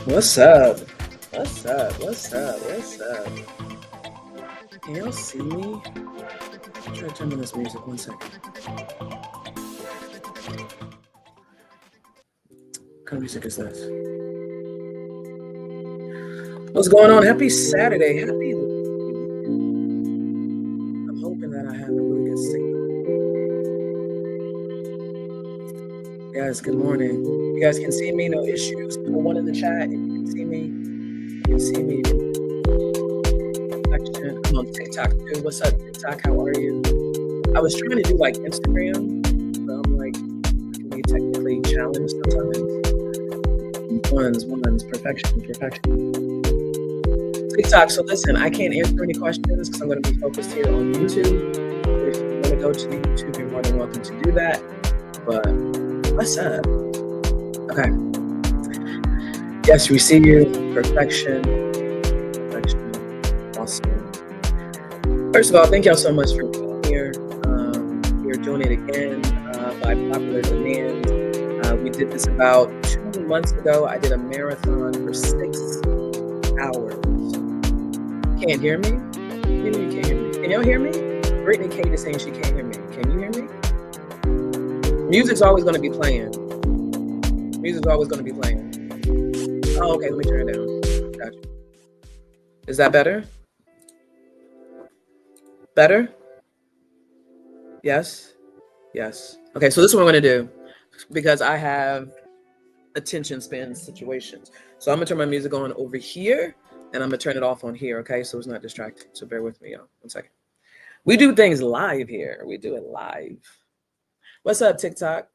What's up? What's up? What's up? What's up? Can y'all see me? Try to turn on this music 1 second. What kind of music is this? What's going on? Happy Saturday. Happy. I'm hoping that I have a really good signal. Guys, good morning. You guys can see me, no issues. Put a 1 in the chat if you can see me. You can see me. I'm on TikTok too. What's up, TikTok? How are you? I was trying to do like Instagram, but I'm like, I can be technically challenged sometimes. Ones, perfection. TikTok, so listen, I can't answer any questions because I'm going to be focused here on YouTube. If you want to go to the YouTube, you're more than welcome to do that. But what's up? Okay. Yes, we see you. Perfection. Awesome. First of all, thank y'all so much for being here. We are doing it again by popular demand. We did this about 2 months ago. I did a marathon for 6 hours. Can't hear me? You can't hear me. Can y'all hear me? Brittany Kate is saying she can't hear me. Can you hear me? Music's always going to be playing. Oh, okay. Let me turn it down. Gotcha. Is that better? Better? Yes? Yes. Okay, so this is what I'm going to do because I have attention span situations. So I'm going to turn my music on over here and I'm going to turn it off on here, okay? So it's not distracting. So bear with me, y'all. 1 second. We do things live here. We do it live. What's up, TikTok?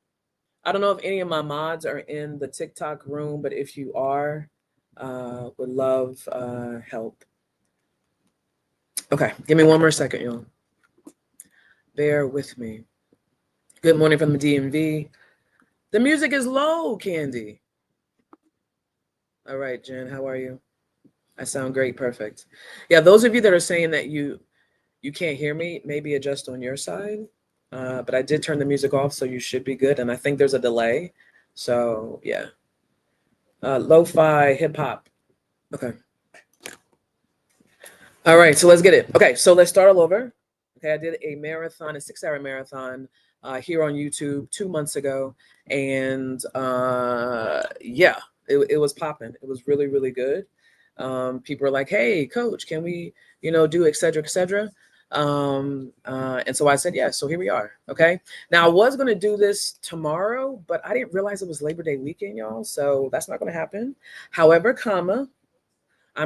I don't know if any of my mods are in the TikTok room, but if you are, would love help. Okay, give me 1 more second, y'all. Bear with me. Good morning from the DMV. The music is low, Candy. All right, Jen, how are you? I sound great, perfect. Yeah, those of you that are saying that you can't hear me, maybe adjust on your side. But I did turn the music off, so you should be good. And I think there's a delay. So yeah. Lo-fi, hip hop. Okay. All right, so let's get it. Okay, so let's start all over. Okay, I did a marathon, a 6-hour marathon here on YouTube 2 months ago. And yeah, it was popping. It was really, really good. People are like, hey, coach, can we, do et cetera, et cetera. And so I said, yeah, so here we are. Okay. Now I was going to do this tomorrow, but I didn't realize it was Labor Day weekend, y'all. So that's not going to happen. However, I'm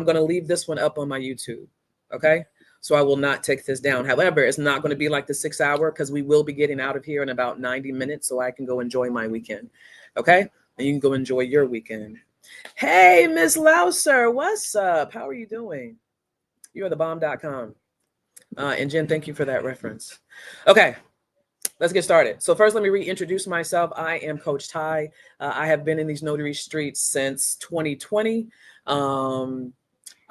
going to leave this one up on my YouTube. Okay. So I will not take this down. However, it's not going to be like the 6 hour because we will be getting out of here in about 90 minutes so I can go enjoy my weekend. Okay. And you can go enjoy your weekend. Hey, Miss Louser, what's up? How are you doing? You are the bomb.com. And Jen, thank you for that reference. Okay, let's get started. So first, let me reintroduce myself. I am Coach Ty. I have been in these notary streets since 2020.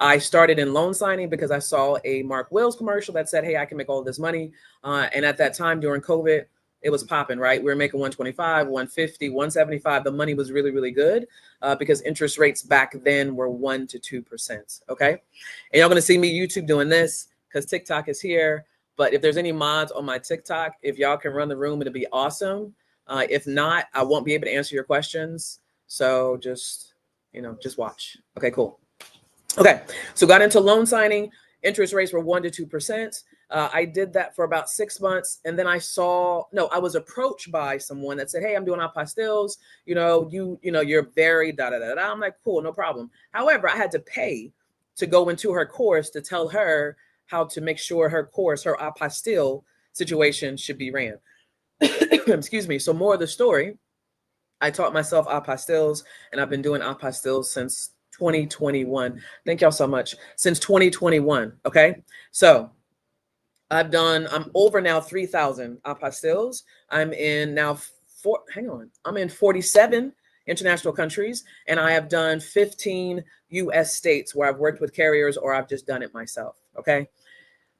I started in loan signing because I saw a Mark Wills commercial that said, hey, I can make all this money. And at that time during COVID, it was popping, right? We were making 125, 150, 175. The money was really, really good because interest rates back then were 1 to 2%. Okay. And y'all going to see me YouTube doing this because TikTok is here. But if there's any mods on my TikTok, if y'all can run the room, it'll be awesome. If not, I won't be able to answer your questions. So just watch. Okay, cool. Okay, so got into loan signing. Interest rates were 1 to 2%. I did that for about 6 months. And then I was approached by someone that said, hey, I'm doing apostilles. You're very da-da-da-da. I'm like, cool, no problem. However, I had to pay to go into her course to tell her how to make sure her course, her apostille situation should be ran. Excuse me. So more of the story, I taught myself apostilles and I've been doing apostilles since 2021. Thank y'all so much. Since 2021. Okay. So I'm over now 3,000 apostilles. I'm in 47 international countries, and I have done 15 US states where I've worked with carriers or I've just done it myself. Okay.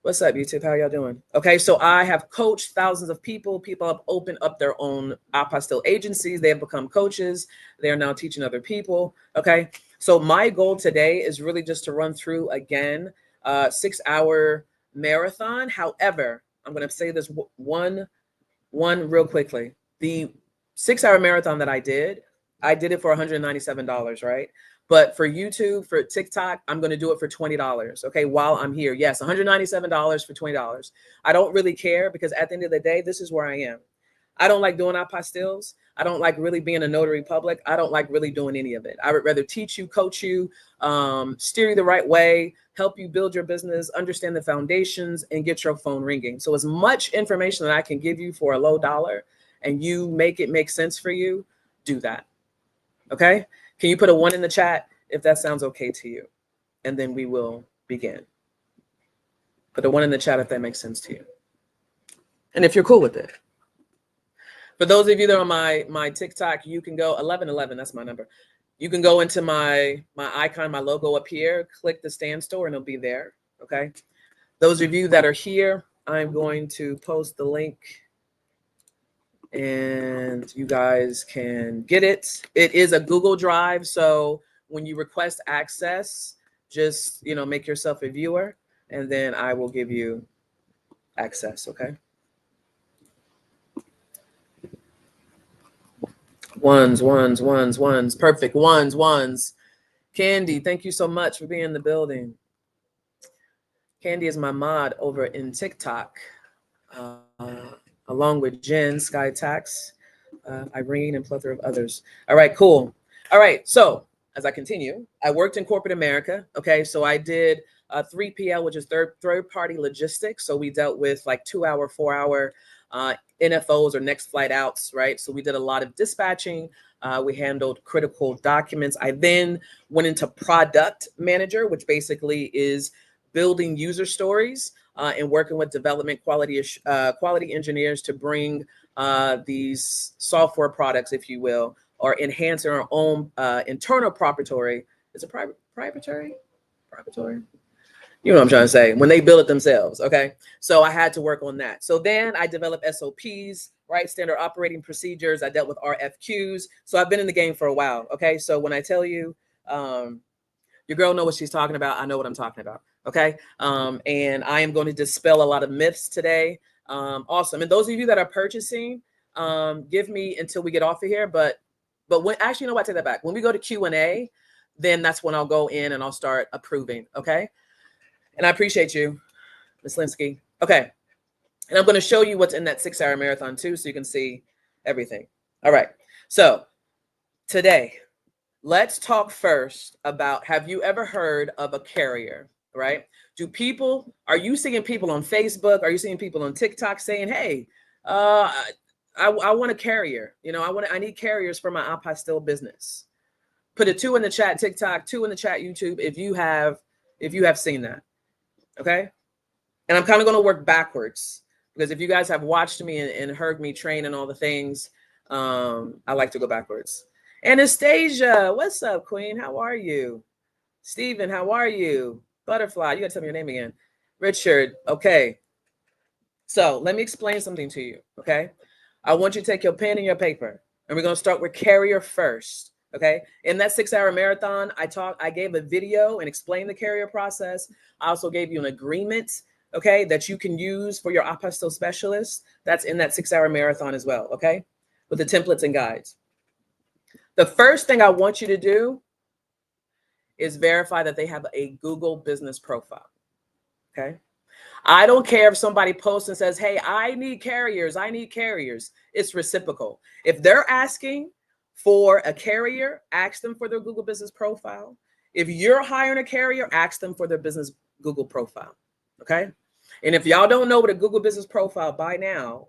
What's up, YouTube? How y'all doing? Okay, so I have coached thousands of people. People have opened up their own apostille agencies. They have become coaches. They are now teaching other people. Okay, So my goal today is really just to run through again, 6-hour marathon. However, I'm going to say this one real quickly. The 6-hour marathon that I did it for $197, right? But for YouTube, for TikTok, I'm going to do it for $20. Okay. While I'm here. Yes. $197 for $20. I don't really care because at the end of the day, this is where I am. I don't like doing apostilles. I don't like really being a notary public. I don't like really doing any of it. I would rather teach you, coach you, steer you the right way, help you build your business, understand the foundations, and get your phone ringing. So as much information that I can give you for a low dollar and you make it make sense for you, do that. Okay? Can you put a 1 in the chat if that sounds okay to you? And then we will begin. Put a 1 in the chat if that makes sense to you. And if you're cool with it. For those of you that are on my TikTok, you can go 1111. That's my number. You can go into my icon, my logo up here, click the stand store, and it'll be there. Okay. Those of you that are here, I'm going to post the link, and you guys can get it. It is a Google Drive, so when you request access, just make yourself a viewer, and then I will give you access. Okay. Ones. Perfect. Ones. Candy, thank you so much for being in the building. Candy is my mod over in TikTok, along with Jen, Sky Tax, Irene, and plethora of others. All right, cool. All right, so as I continue, I worked in corporate America. Okay, so I did 3PL, which is third-party logistics. So we dealt with like 2-hour, 4-hour NFOs or next flight outs, right? So we did a lot of dispatching. We handled critical documents. I then went into product manager, which basically is building user stories and working with development quality engineers to bring these software products, if you will, or enhancing our own internal proprietary. Is it proprietary? You know what I'm trying to say, when they build it themselves. Okay. So I had to work on that. So then I developed SOPs, right? Standard operating procedures. I dealt with RFQs. So I've been in the game for a while. Okay. So when I tell you, your girl knows what she's talking about, I know what I'm talking about. Okay. And I am going to dispel a lot of myths today. Awesome. And those of you that are purchasing, give me until we get off of here. But when actually, I take that back. When we go to Q&A, then that's when I'll go in and I'll start approving. Okay. And I appreciate you, Ms. Linsky. Okay. And I'm going to show you what's in that 6-hour marathon too, so you can see everything. All right. So today, let's talk first about, have you ever heard of a carrier, right? Are you seeing people on Facebook? Are you seeing people on TikTok saying, hey, I want a carrier. I need carriers for my apostille business. Put a 2 in the chat, TikTok, 2 in the chat, YouTube, if you have seen that. Okay. And I'm kind of going to work backwards because if you guys have watched me and heard me train and all the things, I like to go backwards. Anastasia, what's up, Queen? How are you? Steven, how are you? Butterfly, you got to tell me your name again. Richard, okay. So let me explain something to you, okay? I want you to take your pen and your paper, and we're going to start with carrier first. Okay. In that 6-hour marathon, I gave a video and explained the carrier process. I also gave you an agreement, okay, that you can use for your apostille specialist. That's in that 6-hour marathon as well. Okay. With the templates and guides. The first thing I want you to do is verify that they have a Google business profile. Okay. I don't care if somebody posts and says, hey, I need carriers. It's reciprocal. If they're asking for a carrier, ask them for their Google business profile. If you're hiring a carrier, ask them for their business Google profile. Okay. And if y'all don't know what a Google business profile by now,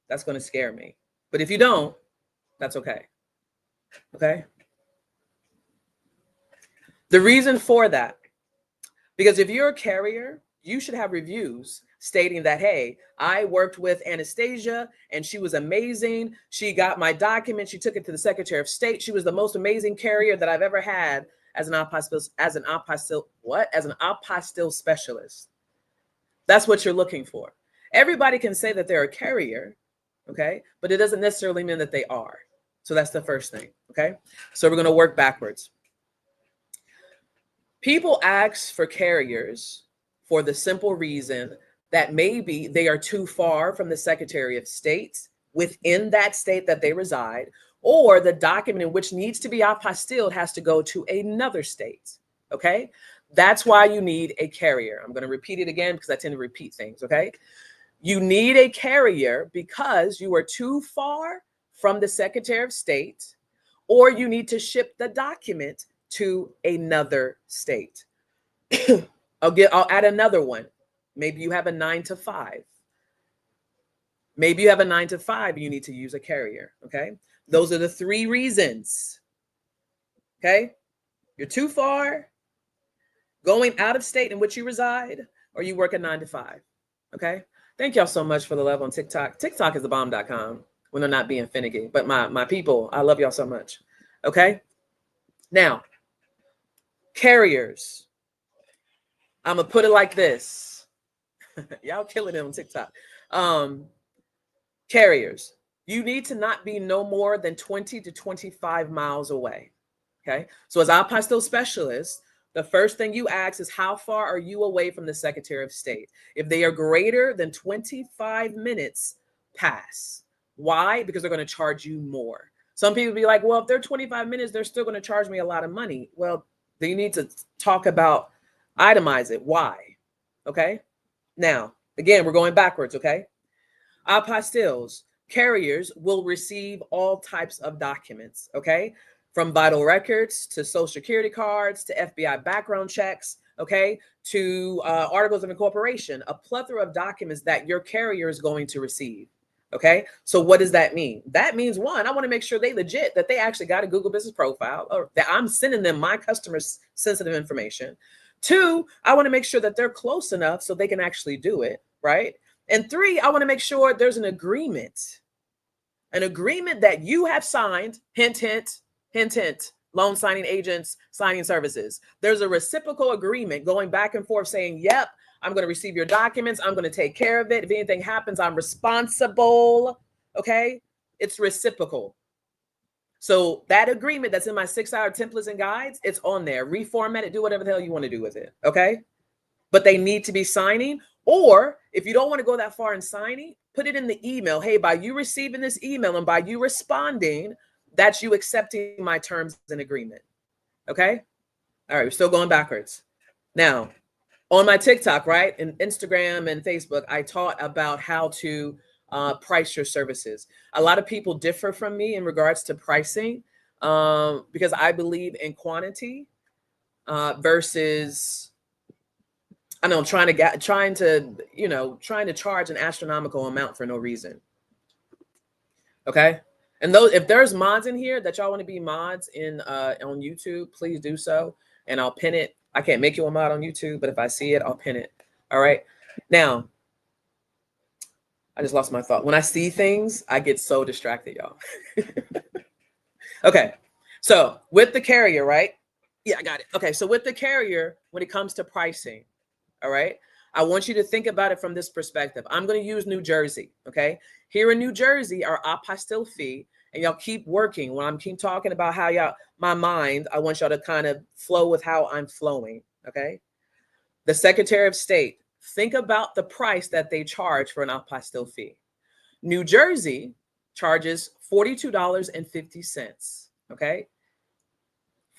that's going to scare me. But if you don't, that's okay. Okay. The reason for that, because if you're a carrier, you should have reviews stating that, hey, I worked with Anastasia and she was amazing. She got my document. She took it to the Secretary of State. She was the most amazing carrier that I've ever had as an apostille specialist. That's what you're looking for. Everybody can say that they're a carrier, okay? But it doesn't necessarily mean that they are. So that's the first thing, okay? So we're going to work backwards. People ask for carriers for the simple reason that maybe they are too far from the Secretary of State within that state that they reside, or the document in which needs to be apostilled has to go to another state. Okay, that's why you need a carrier. I'm going to repeat it again because I tend to repeat things. Okay, you need a carrier because you are too far from the Secretary of State, or you need to ship the document to another state. I'll add another one. Maybe you have a 9 to 5. Maybe you have a 9 to 5 and you need to use a carrier. Okay. Those are the 3 reasons. Okay. You're too far, going out of state in which you reside, or you work a 9 to 5. Okay. Thank y'all so much for the love on TikTok. TikTok is the bomb.com when they're not being finicky. But my people, I love y'all so much. Okay. Now, carriers. I'm going to put it like this. Y'all killing it on TikTok. Carriers, you need to not be no more than 20 to 25 miles away. Okay. So as our apostille specialist, the first thing you ask is how far are you away from the Secretary of State? If they are greater than 25 minutes, pass. Why? Because they're going to charge you more. Some people be like, well, if they're 25 minutes, they're still going to charge me a lot of money. Well, then you need to talk about, itemize it. Why? Okay. Now, again, we're going backwards. Okay. Apostilles, carriers will receive all types of documents. Okay. From vital records to social security cards to FBI background checks, okay, to articles of incorporation, a plethora of documents that your carrier is going to receive. Okay, so what does that mean? That means, one, I want to make sure they legit, that they actually got a Google business profile, or that I'm sending them my customers' sensitive information. 2, I want to make sure that they're close enough so they can actually do it, right? And 3, I want to make sure there's an agreement that you have signed, hint, hint, hint, hint, loan signing agents, signing services. There's a reciprocal agreement going back and forth saying, yep, I'm going to receive your documents. I'm going to take care of it. If anything happens, I'm responsible. Okay. It's reciprocal. So that agreement that's in my 6-hour templates and guides, it's on there. Reformat it, do whatever the hell you want to do with it. Okay. But they need to be signing. Or if you don't want to go that far in signing, put it in the email. Hey, by you receiving this email and by you responding, that's you accepting my terms and agreement. Okay. All right. We're still going backwards. Now, on my TikTok, right, and Instagram and Facebook, I taught about how to price your services. A lot of people differ from me in regards to pricing because I believe in quantity versus, I know, trying to charge an astronomical amount for no reason. Okay. And those, if there's mods in here that y'all want to be mods in on YouTube, please do so. And I'll pin it. I can't make you a mod on YouTube, but if I see it, I'll pin it. All right. Now, I just lost my thought. When I see things, I get so distracted, y'all. Okay. So with the carrier, right? Yeah, I got it. Okay. So with the carrier, when it comes to pricing, all right, I want you to think about it from this perspective. I'm going to use New Jersey. Okay. Here in New Jersey, our apostille fee, and y'all keep working. When I'm keep talking about how y'all, my mind, I want y'all to kind of flow with how I'm flowing. Okay. The Secretary of State, think about the price that they charge for an apostille fee. New Jersey charges $42.50. Okay.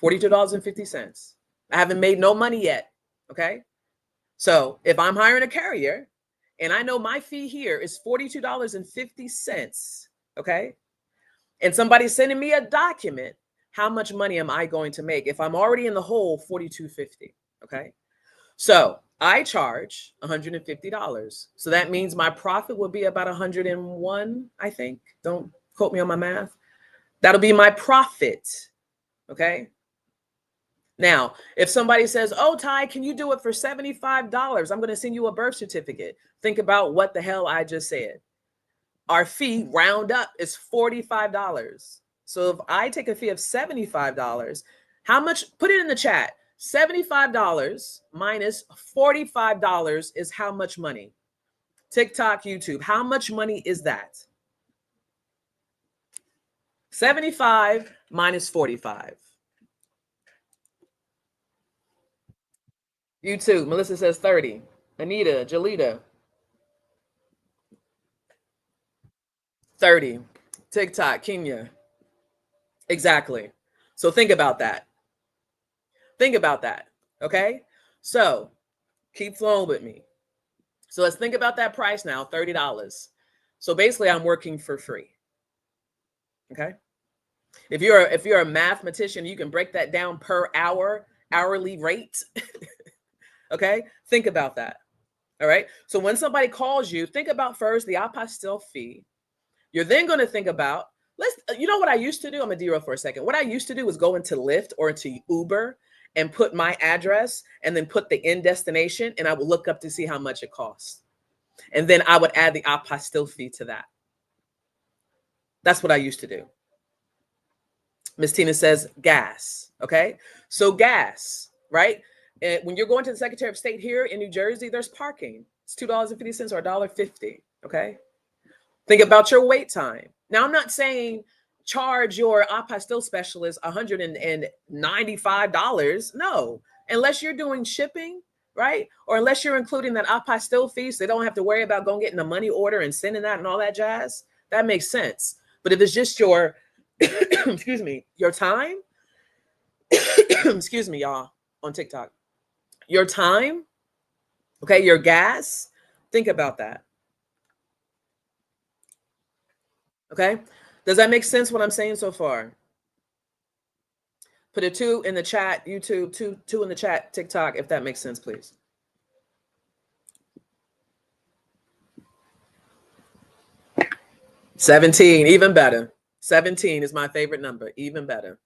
$42.50. I haven't made no money yet. Okay. So if I'm hiring a carrier and I know my fee here is $42.50, okay, and somebody's sending me a document, how much money am I going to make? If I'm already in the hole, $42.50, okay? So I charge $150. So that means my profit will be about 101, I think. Don't quote me on my math. That'll be my profit, okay? Now, if somebody says, oh, Ty, can you do it for $75? I'm going to send you a birth certificate. Think about what the hell I just said. Our fee round up is $45. So if I take a fee of $75, how much? Put it in the chat. $75 minus $45 is how much money? TikTok, YouTube. How much money is that? 75 minus 45. YouTube, Melissa says 30. Anita, Jalita, 30. TikTok, Kenya. Exactly. So think about that. Think about that. Okay. So keep flowing with me. So let's think about that price now, $30. So basically I'm working for free. Okay. If you're a mathematician, you can break that down per hour, hourly rate. Okay. Think about that. All right. So when somebody calls you, think about first the apostille fee. You're then going to think about, you know what I used to do? I'm going to derail for a second. What I used to do was go into Lyft or into Uber and put my address and then put the end destination, and I would look up to see how much it costs. And then I would add the apostille fee to that. That's what I used to do. Miss Tina says gas. Okay. So gas, right? And when you're going to the Secretary of State here in New Jersey, there's parking. It's $2.50 or $1.50. Okay. Think about your wait time. Now, I'm not saying charge your apostille specialist $195. No, unless you're doing shipping, right? Or unless you're including that apostille fee, so they don't have to worry about going getting a money order and sending that and all that jazz. That makes sense. But if it's just your, excuse me, your time, excuse me, y'all, on TikTok, your time, okay, your gas, think about that. Okay. Does that make sense what I'm saying so far? Put a 2 in the chat, YouTube, two in the chat, TikTok, if that makes sense, please. $17, even better. 17 is my favorite number, even better.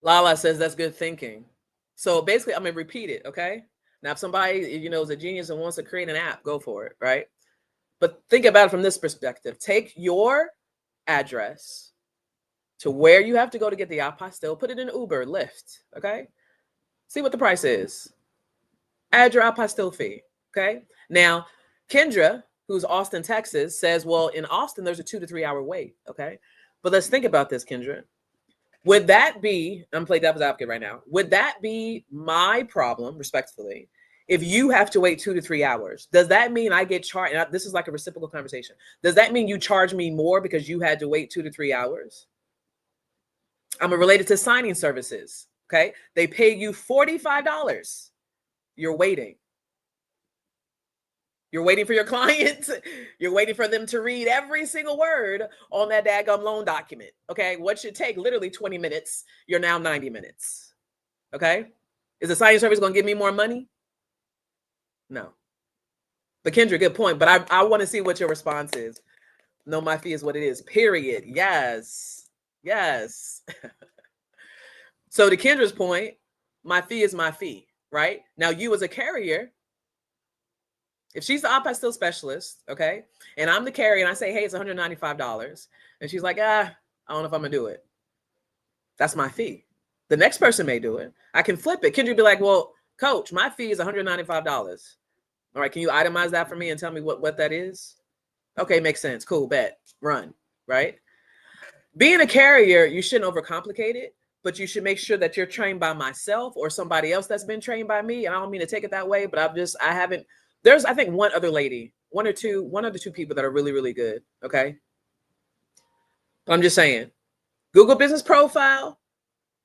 Lala says that's good thinking. So basically, I'm gonna repeat it, okay? Now, if somebody, is a genius and wants to create an app, go for it, right? But think about it from this perspective. Take your address to where you have to go to get the apostille, put it in Uber, Lyft, okay? See what the price is. Add your apostille fee, okay? Now, Kendra, who's Austin, Texas, says, well, in Austin, there's a 2 to 3 hour wait, okay? But let's think about this, Kendra. Would that be, I'm playing devil's advocate right now, would that be my problem, respectfully, if you have to wait 2 to 3 hours? Does that mean I get charged? This is like a reciprocal conversation. Does that mean you charge me more because you had to wait 2 to 3 hours? I'm related to signing services, okay? They pay you $45. You're waiting. You're waiting for your client. You're waiting for them to read every single word on that daggum loan document. Okay. What should take literally 20 minutes, you're now 90 minutes. Okay. Is the signing service going to give me more money? No. But Kendra, good point. But I want to see what your response is. No, my fee is what it is. Period. Yes. Yes. So to Kendra's point, my fee is my fee, right? Now you as a carrier, if she's the apostille specialist, okay, and I'm the carrier and I say, hey, it's $195, and she's like, I don't know if I'm gonna do it. That's my fee. The next person may do it. I can flip it. Kendra be like, well, coach, my fee is $195. All right, can you itemize that for me and tell me what that is? Okay, makes sense. Cool, bet, run, right? Being a carrier, you shouldn't overcomplicate it, but you should make sure that you're trained by myself or somebody else that's been trained by me. And I don't mean to take it that way, but I haven't. There's, I think, one other lady, one or two people that are really, really good. Okay. I'm just saying, Google business profile,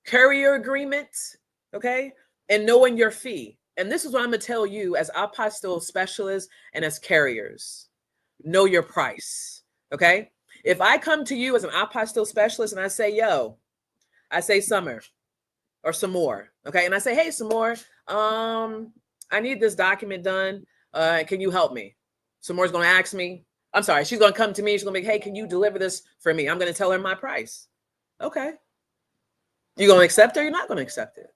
carrier agreement, okay, and knowing your fee. And this is what I'm going to tell you as apostille specialists and as carriers. Know your price, okay? If I come to you as an apostille specialist and I say, yo, I say Summer or some more, okay? And I say, hey, some more, I need this document done. Can you help me? Samore's going to ask me. I'm sorry. She's going to come to me. She's going to be, hey, can you deliver this for me? I'm going to tell her my price. Okay. You going to accept it or you're not going to accept it?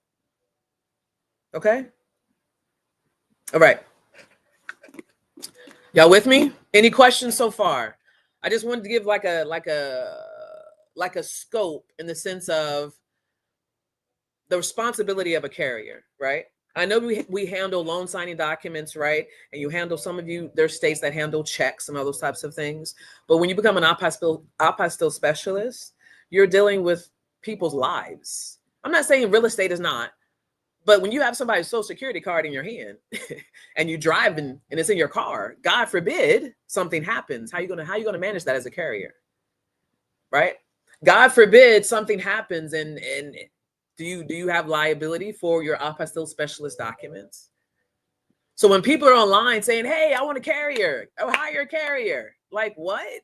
Okay. All right. Y'all with me? Any questions so far? I just wanted to give like a scope in the sense of the responsibility of a carrier, right? I know we handle loan signing documents, right? And you handle, some of you, there's states that handle checks and all those types of things. But when you become an apostille specialist, you're dealing with people's lives. I'm not saying real estate is not, But when you have somebody's social security card in your hand and you driving and it's in your car, God forbid something happens. How you gonna manage that as a carrier? Right? God forbid something happens and do you have liability for your apostille specialist documents? So when people are online saying, hey, I want a carrier, oh, hire a carrier, like what?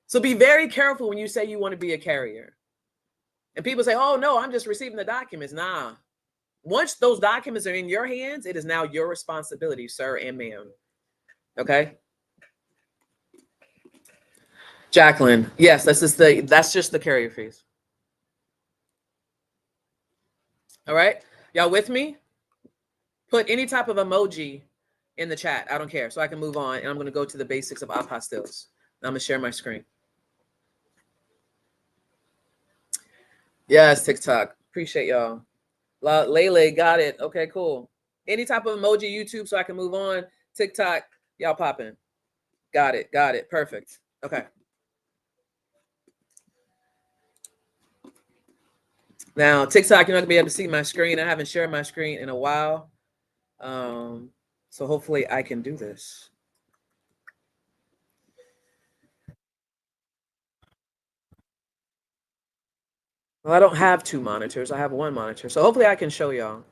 So be very careful when you say you want to be a carrier. And people say, oh, no, I'm just receiving the documents. Nah. Once those documents are in your hands, it is now your responsibility, sir and ma'am. Okay? Jacqueline, yes, that's just the carrier fees. All right? Y'all with me? Put any type of emoji in the chat. I don't care. So I can move on. And I'm going to go to the basics of apostilles. I'm going to share my screen. Yes, TikTok. Appreciate y'all. Lele, got it. Okay, cool. Any type of emoji, YouTube, so I can move on. TikTok, y'all popping. Got it. Got it. Perfect. Okay. Now, TikTok, you're not going to be able to see my screen. I haven't shared my screen in a while. So hopefully I can do this. Well, I don't have two monitors. I have one monitor. So hopefully I can show y'all.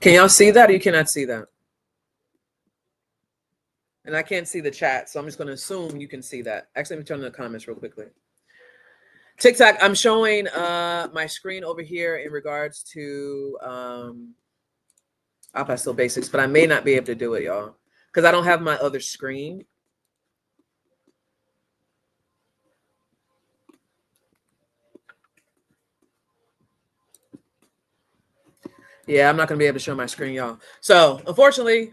Can y'all see that or you cannot see that? And I can't see the chat, so I'm just going to assume you can see that. Actually, let me turn on the comments real quickly. TikTok, I'm showing my screen over here in regards to apostille basics, but I may not be able to do it, y'all, because I don't have my other screen. Yeah, I'm not going to be able to show my screen, y'all. So, unfortunately,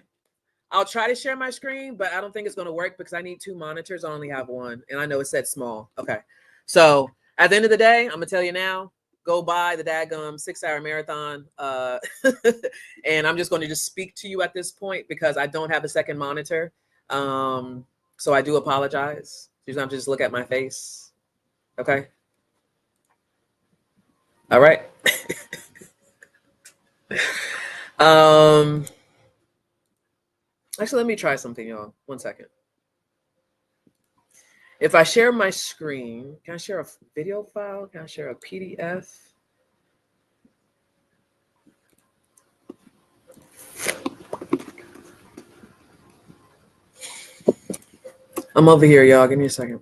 I'll try to share my screen, but I don't think it's going to work because I need two monitors. I only have one, and I know it said small. Okay. So, at the end of the day, I'm going to tell you now, go buy the daggum 6-hour marathon. And I'm just going to just speak to you at this point because I don't have a second monitor. So I do apologize. You don't have to just look at my face. Okay. All right. Actually, let me try something, y'all. 1 second. If I share my screen, can I share a video file? Can I share a PDF? I'm over here, y'all. Give me a second.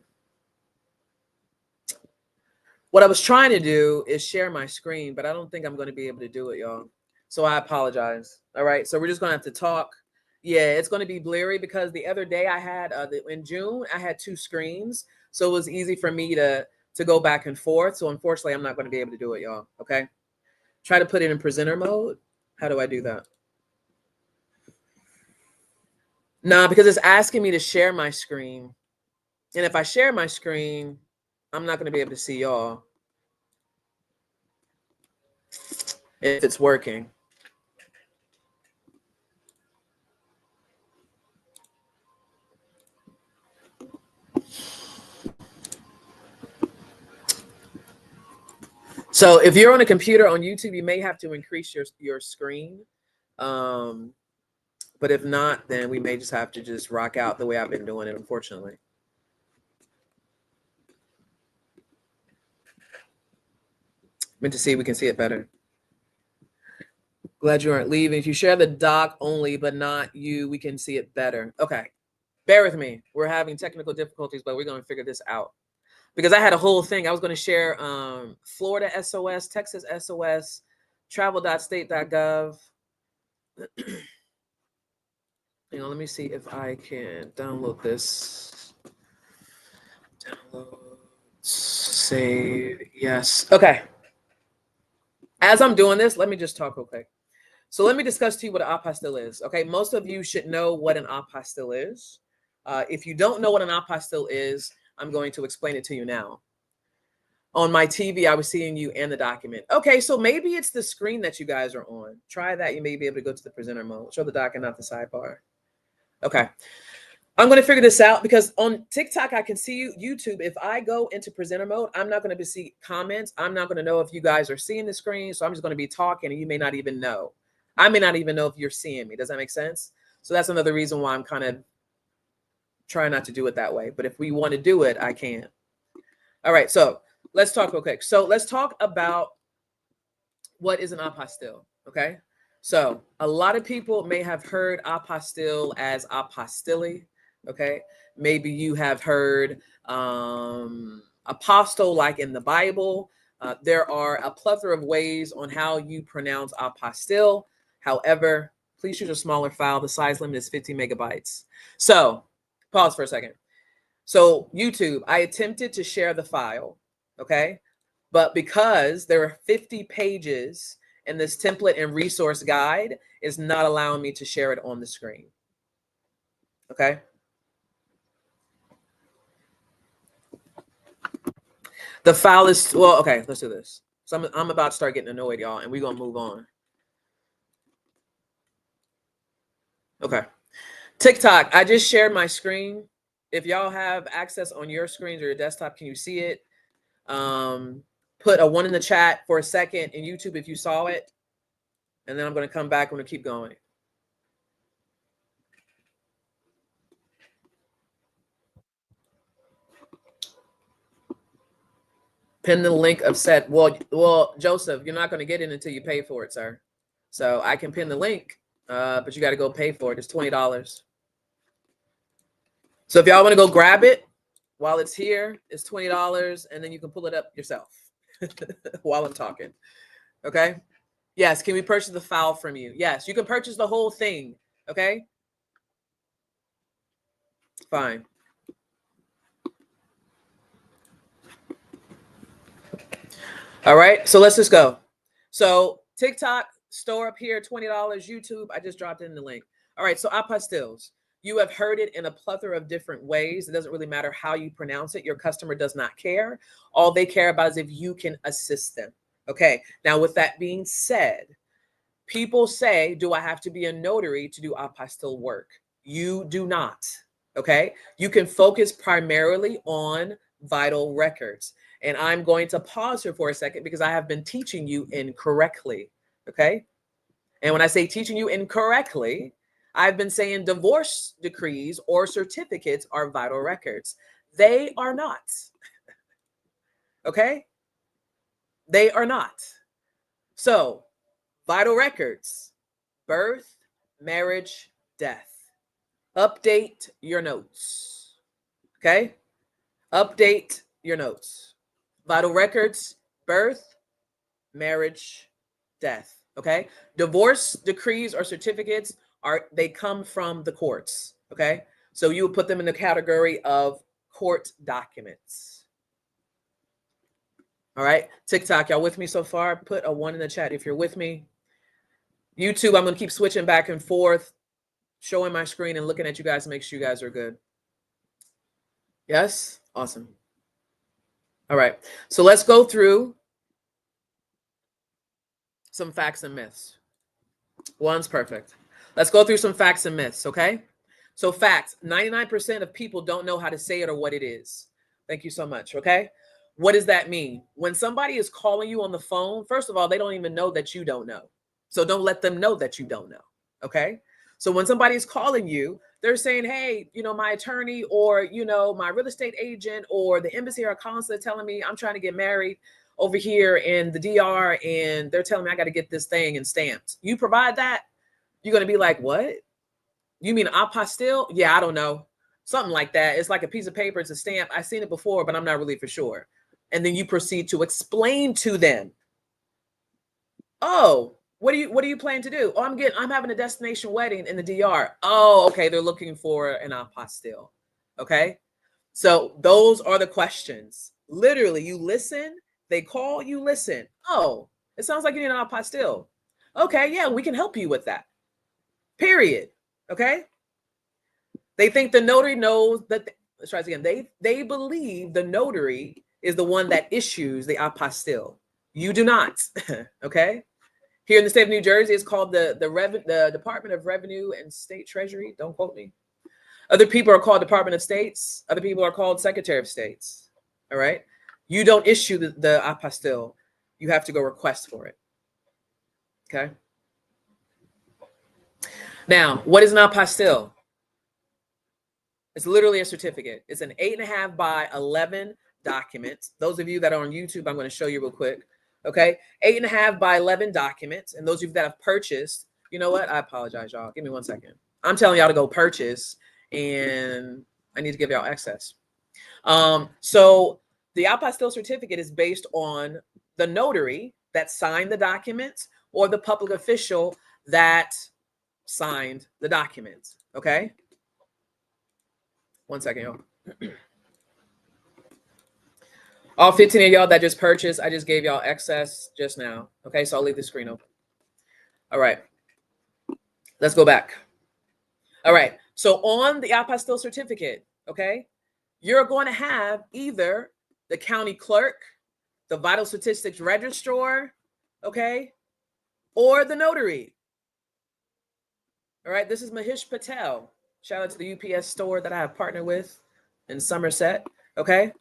What I was trying to do is share my screen, but I don't think I'm going to be able to do it, y'all. So I apologize. All right. So we're just going to have to talk. Yeah, it's going to be blurry because the other day I had, in June, I had two screens. So it was easy for me to go back and forth. So unfortunately, I'm not going to be able to do it, y'all. Okay. Try to put it in presenter mode. How do I do that? No, because it's asking me to share my screen. And if I share my screen, I'm not going to be able to see y'all if it's working. So if you're on a computer on YouTube, you may have to increase your screen. But if not, then we may just have to just rock out the way I've been doing it, unfortunately. Meant to see if we can see it better. Glad you aren't leaving. If you share the doc only, but not you, we can see it better. Okay. Bear with me. We're having technical difficulties, but we're going to figure this out. Because I had a whole thing. I was going to share Florida SOS, Texas SOS, travel.state.gov. Hang on, let me see if I can download this. Download, save, yes. Okay. As I'm doing this, let me just talk real quick. So let me discuss to you what an apostille is. Okay, most of you should know what an apostille is. If you don't know what an apostille is, I'm going to explain it to you now. On my TV, I was seeing you and the document. Okay, so maybe it's the screen that you guys are on. Try that. You may be able to go to the presenter mode. Show the document, not the sidebar. Okay. I'm going to figure this out because on TikTok, I can see you. YouTube, if I go into presenter mode, I'm not going to see comments. I'm not going to know if you guys are seeing the screen. So I'm just going to be talking and you may not even know. I may not even know if you're seeing me. Does that make sense? So that's another reason why I'm kind of trying not to do it that way. But if we want to do it, I can. All right. So let's talk real quick. So let's talk about what is an apostille. Okay. So a lot of people may have heard apostille as apostille. Okay. Maybe you have heard apostle like in the Bible. There are a plethora of ways on how you pronounce apostille. However, please use a smaller file. The size limit is 50 megabytes. So pause for a second. So YouTube, I attempted to share the file. Okay. But because there are 50 pages in this template and resource guide, is not allowing me to share it on the screen. Okay. The file is, well, okay, let's do this. So I'm about to start getting annoyed, y'all, and we're going to move on. Okay. TikTok, I just shared my screen. If y'all have access on your screens or your desktop, can you see it? Put a 1 in the chat for a second in YouTube if you saw it. And then I'm going to come back. I'm going to keep going. Pin the link of set. Well, Joseph, you're not going to get it until you pay for it, sir. So I can pin the link, but you got to go pay for it. It's $20. So if y'all want to go grab it while it's here, it's $20, and then you can pull it up yourself while I'm talking. Okay. Yes. Can we purchase the file from you? Yes. You can purchase the whole thing. Okay. Fine. All right. So let's just go. So TikTok, store up here, $20. YouTube, I just dropped in the link. All right. So apostilles. You have heard it in a plethora of different ways. It doesn't really matter how you pronounce it. Your customer does not care. All they care about is if you can assist them. Okay. Now, with that being said, people say, do I have to be a notary to do apostille work? You do not. Okay. You can focus primarily on vital records. And I'm going to pause here for a second because I have been teaching you incorrectly. Okay. And when I say teaching you incorrectly, I've been saying divorce decrees or certificates are vital records. They are not. Okay. They are not. So vital records, birth, marriage, death. Update your notes. Okay. Update your notes. Vital records, birth, marriage, death. Okay. Divorce decrees or certificates they come from the courts. Okay. So you would put them in the category of court documents. All right. TikTok, y'all with me so far? Put a 1 in the chat if you're with me. YouTube, I'm going to keep switching back and forth, showing my screen and looking at you guys to make sure you guys are good. Yes. Awesome. All right. So let's go through some facts and myths. One's perfect. Let's go through some facts and myths, okay? So facts, 99% of people don't know how to say it or what it is. Thank you so much, okay? What does that mean? When somebody is calling you on the phone, first of all, they don't even know that you don't know. So don't let them know that you don't know, okay? So when somebody is calling you, they're saying, hey, my attorney or, my real estate agent or the embassy or consulate telling me I'm trying to get married over here in the DR and they're telling me I got to get this thing and stamped. You provide that? You're going to be like, what? You mean apostille? Yeah, I don't know. Something like that. It's like a piece of paper. It's a stamp. I've seen it before, but I'm not really for sure. And then you proceed to explain to them. Oh, what do you plan to do? Oh, I'm having a destination wedding in the DR. Oh, okay. They're looking for an apostille. Okay. So those are the questions. Literally, you listen, they call, you listen. Oh, it sounds like you need an apostille. Okay, yeah, we can help you with that. Period. Okay. They think the notary knows that. Let's try this again. They believe the notary is the one that issues the apostille. You do not. Okay. Here in the state of New Jersey, it's called the Department of Revenue and State Treasury. Don't quote me. Other people are called Department of States. Other people are called Secretary of States. All right. You don't issue the apostille. You have to go request for it. Okay. Now, what is an apostille? It's literally a certificate. It's an 8.5 by 11 document. Those of you that are on YouTube, I'm going to show you real quick. Okay. 8.5 by 11 documents. And those of you that have purchased, you know what? I apologize, y'all. Give me 1 second. I'm telling y'all to go purchase, and I need to give y'all access. So the apostille certificate is based on the notary that signed the document or the public official that signed the document. Okay. 1 second, y'all. All 15 of y'all that just purchased, I just gave y'all access just now. Okay, so I'll leave the screen open. All right. Let's go back. All right. So on the apostille certificate, okay, you're going to have either the county clerk, the vital statistics registrar, okay, or the notary. All right. This is Mahish Patel. Shout out to the UPS store that I have partnered with in Somerset. Okay.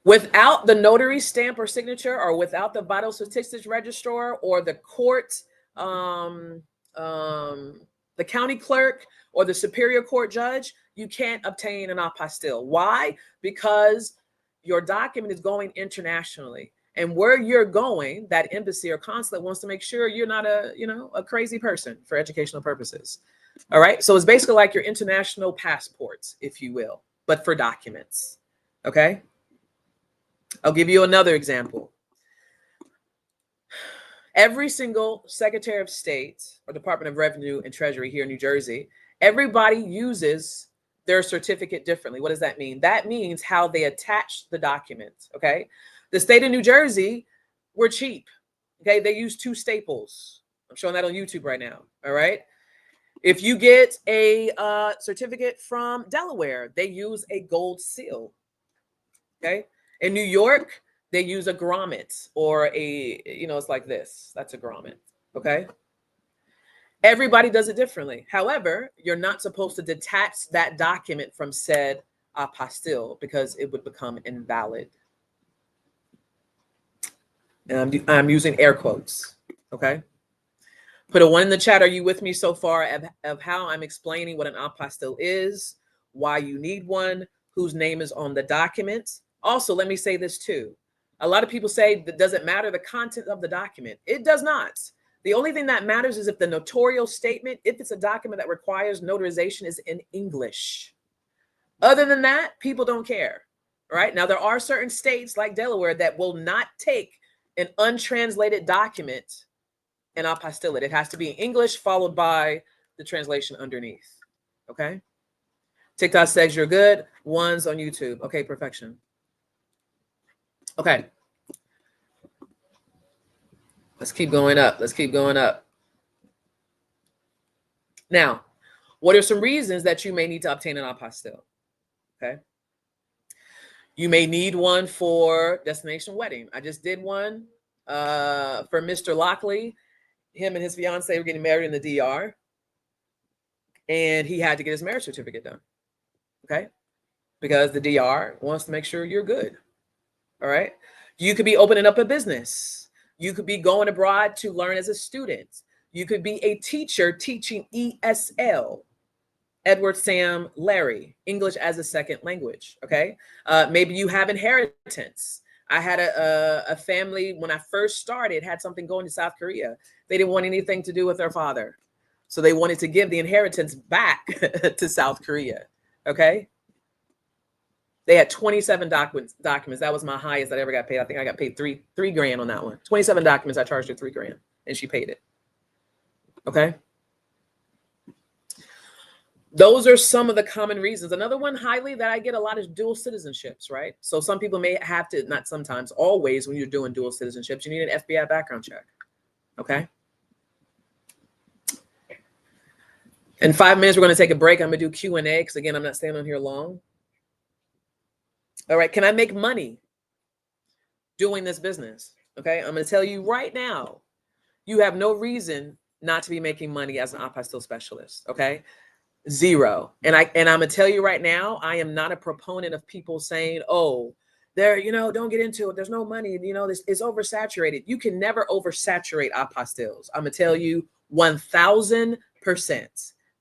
Without the notary stamp or signature, or without the vital statistics registrar or the court, the county clerk or the superior court judge, you can't obtain an apostille. Why? Because your document is going internationally, and where you're going, that embassy or consulate wants to make sure you're not a crazy person for educational purposes. All right. So it's basically like your international passports, if you will, but for documents. Okay. I'll give you another example. Every single Secretary of State or Department of Revenue and Treasury here in New Jersey, everybody uses their certificate differently. What does that mean? That means how they attach the document. Okay. The state of New Jersey, we're cheap. Okay. They use 2 staples. I'm showing that on YouTube right now. All right. If you get a certificate from Delaware, they use a gold seal. Okay. In New York, they use a grommet, or it's like this. That's a grommet. Okay. Everybody does it differently. However, you're not supposed to detach that document from said apostille because it would become invalid. And I'm using air quotes. Okay. Put a 1 in the chat. Are you with me so far of how I'm explaining what an apostille is, why you need one, whose name is on the document? Also, let me say this too. A lot of people say that doesn't matter the content of the document. It does not. The only thing that matters is if the notarial statement, if it's a document that requires notarization, is in English. Other than that, people don't care. Right? Now, there are certain states like Delaware that will not take an untranslated document and apostille it. It has to be in English followed by the translation underneath. Okay. TikTok says you're good. 1s on YouTube. Okay, perfection. Okay. Let's keep going up. Let's keep going up. Now, what are some reasons that you may need to obtain an apostille? Okay. You may need one for destination wedding. I just did one for Mr. Lockley. Him and his fiance were getting married in the DR, and he had to get his marriage certificate done. Okay. Because the DR wants to make sure you're good. All right. You could be opening up a business. You could be going abroad to learn as a student. You could be a teacher teaching ESL, Edward Sam Larry, English as a second language. Okay. Maybe you have inheritance. I had a family when I first started, had something going to South Korea. They didn't want anything to do with their father. So they wanted to give the inheritance back to South Korea. Okay. They had 27 documents. That was my highest that I ever got paid. I think I got paid three grand on that one. 27 documents. I charged her $3 grand and she paid it. Okay. Those are some of the common reasons. Another one highly that I get a lot is dual citizenships, right? So some people may have to, not sometimes, always when you're doing dual citizenships, you need an FBI background check. Okay. In 5 minutes, we're going to take a break. I'm going to do Q&A because, again, I'm not staying on here long. All right. Can I make money doing this business? Okay. I'm going to tell you right now, you have no reason not to be making money as an apostille specialist. Okay. Zero. And I'm going to tell you right now, I am not a proponent of people saying, oh, there, don't get into it. There's no money. This is oversaturated. You can never oversaturate apostilles. I'm going to tell you 1000%.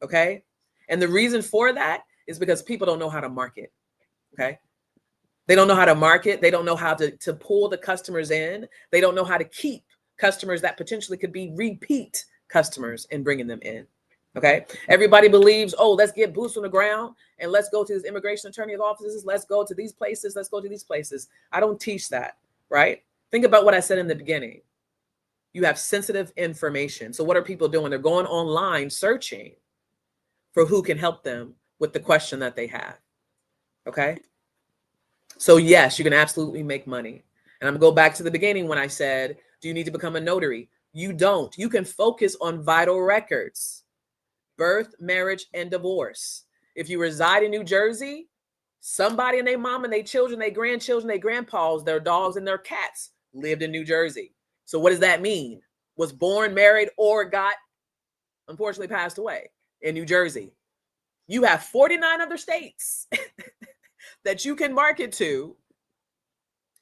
Okay. And the reason for that is because people don't know how to market. Okay. They don't know how to market. They don't know how to pull the customers in. They don't know how to keep customers that potentially could be repeat customers and bringing them in. Okay. Everybody believes, oh, let's get boots on the ground and let's go to these immigration attorney's offices. Let's go to these places. Let's go to these places. I don't teach that. Right. Think about what I said in the beginning. You have sensitive information. So what are people doing? They're going online searching for who can help them with the question that they have. Okay. So yes, you can absolutely make money. And I'm gonna go back to the beginning when I said, do you need to become a notary? You don't. You can focus on vital records, birth, marriage, and divorce. If you reside in New Jersey, somebody and their mom and their children, their grandchildren, their grandpas, their dogs and their cats lived in New Jersey. So what does that mean? Was born, married, or got, unfortunately, passed away in New Jersey. You have 49 other states that you can market to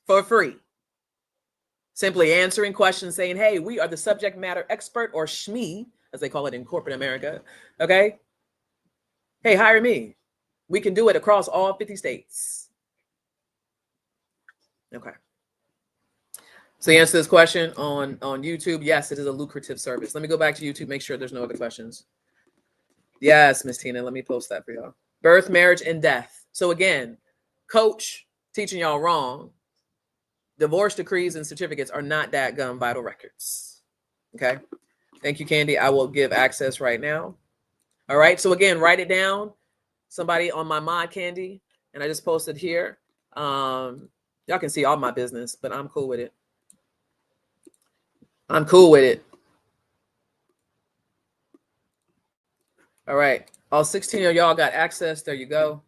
for free. Simply answering questions saying, hey, we are the subject matter expert, or SME, as they call it in corporate America. Okay. Hey, hire me. We can do it across all 50 states. Okay. So you answer this question on YouTube. Yes, it is a lucrative service. Let me go back to YouTube, make sure there's no other questions. Yes, Miss Tina, let me post that for y'all. Birth, marriage, and death. So again, coach teaching y'all wrong. Divorce decrees and certificates are not dadgum vital records. Okay. Thank you, Candy. I will give access right now. All right. So again, write it down. Somebody on my mod, Candy, and I just posted here. Y'all can see all my business, but I'm cool with it. I'm cool with it. All right. All 16 of y'all got access. There you go.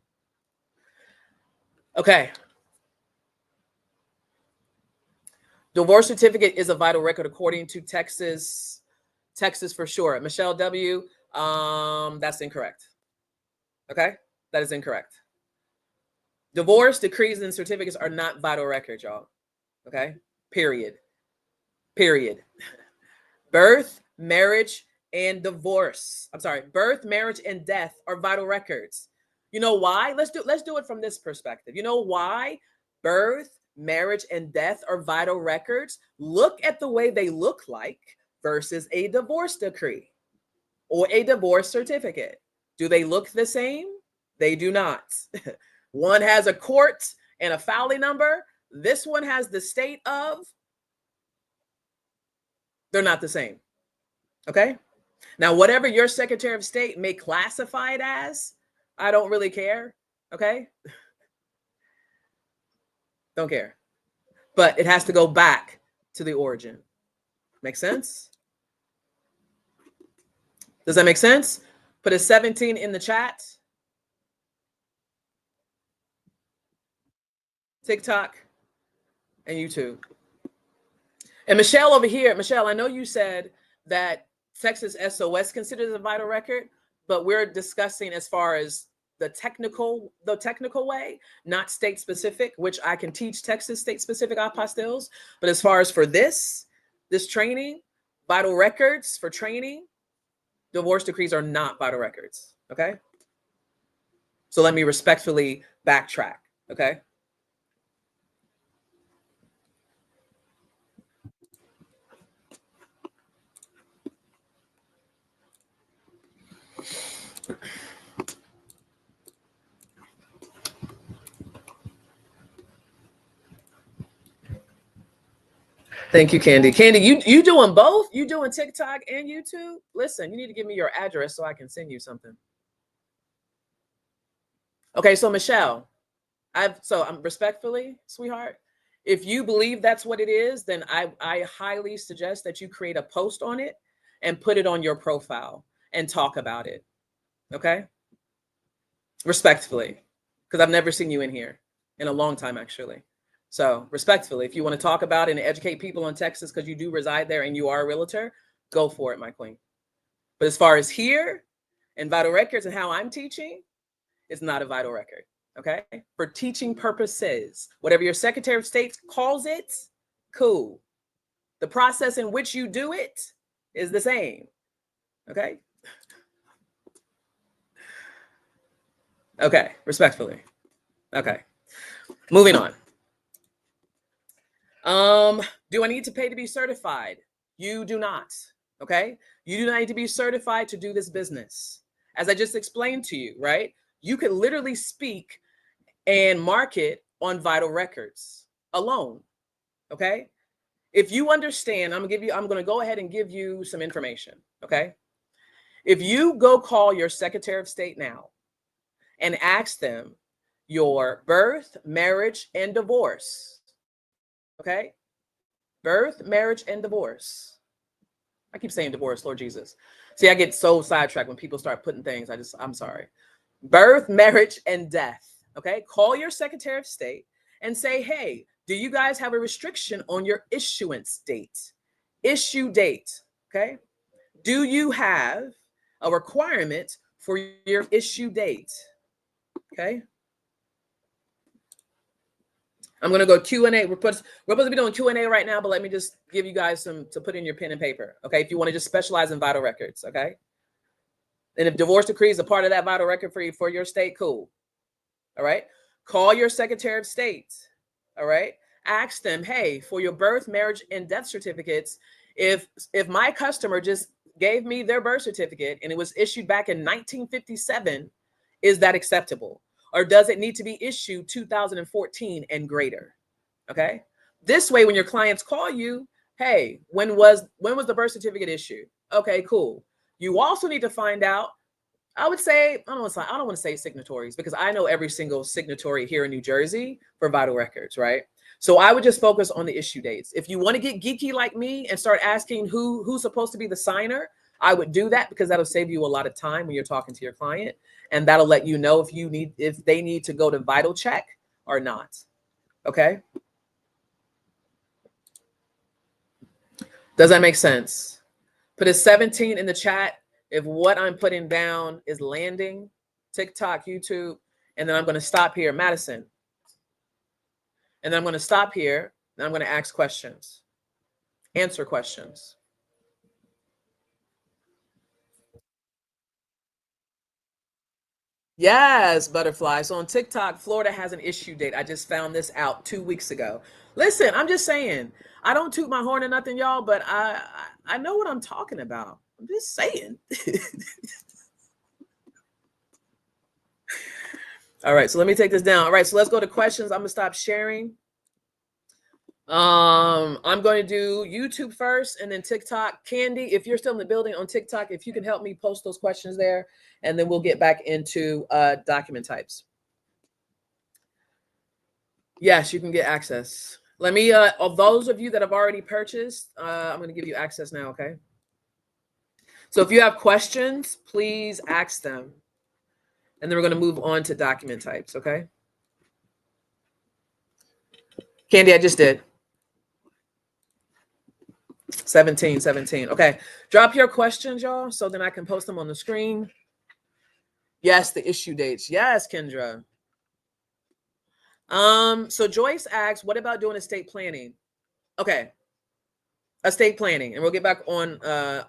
Okay. Divorce certificate is a vital record according to Texas for sure. Michelle W. That's incorrect. Okay. That is incorrect. Divorce decrees and certificates are not vital records, y'all. Okay. Period. Birth, marriage, and divorce. I'm sorry. Birth, marriage, and death are vital records. You know why? Let's do it from this perspective. You know why birth, marriage, and death are vital records? Look at the way they look like versus a divorce decree or a divorce certificate. Do they look the same? They do not. One has a court and a filing number. This one has the state of. They're not the same. Okay. Now, whatever your Secretary of State may classify it as, I don't really care. Okay. Don't care. But it has to go back to the origin. Make sense? Does that make sense? Put a 17 in the chat. TikTok and YouTube. And Michelle over here, Michelle, I know you said that Texas SOS considers a vital record, but we're discussing as far as the technical way, not state specific, which I can teach Texas state specific apostilles. But as far as for this training, vital records for training, divorce decrees are not vital records. Okay. So let me respectfully backtrack. Okay. Thank you, Candy. Candy, you doing both? You doing TikTok and YouTube? Listen, you need to give me your address so I can send you something. Okay, so Michelle, I'm respectfully, sweetheart, if you believe that's what it is, then I highly suggest that you create a post on it and put it on your profile and talk about it. Okay? Respectfully, because I've never seen you in here. in a long time, actually. So respectfully, if you want to talk about it and educate people on Texas because you do reside there and you are a realtor, go for it, my queen. But as far as here and vital records and how I'm teaching, it's not a vital record. Okay. For teaching purposes, whatever your Secretary of State calls it, cool. The process in which you do it is the same. Okay. Okay. Respectfully. Okay. Moving on. Do I need to pay to be certified? You do not. Okay. You do not need to be certified to do this business. As I just explained to you, right? You could literally speak and market on vital records alone. Okay. If you understand, I'm going to go ahead and give you some information. Okay. If you go call your Secretary of State now and ask them your birth, marriage, and divorce. Okay. Birth, marriage, and divorce. I keep saying divorce, Lord Jesus. See, I get so sidetracked when people start putting things. I'm sorry. Birth, marriage, and death. Okay. Call your Secretary of State and say, hey, do you guys have a restriction on your issuance date? Issue date. Okay. Do you have a requirement for your issue date? Okay. I'm going to go Q&A. We're supposed to be doing Q&A right now, but let me just give you guys some to put in your pen and paper. Okay. If you want to just specialize in vital records. Okay. And if divorce decree is a part of that vital record for your state, cool. All right. Call your Secretary of State. All right. Ask them, hey, for your birth, marriage, and death certificates, if my customer just gave me their birth certificate and it was issued back in 1957, is that acceptable? Or does it need to be issued 2014 and greater? Okay. This way, when your clients call you, hey, when was the birth certificate issued? Okay, cool. You also need to find out, I would say, I don't want to say signatories because I know every single signatory here in New Jersey for vital records, right? So I would just focus on the issue dates. If you want to get geeky like me and start asking who's supposed to be the signer, I would do that because that'll save you a lot of time when you're talking to your client. And that'll let you know if they need to go to vital check or not. Okay. Does that make sense? Put a 17 in the chat if what I'm putting down is landing. TikTok, YouTube, and then I'm going to stop here, Madison. And then I'm going to stop here and I'm going to ask questions, answer questions. Yes, butterfly. So on TikTok, Florida has an issue date. I just found this out 2 weeks ago. Listen, I'm just saying, I don't toot my horn or nothing, y'all, but I know what I'm talking about. I'm just saying. All right, so let me take this down. All right, so let's go to questions. I'm gonna stop sharing. I'm going to do YouTube first and then TikTok. Candy, if you're still in the building on TikTok, if you can help me post those questions there, and then we'll get back into document types. Yes, you can get access. Let me, of those of you that have already purchased, I'm going to give you access now, okay? So if you have questions, please ask them. And then we're going to move on to document types, okay? Candy, I just did. 17. Okay. Drop your questions, y'all, so then I can post them on the screen. Yes, the issue dates. Yes, Kendra. So Joyce asks, what about doing estate planning? Okay. Estate planning, and we'll get back on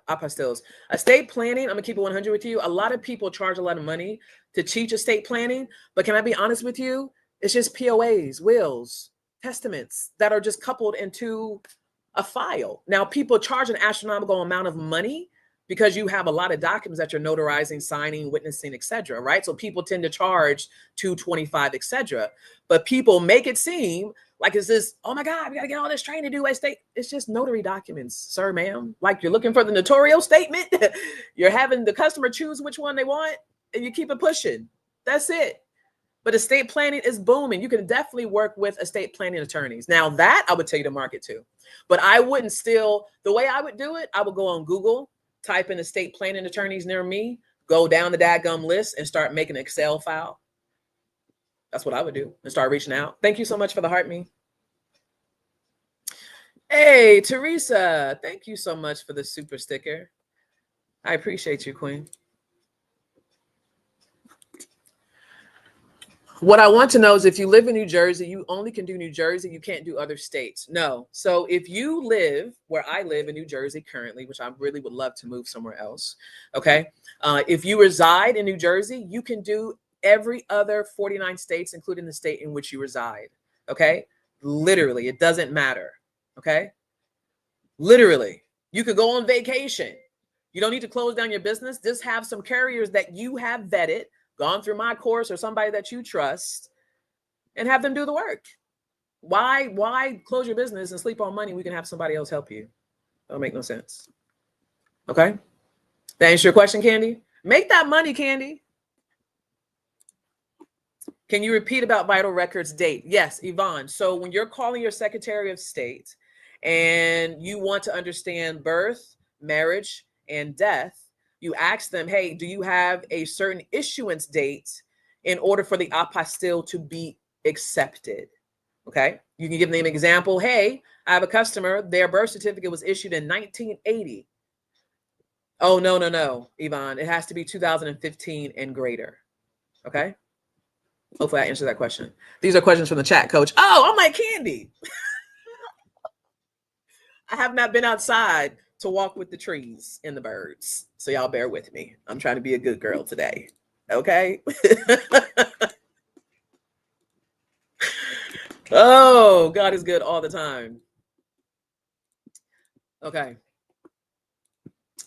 apostilles. Estate planning, I'm gonna keep it 100 with you. A lot of people charge a lot of money to teach estate planning, but can I be honest with you? It's just POAs, wills, testaments that are just coupled into a file. Now, people charge an astronomical amount of money because you have a lot of documents that you're notarizing, signing, witnessing, etc. Right? So people tend to charge $225, etc. But people make it seem like it's this, oh my God, we got to get all this training to do estate. It's just notary documents, sir, ma'am. Like you're looking for the notarial statement. You're having the customer choose which one they want, and you keep it pushing. That's it. But estate planning is booming. You can definitely work with estate planning attorneys. Now that I would tell you to market to, but I wouldn't still, the way I would do it, I would go on Google, type in estate planning attorneys near me, go down the dadgum list and start making an Excel file. That's what I would do, and start reaching out. Thank you so much for the heart me. Hey, Teresa, thank you so much for the super sticker. I appreciate you, Queen. What I want to know is if you live in New Jersey, you only can do New Jersey. You can't do other states. No. So if you live where I live in New Jersey currently, which I really would love to move somewhere else, okay? If you reside in New Jersey, you can do every other 49 states, including the state in which you reside, okay? Literally, it doesn't matter, okay? Literally, you could go on vacation. You don't need to close down your business. Just have some carriers that you have vetted, gone through my course, or somebody that you trust, and have them do the work. Why close your business and sleep on money? We can have somebody else help you. That'll make no sense. Okay. That answer your question, Candy? Make that money, Candy. Can you repeat about vital records date? Yes, Yvonne. So when you're calling your Secretary of State and you want to understand birth, marriage, and death, you ask them, hey, do you have a certain issuance date in order for the apostille to be accepted? Okay. You can give them an example. Hey, I have a customer, their birth certificate was issued in 1980. Oh, no, Yvonne. It has to be 2015 and greater. Okay. Hopefully I answered that question. These are questions from the chat, Coach. Oh, I'm like Candy. I have not been outside to walk with the trees and the birds. So y'all bear with me. I'm trying to be a good girl today. Okay. Oh, God is good all the time. Okay.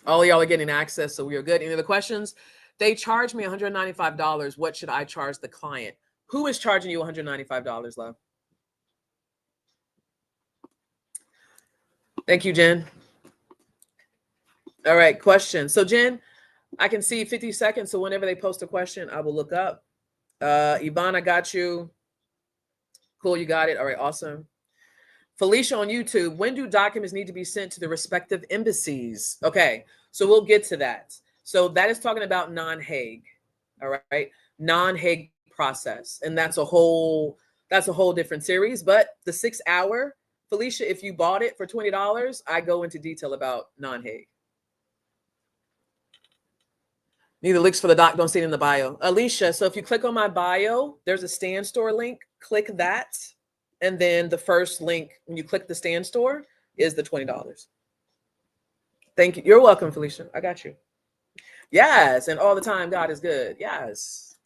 All of y'all are getting access, so we are good. Any other questions? They charge me $195. What should I charge the client? Who is charging you $195, love? Thank you, Jen. All right, question. So, Jen, I can see 50 seconds. So whenever they post a question, I will look up. Yvonne, I got you. Cool, you got it. All right, awesome. Felicia on YouTube, when do documents need to be sent to the respective embassies? Okay, so we'll get to that. So that is talking about non-Hague, all right? Non-Hague process. And that's a whole different series. But the 6 hour, Felicia, if you bought it for $20, I go into detail about non-Hague. Need the links for the doc, don't see it in the bio. Alicia, so if you click on my bio, there's a stand store link. Click that. And then the first link, when you click the stand store, is the $20. Thank you. You're welcome, Felicia. I got you. Yes. And all the time, God is good. Yes.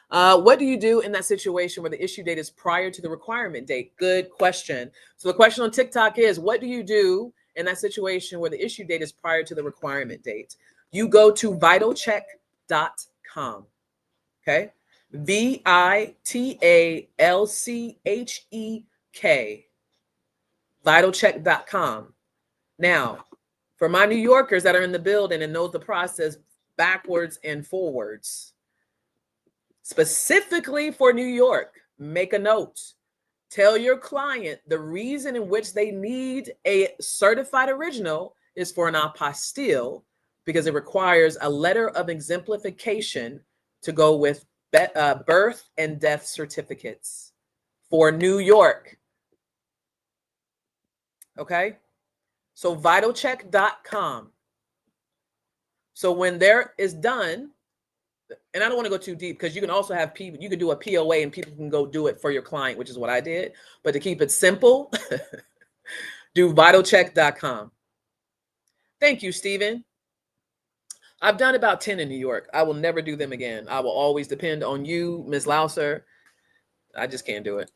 What do you do in that situation where the issue date is prior to the requirement date? Good question. So the question on TikTok is, what do you do in that situation where the issue date is prior to the requirement date? You go to vitalcheck.com. Okay. VITALCHEK. Vitalcheck.com. Now, for my New Yorkers that are in the building and know the process backwards and forwards, specifically for New York, make a note. Tell your client the reason in which they need a certified original is for an apostille, because it requires a letter of exemplification to go with birth and death certificates for New York. Okay. So vitalcheck.com. So when there is done, and I don't want to go too deep because you can also have people, you can do a POA and people can go do it for your client, which is what I did. But to keep it simple, do vitalcheck.com. Thank you, Stephen. I've done about 10 in New York. I will never do them again. I will always depend on you, Ms. Louser. I just can't do it.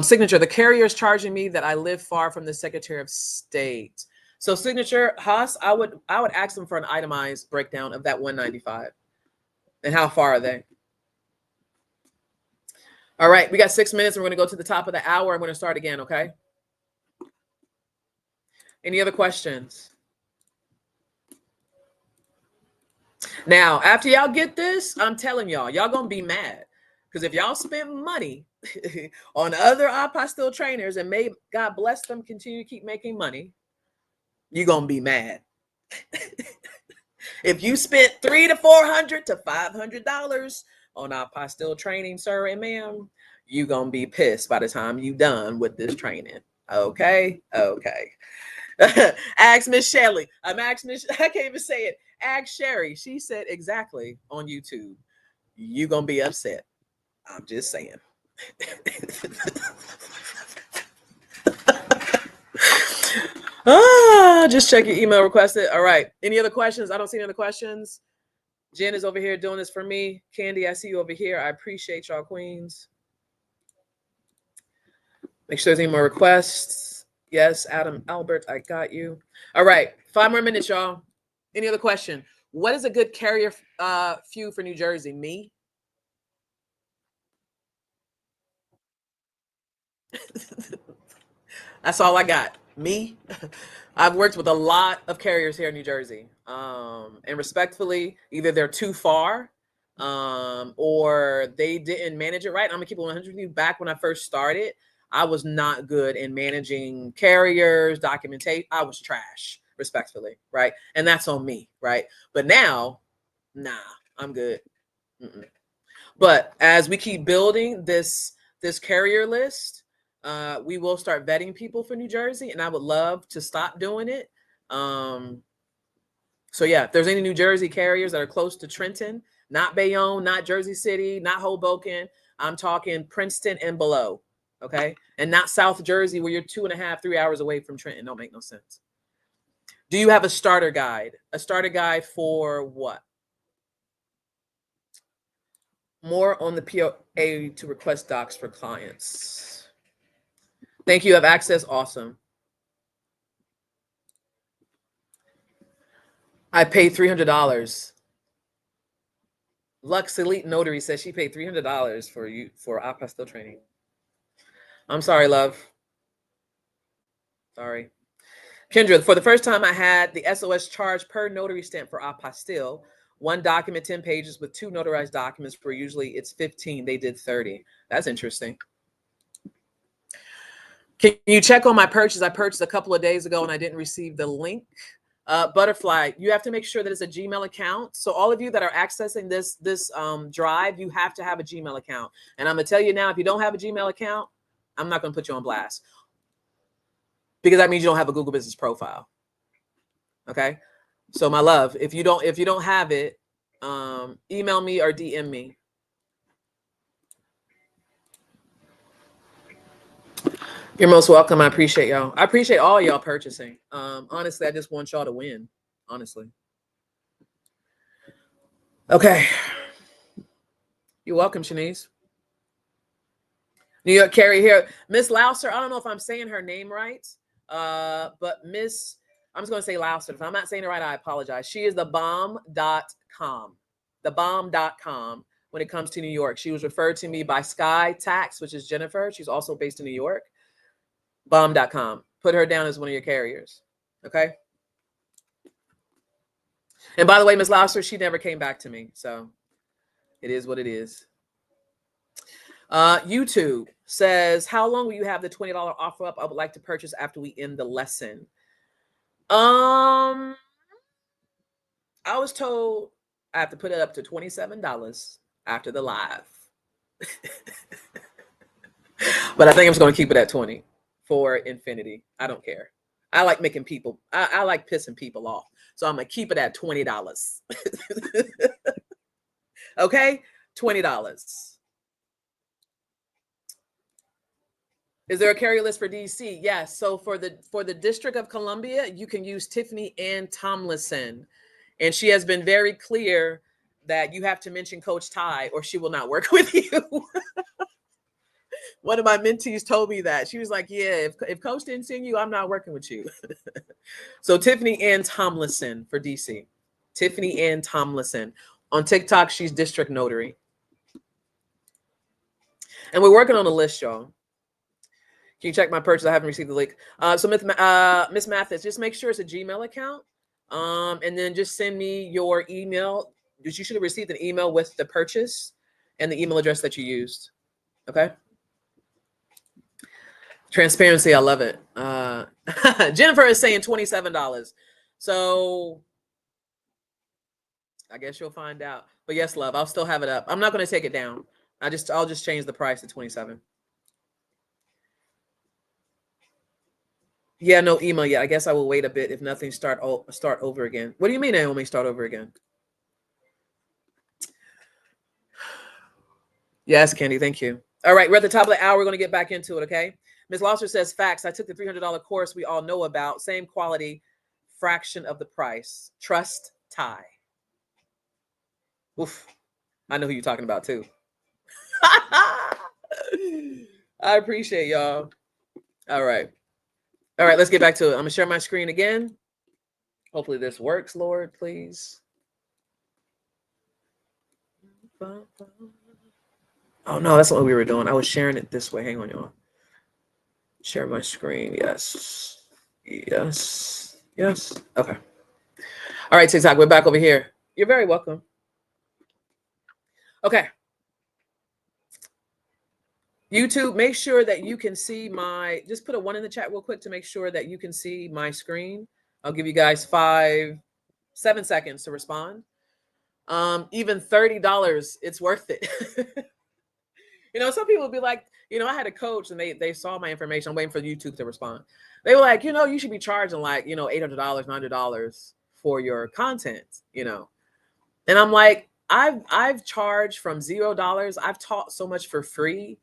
Signature, the carrier is charging me that I live far from the Secretary of State. So signature, Haas, I would ask them for an itemized breakdown of that 195. And how far are they? All right, we got 6 minutes. We're going to go to the top of the hour. I'm going to start again, okay? Any other questions? Now, after y'all get this, I'm telling y'all going to be mad. Because if y'all spend money on other apostille trainers and may God bless them, continue to keep making money, you're going to be mad. If you spent $300 to $400 to $500 on our apostille training, sir and ma'am, you gonna be pissed by the time you done with this training. Okay. Ask Miss Shelley. I can't even say it. Ask Sherry. She said exactly on YouTube. You gonna be upset. I'm just saying. Just check your email requested. All right. Any other questions? I don't see any other questions. Jen is over here doing this for me. Candy, I see you over here. I appreciate y'all, queens. Make sure there's any more requests. Yes, Adam Albert, I got you. All right. 5 more minutes, y'all. Any other question? What is a good carrier few for New Jersey? Me? That's all I got. Me? I've worked with a lot of carriers here in New Jersey. And respectfully, either they're too far or they didn't manage it right. I'm gonna keep it 100 with you. Back when I first started, I was not good in managing carriers, documentation. I was trash, respectfully, right? And that's on me, right? But now, nah, I'm good. Mm-mm. But as we keep building this carrier list, we will start vetting people for New Jersey, and I would love to stop doing it. So yeah, if there's any New Jersey carriers that are close to Trenton, not Bayonne, not Jersey City, not Hoboken, I'm talking Princeton and below, okay? And not South Jersey where you're 2.5, 3 hours away from Trenton. Don't make no sense. Do you have a starter guide? A starter guide for what? More on the POA to request docs for clients. Thank you. Have access. Awesome. I paid $300. Lux Elite Notary says she paid $300 for apostille training. I'm sorry, love. Sorry. Kendra, for the first time I had the SOS charge per notary stamp for apostille. One document, 10 pages with 2 notarized documents where usually it's 15. They did 30. That's interesting. Can you check on my purchase? I purchased a couple of days ago and I didn't receive the link. Butterfly, you have to make sure that it's a Gmail account. So all of you that are accessing this drive, you have to have a Gmail account. And I'm gonna tell you now, if you don't have a Gmail account, I'm not gonna put you on blast because that means you don't have a Google Business profile. Okay, so my love, if you don't have it, email me or DM me. You're most welcome. I appreciate y'all. I appreciate all y'all purchasing. Honestly, I just want y'all to win. Honestly. Okay. You're welcome, Shanice. New York Carrie here. Miss Louser, I don't know if I'm saying her name right, but I'm just going to say Louser. If I'm not saying it right, I apologize. She is the bomb.com. The bomb.com when it comes to New York. She was referred to me by Sky Tax, which is Jennifer. She's also based in New York. Bomb.com. Put her down as one of your carriers. Okay? And by the way, Miss Louser, she never came back to me. So it is what it is. YouTube says, how long will you have the $20 offer up? I would like to purchase after we end the lesson. I was told I have to put it up to $27 after the live. But I think I'm just going to keep it at 20 for infinity. I don't care. I like making people, I like pissing people off. So I'm going to keep it at $20. Okay? $20. Is there a carrier list for DC? Yes. So for the District of Columbia, you can use Tiffany Ann Tomlinson. And she has been very clear that you have to mention Coach Ty or she will not work with you. One of my mentees told me that. She was like, yeah, if Coach didn't send you, I'm not working with you. So Tiffany Ann Tomlinson for DC. Tiffany Ann Tomlinson. On TikTok, she's District Notary. And we're working on a list, y'all. Can you check my purchase? I haven't received the link. So Miss Mathis, just make sure it's a Gmail account. And then just send me your email. You should have received an email with the purchase and the email address that you used. Okay. Transparency, I love it. Jennifer is saying $27. So I guess you'll find out. But yes, love, I'll still have it up. I'm not going to take it down. I'll just change the price to 27. Yeah, no email yet. I guess I will wait a bit if nothing start over again. What do you mean, Naomi, start over again? Yes, Candy, thank you. All right, we're at the top of the hour. We're going to get back into it, okay? Ms. Losser says, facts. I took the $300 course we all know about. Same quality, fraction of the price. JusTye. Oof. I know who you're talking about, too. I appreciate y'all. All right. All right, let's get back to it. I'm going to share my screen again. Hopefully this works, Lord, please. Oh, no, that's not what we were doing. I was sharing it this way. Hang on, y'all. Share my screen. Yes. Yes. Yes. Okay. All right, TikTok, we're back over here. You're very welcome. Okay. YouTube, make sure that you can see just put a 1 in the chat real quick to make sure that you can see my screen. I'll give you guys 7 seconds to respond. Even $30, it's worth it. Some people will be like, I had a coach and they saw my information. I'm waiting for YouTube to respond. They were like, you should be charging like, $800, $900 for your content, And I'm like, I've charged from $0. I've taught so much for free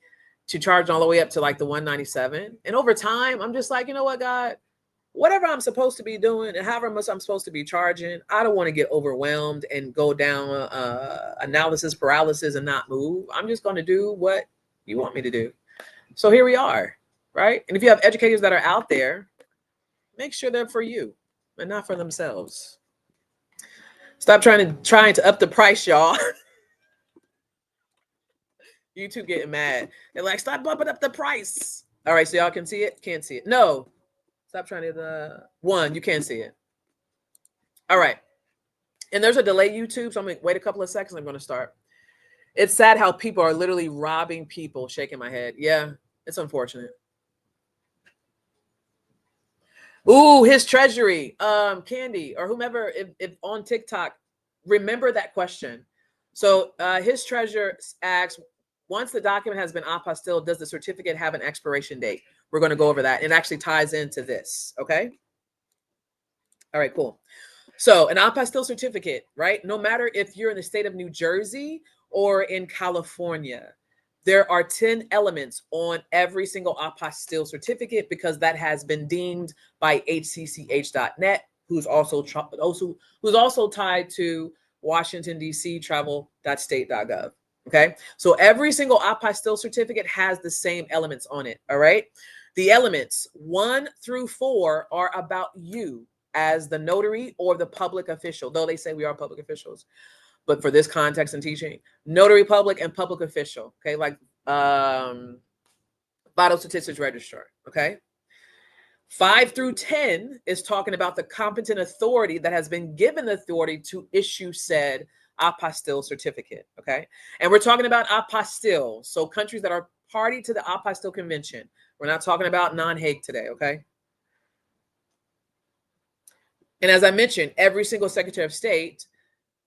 to charge all the way up to like the $197. And over time, I'm just like, you know what, God, whatever I'm supposed to be doing and however much I'm supposed to be charging, I don't want to get overwhelmed and go down analysis paralysis and not move. I'm just going to do what you want me to do. So here we are, right? And if you have educators that are out there, make sure they're for you and not for themselves. Stop trying to up the price, y'all. YouTube getting mad. They're like, stop bumping up the price. All right, so y'all can see it? Can't see it. No. Stop trying to you can't see it. All right. And there's a delay, YouTube, so I'm going to wait a couple of seconds. I'm going to start. It's sad how people are literally robbing people. Shaking my head. Yeah, it's unfortunate. Ooh, his treasury. Candy or whomever, if on TikTok, remember that question. So his treasurer asks, once the document has been apostille, does the certificate have an expiration date? We're going to go over that. It actually ties into this. Okay. All right, cool. So an apostille certificate, right? No matter if you're in the state of New Jersey or in California, there are 10 elements on every single apostille certificate because that has been deemed by hcch.net, who's also tied to Washington, D.C., travel.state.gov. Okay, so every single apostille certificate has the same elements on it. All right, the elements 1 through 4 are about you as the notary or the public official, though they say we are public officials. But for this context and teaching, notary public and public official, okay, like vital statistics registrar, okay? 5 through 10 is talking about the competent authority that has been given the authority to issue said apostille certificate, okay? And we're talking about apostille, so countries that are party to the Apostille Convention. We're not talking about non-Hague today, okay? And as I mentioned, every single Secretary of State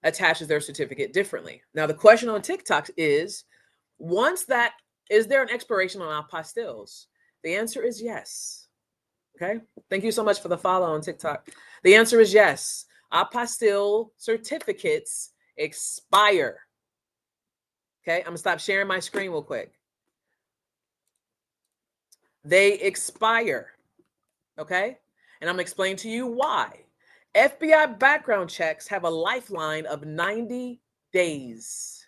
attaches their certificate differently. Now, the question on TikTok is, is there an expiration on apostilles? The answer is yes. Okay. Thank you so much for the follow on TikTok. The answer is yes. Apostille certificates expire. Okay. I'm going to stop sharing my screen real quick. They expire. Okay. And I'm going to explain to you why. FBI background checks have a lifeline of 90 days.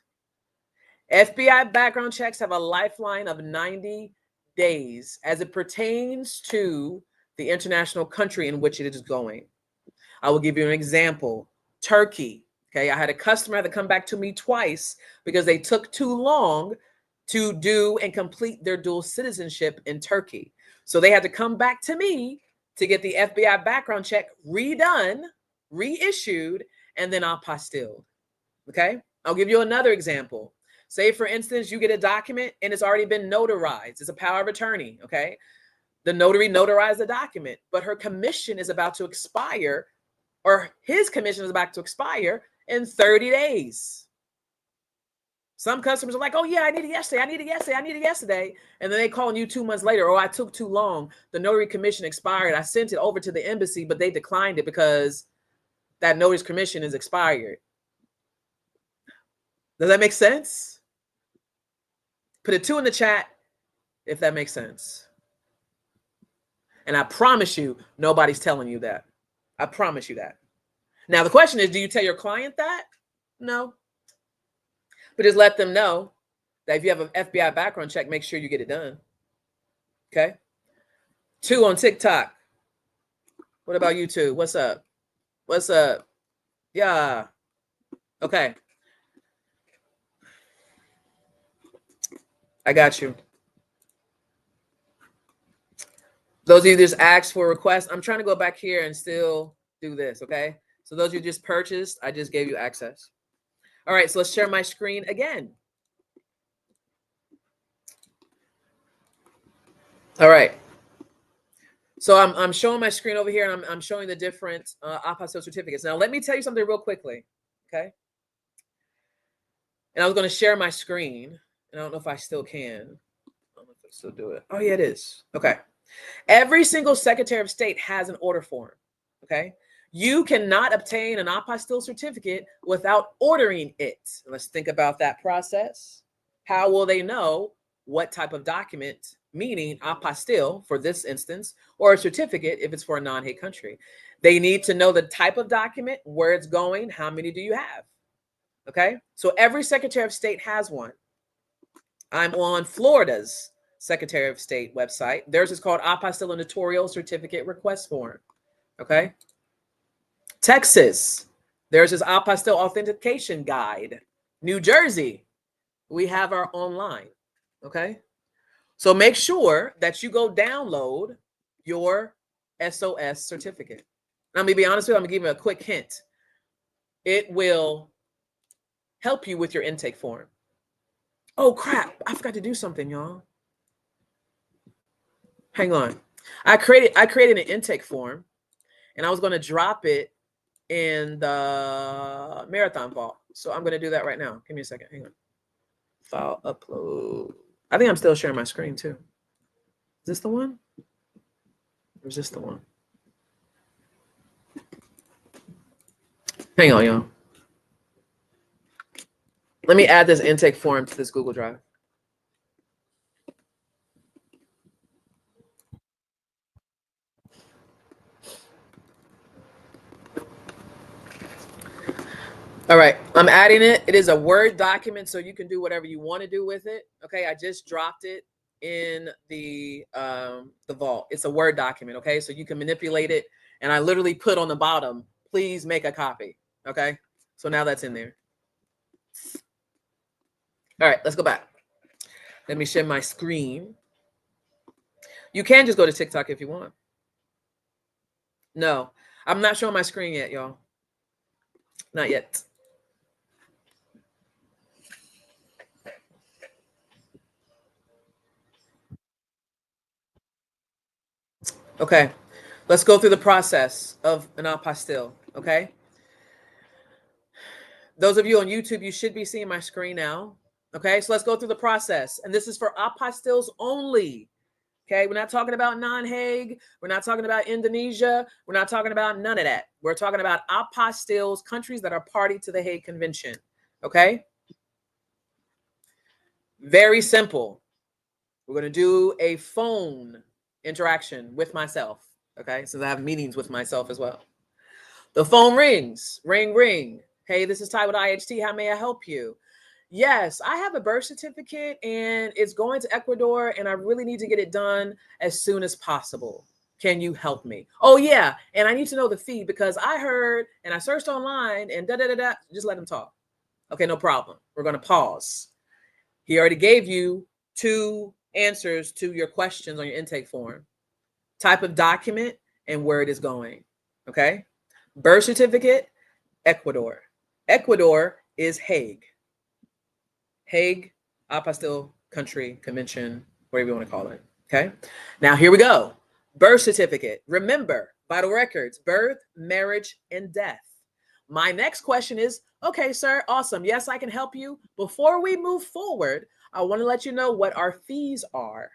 FBI background checks have a lifeline of 90 days as it pertains to the international country in which it is going. I will give you an example. Turkey. Okay, I had a customer that come back to me twice because they took too long to do and complete their dual citizenship in Turkey. So they had to come back to me to get the FBI background check redone, reissued, and then apostilled. Okay, I'll give you another example. Say, for instance, you get a document and it's already been notarized. It's a power of attorney, okay? The notary notarized the document, but her commission is about to expire, or his commission is about to expire in 30 days. Some customers are like, oh yeah, I need it yesterday. I need it yesterday. I need it yesterday. And then they calling you 2 months later. Oh, I took too long. The notary commission expired. I sent it over to the embassy, but they declined it because that notary's commission is expired. Does that make sense? Put a 2 in the chat if that makes sense. And I promise you, nobody's telling you that. I promise you that. Now, the question is, do you tell your client that? No. But just let them know that if you have an FBI background check, make sure you get it done. Okay? 2 on TikTok. What about YouTube? What's up? What's up? Yeah. Okay. I got you. Those of you just asked for a request, I'm trying to go back here and still do this, okay? So those of you just purchased, I just gave you access. All right, so let's share my screen again. All right. So I'm showing my screen over here, and I'm showing the different apostille certificates. Now, let me tell you something real quickly, okay? And I was going to share my screen, and I don't know if I still can. I don't know if I still do it. Oh, yeah, it is. Okay. Every single Secretary of State has an order form, okay? You cannot obtain an apostille certificate without ordering it. Let's think about that process. How will they know what type of document, meaning apostille for this instance, or a certificate if it's for a non-Hague country? They need to know the type of document, where it's going, how many do you have, okay? So every Secretary of State has one. I'm on Florida's Secretary of State website. Theirs is called Apostille Notarial Certificate Request Form, okay? Texas, theirs is Apostille Authentication Guide. New Jersey, we have our online, okay? So make sure that you go download your SOS certificate. Now, let me be honest with you, I'm gonna give you a quick hint. It will help you with your intake form. Oh crap, I forgot to do something, y'all. Hang on. I created an intake form, and I was gonna drop it in the Marathon vault. So I'm gonna do that right now. Give me a second, hang on. File upload. I think I'm still sharing my screen too. Is this the one? Or is this the one? Hang on, y'all. Let me add this intake form to this Google Drive. All right, I'm adding it. It is a Word document, so you can do whatever you want to do with it. Okay, I just dropped it in the vault. It's a Word document, okay? So you can manipulate it. And I literally put on the bottom, please make a copy, okay? So now that's in there. All right, let's go back. Let me share my screen. You can just go to TikTok if you want. No, I'm not showing my screen yet, y'all. Not yet. Okay, let's go through the process of an apostille, okay? Those of you on YouTube, you should be seeing my screen now. Okay, so let's go through the process. And this is for apostilles only. Okay, we're not talking about non-Hague. We're not talking about Indonesia. We're not talking about none of that. We're talking about apostilles, countries that are party to the Hague Convention. Okay, very simple. We're going to do a phone interaction with myself. Okay, so I have meetings with myself as well. The phone rings. Ring, ring. Hey, this is Ty with IHT. How may I help you? Yes, I have a birth certificate and it's going to Ecuador and I really need to get it done as soon as possible. Can you help me? Oh yeah, and I need to know the fee because I heard and I searched online and da-da-da-da. Just let him talk. Okay, no problem. We're going to pause. He already gave you 2 answers to your questions on your intake form. Type of document and where it is going. Okay? Birth certificate, Ecuador. Ecuador is Hague. Hague Apostille Country Convention, whatever you want to call it. Okay. Now here we go. Birth certificate. Remember, vital records, birth, marriage, and death. My next question is, okay, sir, awesome. Yes, I can help you. Before we move forward, I want to let you know what our fees are.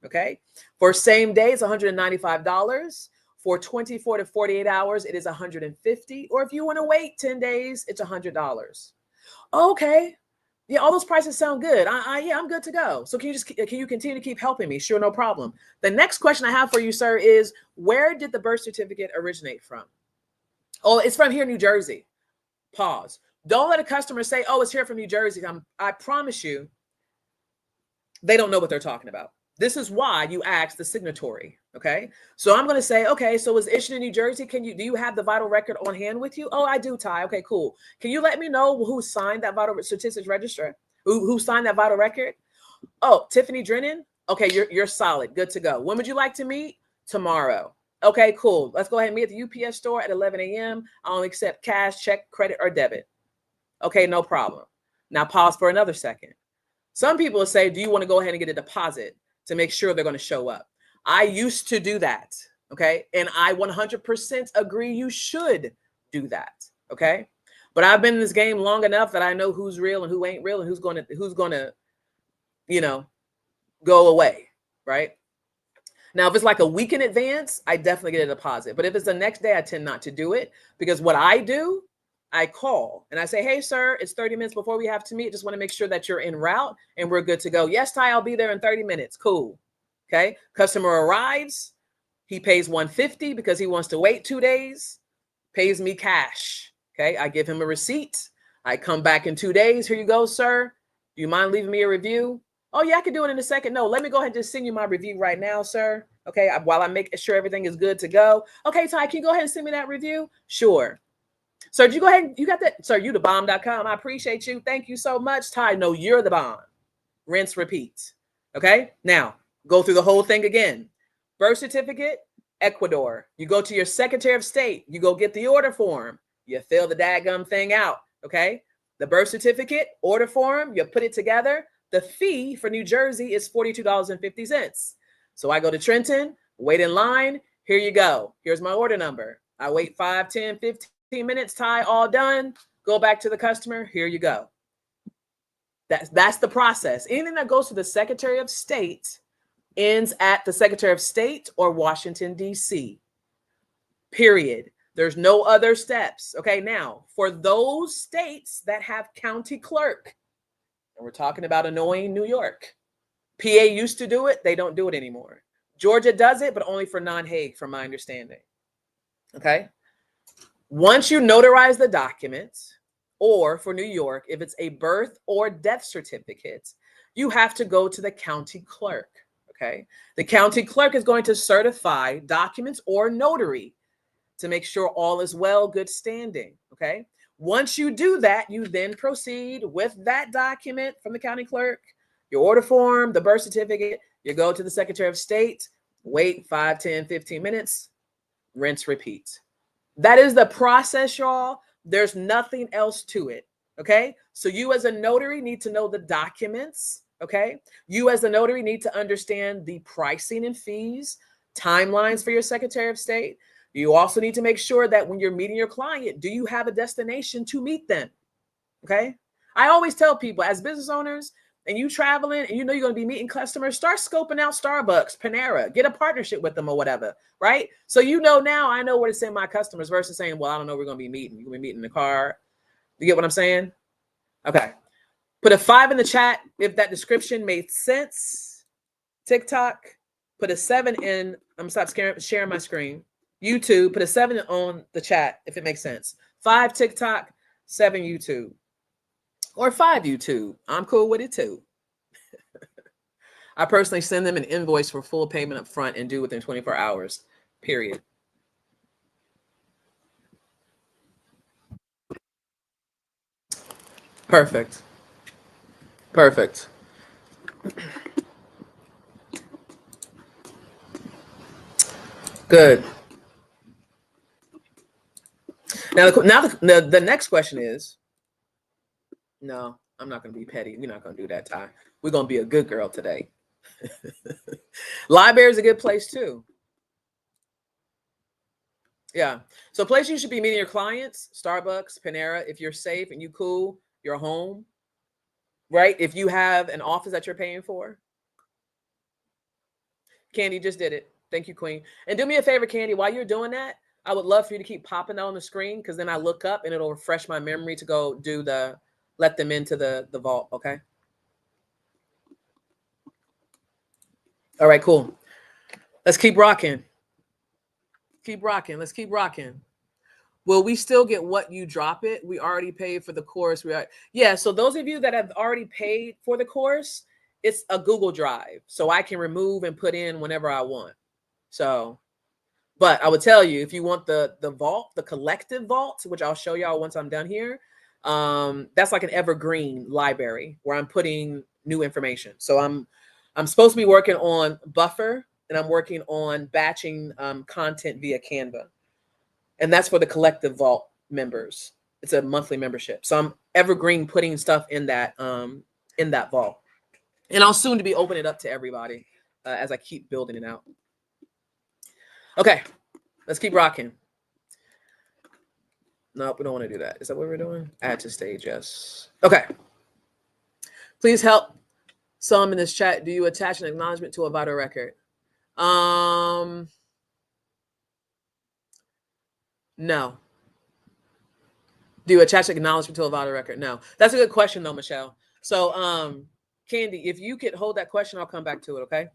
Okay. For same day, it's $195. For 24 to 48 hours, it is $150. Or if you want to wait 10 days, it's $100. Okay. Yeah, all those prices sound good. Yeah, I'm good to go. So can you continue to keep helping me? Sure, no problem. The next question I have for you, sir, is where did the birth certificate originate from? Oh, it's from here, New Jersey. Pause. Don't let a customer say, oh, it's here from New Jersey. I promise you, they don't know what they're talking about. This is why you ask the signatory. Okay. So I'm going to say, okay, so it was issued in New Jersey. Do you have the vital record on hand with you? Oh, I do, Ty. Okay, cool. Can you let me know who signed that vital statistics register? Who signed that vital record? Oh, Tiffany Drennan. Okay, you're solid. Good to go. When would you like to meet? Tomorrow. Okay, cool. Let's go ahead and meet at the UPS store at 11 a.m. I only accept cash, check, credit, or debit. Okay, no problem. Now pause for another second. Some people will say, do you want to go ahead and get a deposit to make sure they're going to show up? I used to do that. Okay. And I 100% agree you should do that. Okay. But I've been in this game long enough that I know who's real and who ain't real and who's going to, go away. Right. Now, if it's like a week in advance, I definitely get a deposit. But if it's the next day, I tend not to do it because what I do, I call and I say, hey, sir, it's 30 minutes before we have to meet. Just want to make sure that you're en route and we're good to go. Yes, Ty, I'll be there in 30 minutes. Cool. Okay. Customer arrives. He pays $150 because he wants to wait 2 days, pays me cash. Okay. I give him a receipt. I come back in 2 days. Here you go, sir. Do you mind leaving me a review? Oh, yeah, I can do it in a second. No, let me go ahead and just send you my review right now, sir. Okay. While I make sure everything is good to go. Okay, Ty, can you go ahead and send me that review? Sure. Sir, did you go ahead? You got that? Sir, you the bomb.com. I appreciate you. Thank you so much. Ty, no, you're the bomb. Rinse, repeat. Okay. Now go through the whole thing again. Birth certificate, Ecuador. You go to your Secretary of State. You go get the order form. You fill the daggum thing out. Okay. The birth certificate, order form, you put it together. The fee for New Jersey is $42.50. So I go to Trenton, wait in line. Here you go. Here's my order number. I wait 5, 10, 15 minutes, Ty, all done. Go back to the customer. Here you go. That's the process. Anything that goes to the Secretary of State ends at the Secretary of State or Washington, D.C. Period. There's no other steps. Okay, now for those states that have county clerk, and we're talking about annoying New York. PA used to do it. They don't do it anymore. Georgia does it, but only for non-Hague, from my understanding. Okay. Once you notarize the documents, or for New York, if it's a birth or death certificate, you have to go to the county clerk. Okay. The county clerk is going to certify documents or notary to make sure all is well, good standing. Okay. Once you do that, you then proceed with that document from the county clerk, your order form, the birth certificate. You go to the Secretary of State, wait 5, 10, 15 minutes, rinse, repeat. That is the process, y'all. There's nothing else to it. Okay. So you as a notary need to know the documents. Okay. You as a notary need to understand the pricing and fees, timelines for your Secretary of State. You also need to make sure that when you're meeting your client, do you have a destination to meet them? Okay. I always tell people as business owners, and you traveling and you know you're going to be meeting customers, start scoping out Starbucks, Panera, get a partnership with them or whatever, right? So now I know where to send my customers versus saying, well, I don't know, we're going to be meeting. You're going to be meeting in the car. You get what I'm saying? Okay. Put a 5 in the chat if that description made sense. TikTok, put a 7 in. I'm going to stop sharing my screen. YouTube, put a 7 on the chat if it makes sense. 5 TikTok, 7 YouTube. Or 5 YouTube. I'm cool with it too. I personally send them an invoice for full payment up front and due within 24 hours, period. Perfect. Perfect. Good. Now the next question is, no, I'm not going to be petty. We're not going to do that, Ty. We're going to be a good girl today. Library is a good place too. Yeah. So places you should be meeting your clients, Starbucks, Panera, if you're safe and you cool, your home, right? If you have an office that you're paying for. Candy just did it. Thank you, Queen. And do me a favor, Candy, while you're doing that, I would love for you to keep popping that on the screen because then I look up and it'll refresh my memory to go do let them into the vault, okay? All right, cool. Let's keep rocking. Keep rocking. Let's keep rocking. Will we still get what you drop it? We already paid for the course. Yeah, so those of you that have already paid for the course, it's a Google Drive. So I can remove and put in whenever I want. So, but I would tell you, if you want the vault, the collective vault, which I'll show y'all once I'm done here, that's like an evergreen library where I'm putting new information. So I'm supposed to be working on buffer and I'm working on batching content via Canva. And that's for the collective vault members. It's a monthly membership. So I'm evergreen putting stuff in that vault. And I'll soon to be opening it up to everybody as I keep building it out. Okay, let's keep rocking. Nope, we don't want to do that. Is that what we're doing? Add to stage, yes. Okay. Please help some in this chat. Do you attach an acknowledgement to a vital record? No. Do you attach acknowledgement to a vital record? No. That's a good question though, Michelle. So Candy, if you could hold that question, I'll come back to it, okay?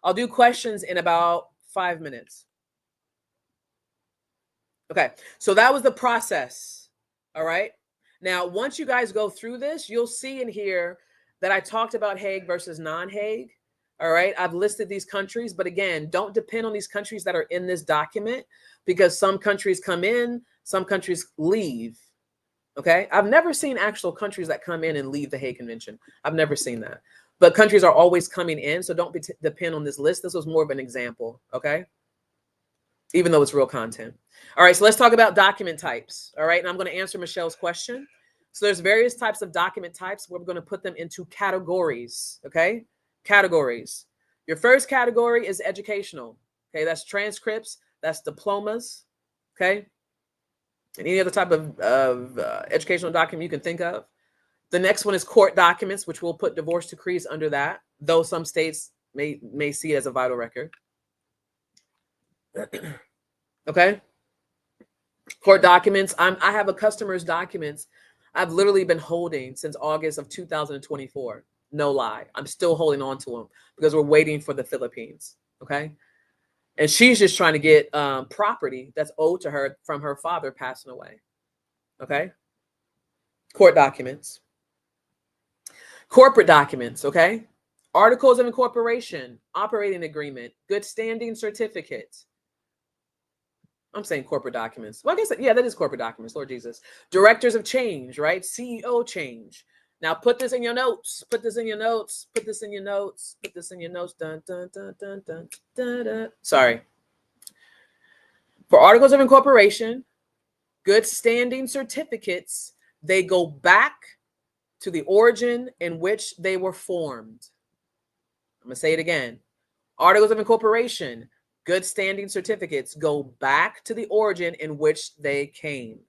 I'll do questions in about 5 minutes. Okay, so that was the process, all right? Now, once you guys go through this, you'll see in here that I talked about Hague versus non-Hague, all right? I've listed these countries, but again, don't depend on these countries that are in this document because some countries come in, some countries leave, okay? I've never seen actual countries that come in and leave the Hague Convention. I've never seen that. But countries are always coming in, so don't depend on this list. This was more of an example, okay? Even though it's real content. All right, so let's talk about document types, all right? And I'm going to answer Michelle's question. So there's various types of document types. We're going to put them into categories, okay? Categories. Your first category is educational, okay? That's transcripts, that's diplomas, okay? And any other type of educational document you can think of. The next one is court documents, which we'll put divorce decrees under that, though some states may see it as a vital record. Okay. Court documents. I have a customer's documents I've literally been holding since August of 2024. No lie. I'm still holding on to them because we're waiting for the Philippines. Okay. And she's just trying to get property that's owed to her from her father passing away. Okay. Court documents. Corporate documents. Okay. Articles of incorporation, operating agreement, good standing certificates. I'm saying corporate documents. Well, I guess, yeah, that is corporate documents, Lord Jesus. Directors of change, right? CEO change. Now put this in your notes. Put this in your notes. Put this in your notes. Put this in your notes. Dun, dun, dun, dun, dun, dun, dun. Sorry. For articles of incorporation, good standing certificates, they go back to the origin in which they were formed. I'm going to say it again. Articles of incorporation, good standing certificates go back to the origin in which they came.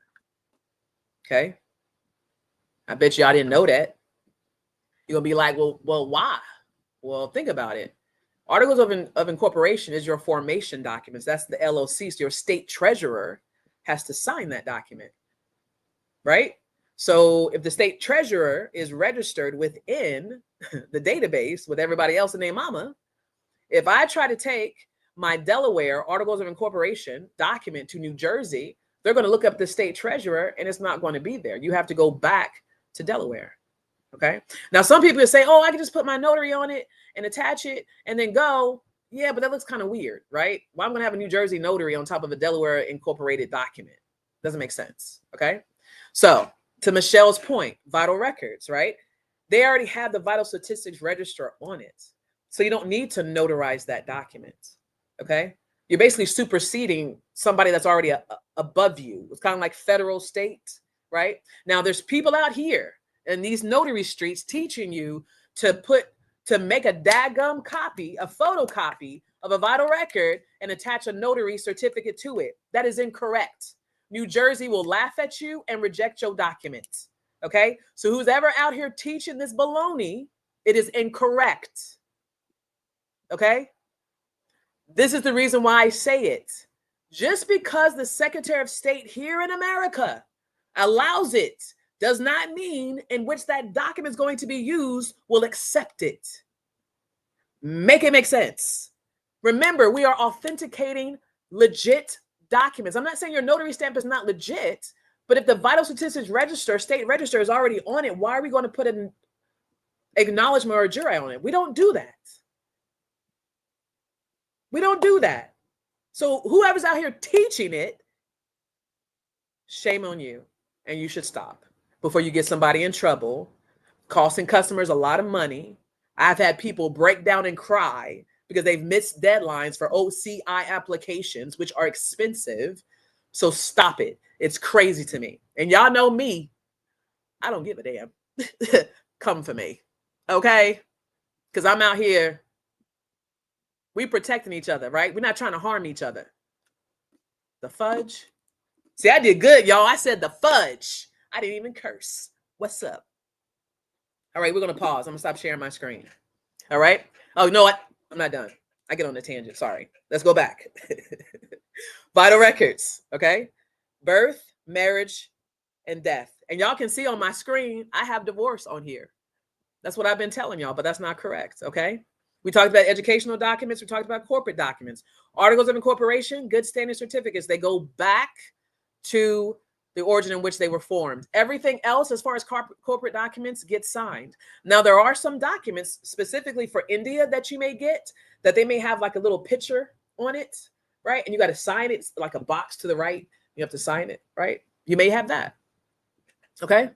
Okay. I bet you I didn't know that. You're gonna be like, well, why? Well, think about it. Articles of incorporation is your formation documents. That's the LOC. So your state treasurer has to sign that document, right? So if the state treasurer is registered within the database with everybody else in their mama, if I try to take my Delaware Articles of Incorporation document to New Jersey, they're going to look up the state treasurer and it's not going to be there. You have to go back to Delaware. Okay. Now, some people say, oh, I can just put my notary on it and attach it and then go. Yeah, but that looks kind of weird, right? Well, I'm going to have a New Jersey notary on top of a Delaware incorporated document. Doesn't make sense. Okay. So to Michelle's point, vital records, right? They already have the vital statistics register on it. So you don't need to notarize that document. Okay. You're basically superseding somebody that's already above you. It's kind of like federal state, right? Now there's people out here in these notary streets teaching you to make a daggum copy, a photocopy of a vital record and attach a notary certificate to it. That is incorrect. New Jersey will laugh at you and reject your documents. Okay? So who's ever out here teaching this baloney, it is incorrect. Okay? This is the reason why I say it. Just because the Secretary of State here in America allows it does not mean in which that document is going to be used will accept it. Make it make sense. Remember, we are authenticating legit documents. I'm not saying your notary stamp is not legit, but if the vital statistics register, state register is already on it, why are we going to put an acknowledgement or a jury on it? We don't do that. We don't do that. So whoever's out here teaching it, shame on you, and you should stop before you get somebody in trouble, costing customers a lot of money. I've had people break down and cry because they've missed deadlines for OCI applications, which are expensive. So stop it. It's crazy to me. And y'all know me. I don't give a damn. Come for me. Okay? Because I'm out here. We protecting each other, right? We're not trying to harm each other. The fudge. See, I did good, y'all. I said the fudge. I didn't even curse. What's up? All right, we're going to pause. I'm going to stop sharing my screen. All right. Oh, you know what? I'm not done. I get on the tangent. Sorry. Let's go back. Vital records. Okay. Birth, marriage, and death. And y'all can see on my screen, I have divorce on here. That's what I've been telling y'all, but that's not correct. Okay. We talked about educational documents. We talked about corporate documents. Articles of incorporation, good standing certificates. They go back to the origin in which they were formed. Everything else, as far as corporate documents, gets signed. Now, there are some documents specifically for India that you may get that they may have like a little picture on it, right? And you got to sign it, it's like a box to the right. You have to sign it, right? You may have that. Okay.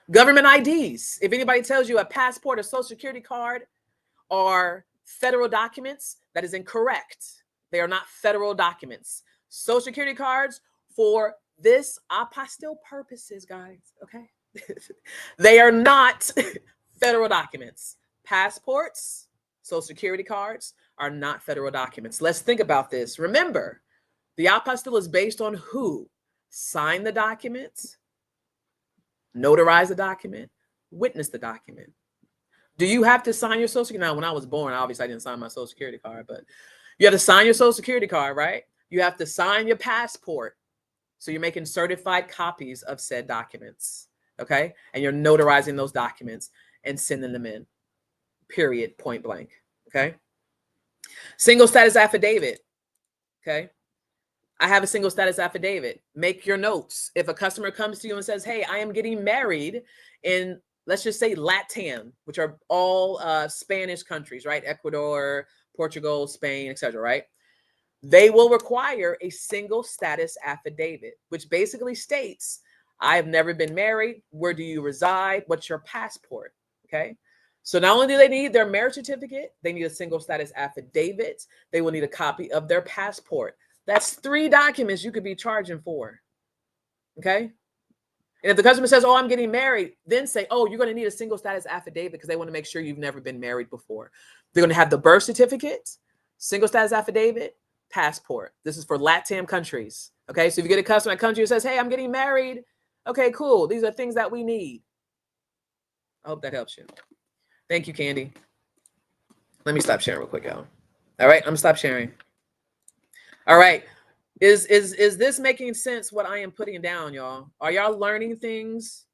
Government IDs. If anybody tells you a passport or social security card are federal documents, that is incorrect. They are not federal documents. Social security cards for this apostille purposes, guys, okay? They are not federal documents. Passports, social security cards are not federal documents. Let's think about this. Remember, the apostille is based on who? Sign the document, notarize the document, witness the document. Do you have to sign your social security? Now, when I was born, obviously I didn't sign my social security card, but you have to sign your social security card, right? You have to sign your passport. So you're making certified copies of said documents, okay? And you're notarizing those documents and sending them in, period, point blank, okay? Single status affidavit, okay? I have a single status affidavit. Make your notes. If a customer comes to you and says, hey, I am getting married in, let's just say LATAM, which are all Spanish countries, right? Ecuador, Portugal, Spain, etc., right? They will require a single status affidavit, which basically states, I have never been married. Where do you reside? What's your passport? Okay. So not only do they need their marriage certificate, they need a single status affidavit. They will need a copy of their passport. That's 3 documents you could be charging for. Okay. And if the customer says, oh, I'm getting married, then say, oh, you're going to need a single status affidavit because they want to make sure you've never been married before. They're going to have the birth certificate, single status affidavit, passport. This is for LATAM countries. Okay. So if you get a customer that comes to you and says, hey, I'm getting married. Okay, cool. These are things that we need. I hope that helps you. Thank you, Candy. Let me stop sharing real quick, y'all. All right. I'm gonna stop sharing. All right. Is this making sense what I am putting down, y'all? Are y'all learning things?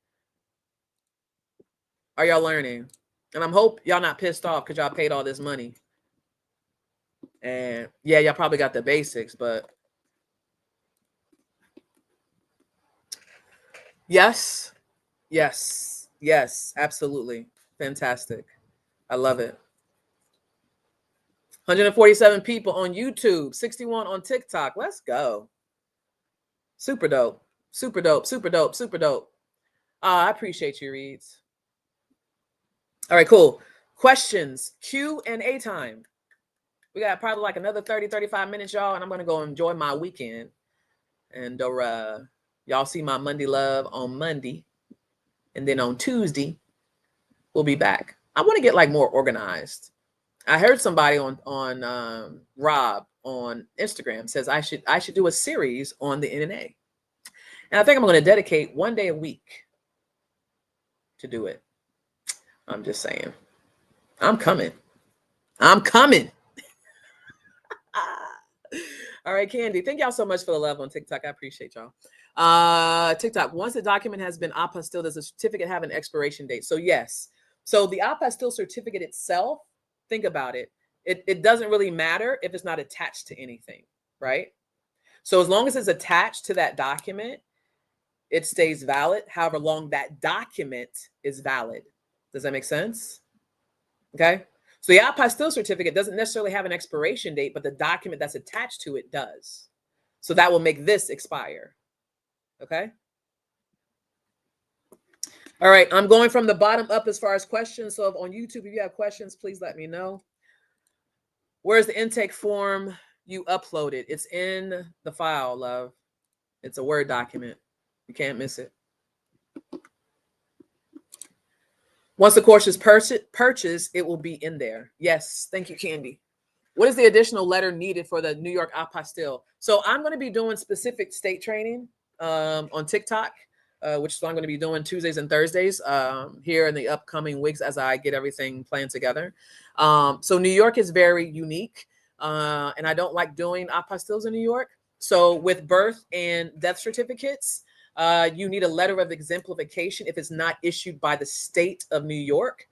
Are y'all learning? And I'm hope y'all not pissed off because y'all paid all this money. And yeah, y'all probably got the basics, but yes, absolutely. Fantastic. I love it. 147 people on YouTube, 61 on TikTok. Let's go. Super dope. Super dope. Super dope. Super dope. I appreciate you, Reeds. All right, cool. Questions, Q&A time. We got probably like another 30, 35 minutes, y'all, and I'm going to go enjoy my weekend. And y'all see my Monday love on Monday. And then on Tuesday, we'll be back. I want to get like more organized. I heard somebody on Rob on Instagram says I should do a series on the NNA, and I think I'm going to dedicate one day a week to do it. I'm just saying, I'm coming. I'm coming. All right, Candy. Thank y'all so much for the love on TikTok. I appreciate y'all. TikTok. Once the document has been apostilled, does the certificate have an expiration date? So yes. So the apostille certificate itself, think about it. It doesn't really matter if it's not attached to anything, right? So as long as it's attached to that document, it stays valid. However long that document is valid. Does that make sense? Okay. So the apostille certificate doesn't necessarily have an expiration date, but the document that's attached to it does. So that will make this expire. Okay. All right. I'm going from the bottom up as far as questions. So on YouTube, if you have questions, please let me know. Where's the intake form you uploaded? It's in the file, love. It's a Word document. You can't miss it. Once the course is purchased, it will be in there. Yes. Thank you, Candy. What is the additional letter needed for the New York apostille? So I'm going to be doing specific state training on TikTok, which is what I'm going to be doing Tuesdays and Thursdays here in the upcoming weeks as I get everything planned together. So New York is very unique, and I don't like doing apostilles in New York. So with birth and death certificates, you need a letter of exemplification if it's not issued by the state of New York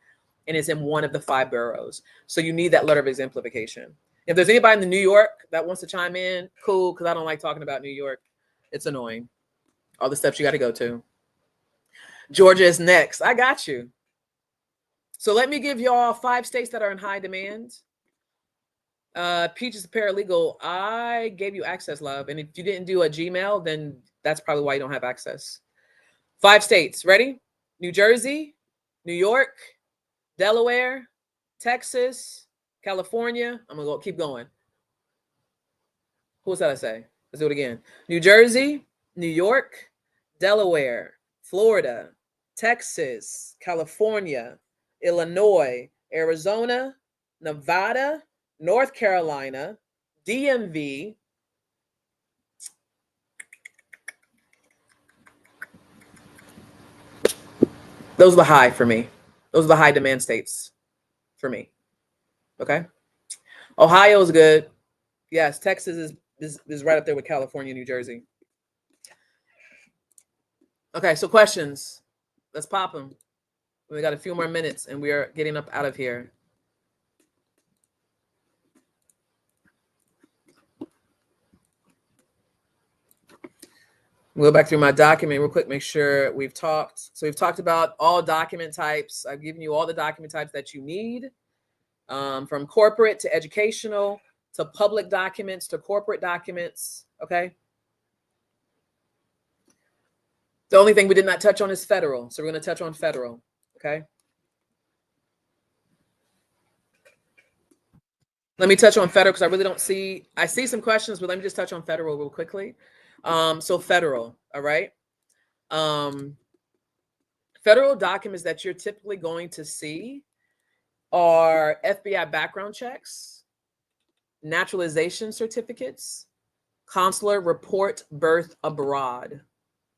and is in one of the 5 boroughs. So you need that letter of exemplification. If there's anybody in the New York that wants to chime in, cool, because I don't like talking about New York. It's annoying. All the steps you got to go to. Georgia is next. I got you. So let me give y'all 5 states that are in high demand. Peach is a paralegal. I gave you access, love. And if you didn't do a Gmail, then that's probably why you don't have access. 5 states. Ready? New Jersey, New York, Delaware, Texas, California. I'm going to keep going. Who was that I say? Let's do it again. New Jersey, New York, Delaware, Florida, Texas, California, Illinois, Arizona, Nevada, North Carolina, DMV, those are the high for me. Those are the high demand states for me. Okay. Ohio is good. Yes, Texas is right up there with California, New Jersey. Okay, so questions. Let's pop them. We got a few more minutes and we are getting up out of here. We'll go back through my document real quick, make sure we've talked. So we've talked about all document types. I've given you all the document types that you need, from corporate to educational to public documents to corporate documents. Okay. The only thing we did not touch on is federal. So we're going to touch on federal. Okay. Let me touch on federal because I really don't see, I see some questions, but let me just touch on federal real quickly. So federal. All right. Federal documents that you're typically going to see are FBI background checks, naturalization certificates, consular report birth abroad,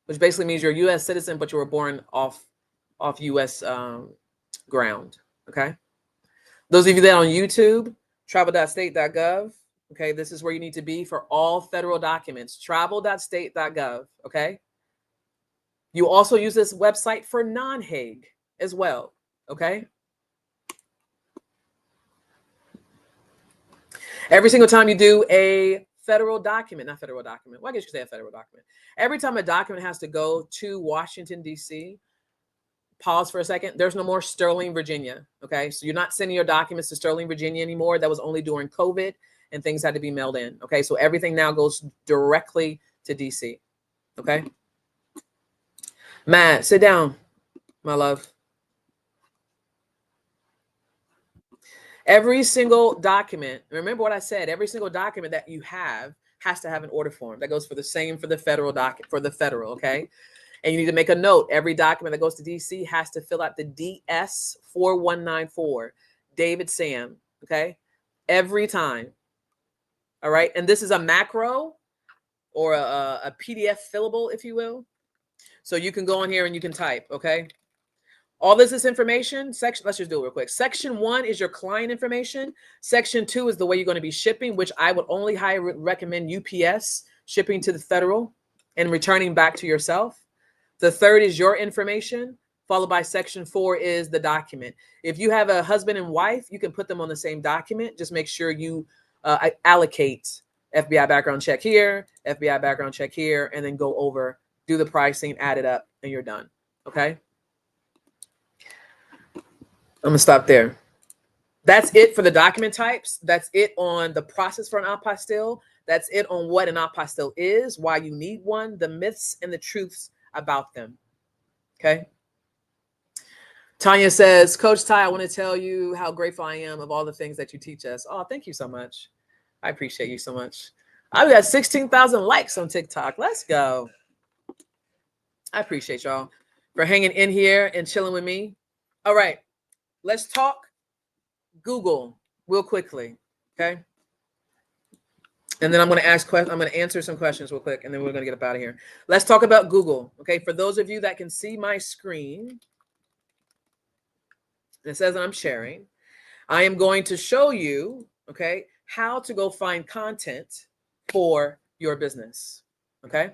which basically means you're a U.S. citizen, but you were born off U.S. Ground. Okay. Those of you that are on YouTube, travel.state.gov. Okay. This is where you need to be for all federal documents, travel.state.gov. Okay. You also use this website for non-Hague as well. Okay. Every single time you do a federal document, not federal document. Well, I guess you could say a federal document. Every time a document has to go to Washington, D.C., pause for a second. There's no more Sterling, Virginia. Okay. So you're not sending your documents to Sterling, Virginia anymore. That was only during COVID and things had to be mailed in. Okay. So everything now goes directly to D.C. Okay. Matt, sit down, my love. Every single document, remember what I said, every single document that you have has to have an order form. That goes for the same for the federal document, for the federal, okay? And you need to make a note. Every document that goes to DC has to fill out the DS 4194, David Sam, Okay. Every time. All right. And this is a macro or a PDF fillable, if you will. So you can go in here and you can type. Okay. All this information, let's just do it real quick. Section 1 is your client information. Section 2 is the way you're going to be shipping, which I would only highly recommend UPS shipping to the federal and returning back to yourself. The third is your information, followed by section 4 is the document. If you have a husband and wife, you can put them on the same document. Just make sure you allocate FBI background check here, FBI background check here, and then go over, do the pricing, add it up, and you're done. Okay. I'm gonna stop there. That's it for the document types. That's it on the process for an apostille. That's it on what an apostille is, why you need one, the myths and the truths about them. Okay. Tanya says, Coach Ty, I want to tell you how grateful I am of all the things that you teach us. Oh, thank you so much. I appreciate you so much. I've got 16,000 likes on TikTok. Let's go. I appreciate y'all for hanging in here and chilling with me. All right. Let's talk Google real quickly, okay? And then I'm going to I'm going to answer some questions real quick, and then we're going to get up out of here. Let's talk about Google, okay? For those of you that can see my screen, it says I'm sharing. I am going to show you, okay, how to go find content for your business, okay?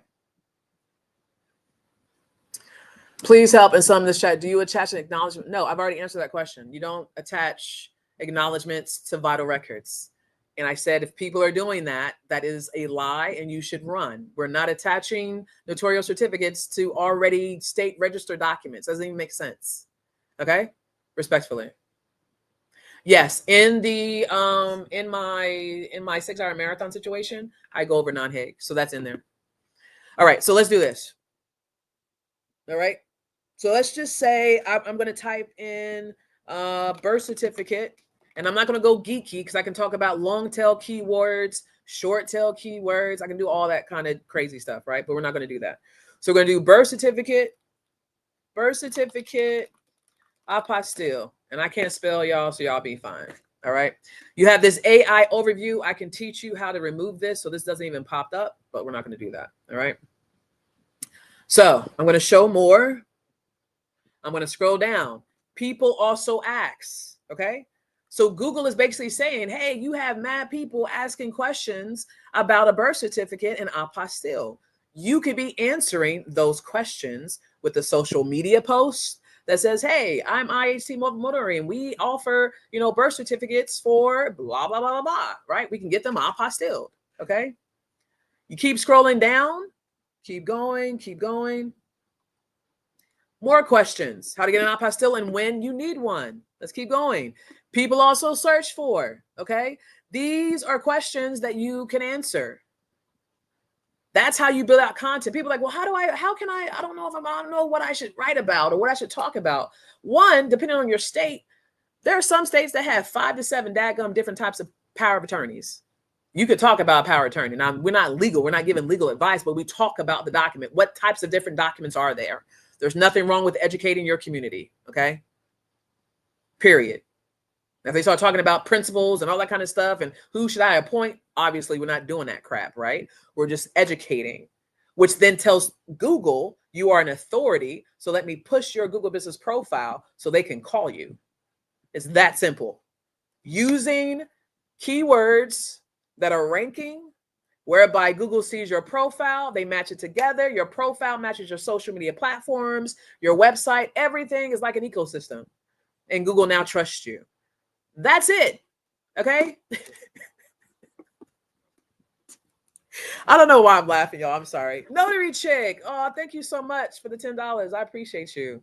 Please help in some of this chat. Do you attach an acknowledgement? No, I've already answered that question. You don't attach acknowledgements to vital records. And I said, if people are doing that, that is a lie and you should run. We're not attaching notarial certificates to already state registered documents. Doesn't even make sense. Okay? Respectfully. Yes, in the in my 6-hour marathon situation, I go over non-Hague. So that's in there. All right, so let's do this. All right. So let's just say I'm going to type in birth certificate, and I'm not going to go geeky because I can talk about long tail keywords, short tail keywords. I can do all that kind of crazy stuff, right? But we're not going to do that. So we're going to do birth certificate, apostille. And I can't spell, y'all, so y'all be fine. All right. You have this AI overview. I can teach you how to remove this. So this doesn't even pop up, but we're not going to do that. All right. So I'm going to show more. I'm going to scroll down. People also ask, okay? So Google is basically saying, hey, you have mad people asking questions about a birth certificate and apostille. You could be answering those questions with a social media post that says, hey, I'm IHT Notary, and we offer, birth certificates for blah, blah, blah, blah, blah, right? We can get them apostilled, okay? You keep scrolling down, keep going, keep going. More questions. How to get an apostille and when you need one. Let's keep going. People also search for, okay? These are questions that you can answer. That's how you build out content. People are like, well, I don't know what I should write about or what I should talk about. One, depending on your state, there are some states that have 5 to 7 dadgum different types of power of attorneys. You could talk about power of attorney. Now, we're not legal. We're not giving legal advice, but we talk about the document. What types of different documents are there? There's nothing wrong with educating your community, okay? Period. If they start talking about principles and all that kind of stuff and who should I appoint, obviously we're not doing that crap, right? We're just educating, which then tells Google you are an authority. So let me push your Google business profile so they can call you. It's that simple. Using keywords that are ranking, whereby Google sees your profile, they match it together. Your profile matches your social media platforms, your website, everything is like an ecosystem. And Google now trusts you. That's it. Okay. I don't know why I'm laughing, y'all. I'm sorry. Notary chick. Oh, thank you so much for the $10. I appreciate you.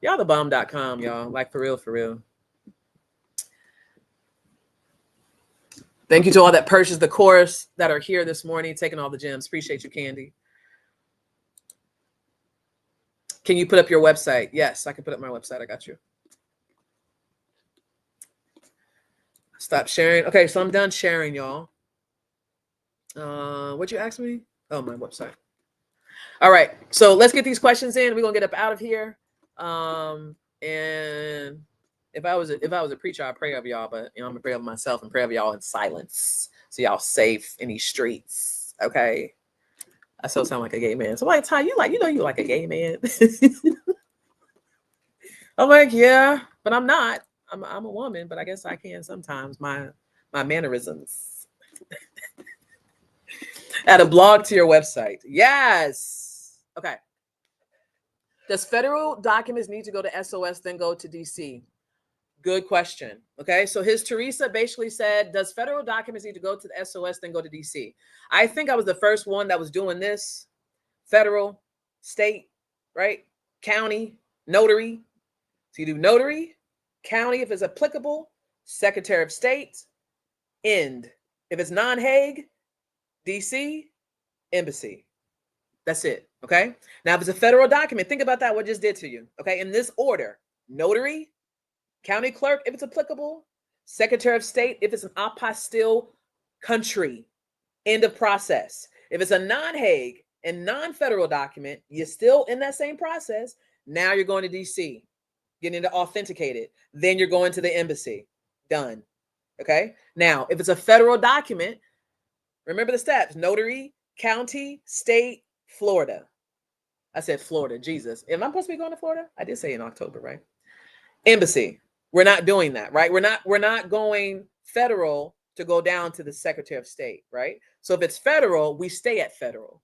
Y'all the bomb.com, y'all. Like for real, for real. Thank you to all that purchased the course that are here this morning, taking all the gems. Appreciate you, Candy. Can you put up your website? Yes, I can put up my website. I got you. Stop sharing. Okay, so I'm done sharing, y'all. What'd you ask me? Oh, my website. All right, so let's get these questions in. We're gonna get up out of here. And If I was a preacher, I'd pray over y'all, but I'm gonna pray over myself and pray over y'all in silence, so y'all safe in these streets. Okay. I still sound like a gay man. So like, Ty, you like a gay man. I'm like, yeah, but I'm not. I'm a woman, but I guess I can sometimes. My mannerisms. Add a blog to your website. Yes. Okay. Does federal documents need to go to SOS, then go to DC? Good question. Okay. So his Teresa basically said, does federal documents need to go to the SOS, then go to DC? I think I was the first one that was doing this. Federal, state, right? County, notary. So you do notary, county if it's applicable, Secretary of State, end. If it's non-Hague, DC, embassy. That's it. Okay. Now, if it's a federal document, think about that, what I just did to you. Okay. In this order, notary, county clerk, if it's applicable, Secretary of State, if it's an apostille country, end of process. If it's a non-Hague and non-federal document, you're still in that same process. Now you're going to DC, getting it authenticated. Then you're going to the embassy. Done. Okay. Now, if it's a federal document, remember the steps: notary, county, state, Florida. I said Florida. Jesus. Am I supposed to be going to Florida? I did say in October, right? Embassy. We're not doing that, right? We're not going federal to go down to the Secretary of State, right? So if it's federal, we stay at federal,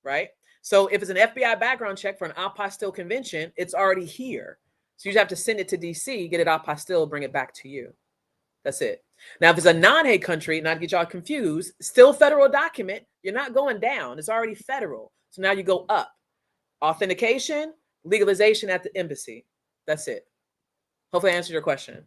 right? So if it's an FBI background check for an Apostille Convention, it's already here. So you just have to send it to DC, get it apostille, bring it back to you. That's it. Now, if it's a non-Hague country, not to get y'all confused, still federal document, you're not going down. It's already federal. So now you go up. Authentication, legalization at the embassy. That's it. Hopefully I answered your question.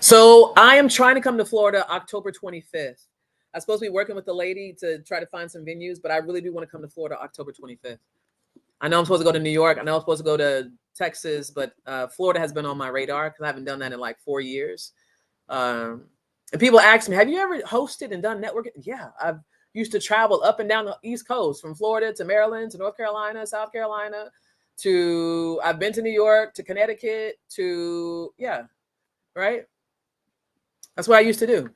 So I am trying to come to Florida October 25th. I'm supposed to be working with the lady to try to find some venues, but I really do want to come to Florida October 25th. I know I'm supposed to go to New York. I know I'm supposed to go to Texas, but Florida has been on my radar because I haven't done that in like 4 years. And people ask me, have you ever hosted and done networking? Yeah, I've used to travel up and down the East Coast, from Florida to Maryland to North Carolina, South Carolina, to I've been to New York, to Connecticut, to, yeah, right? That's what I used to do.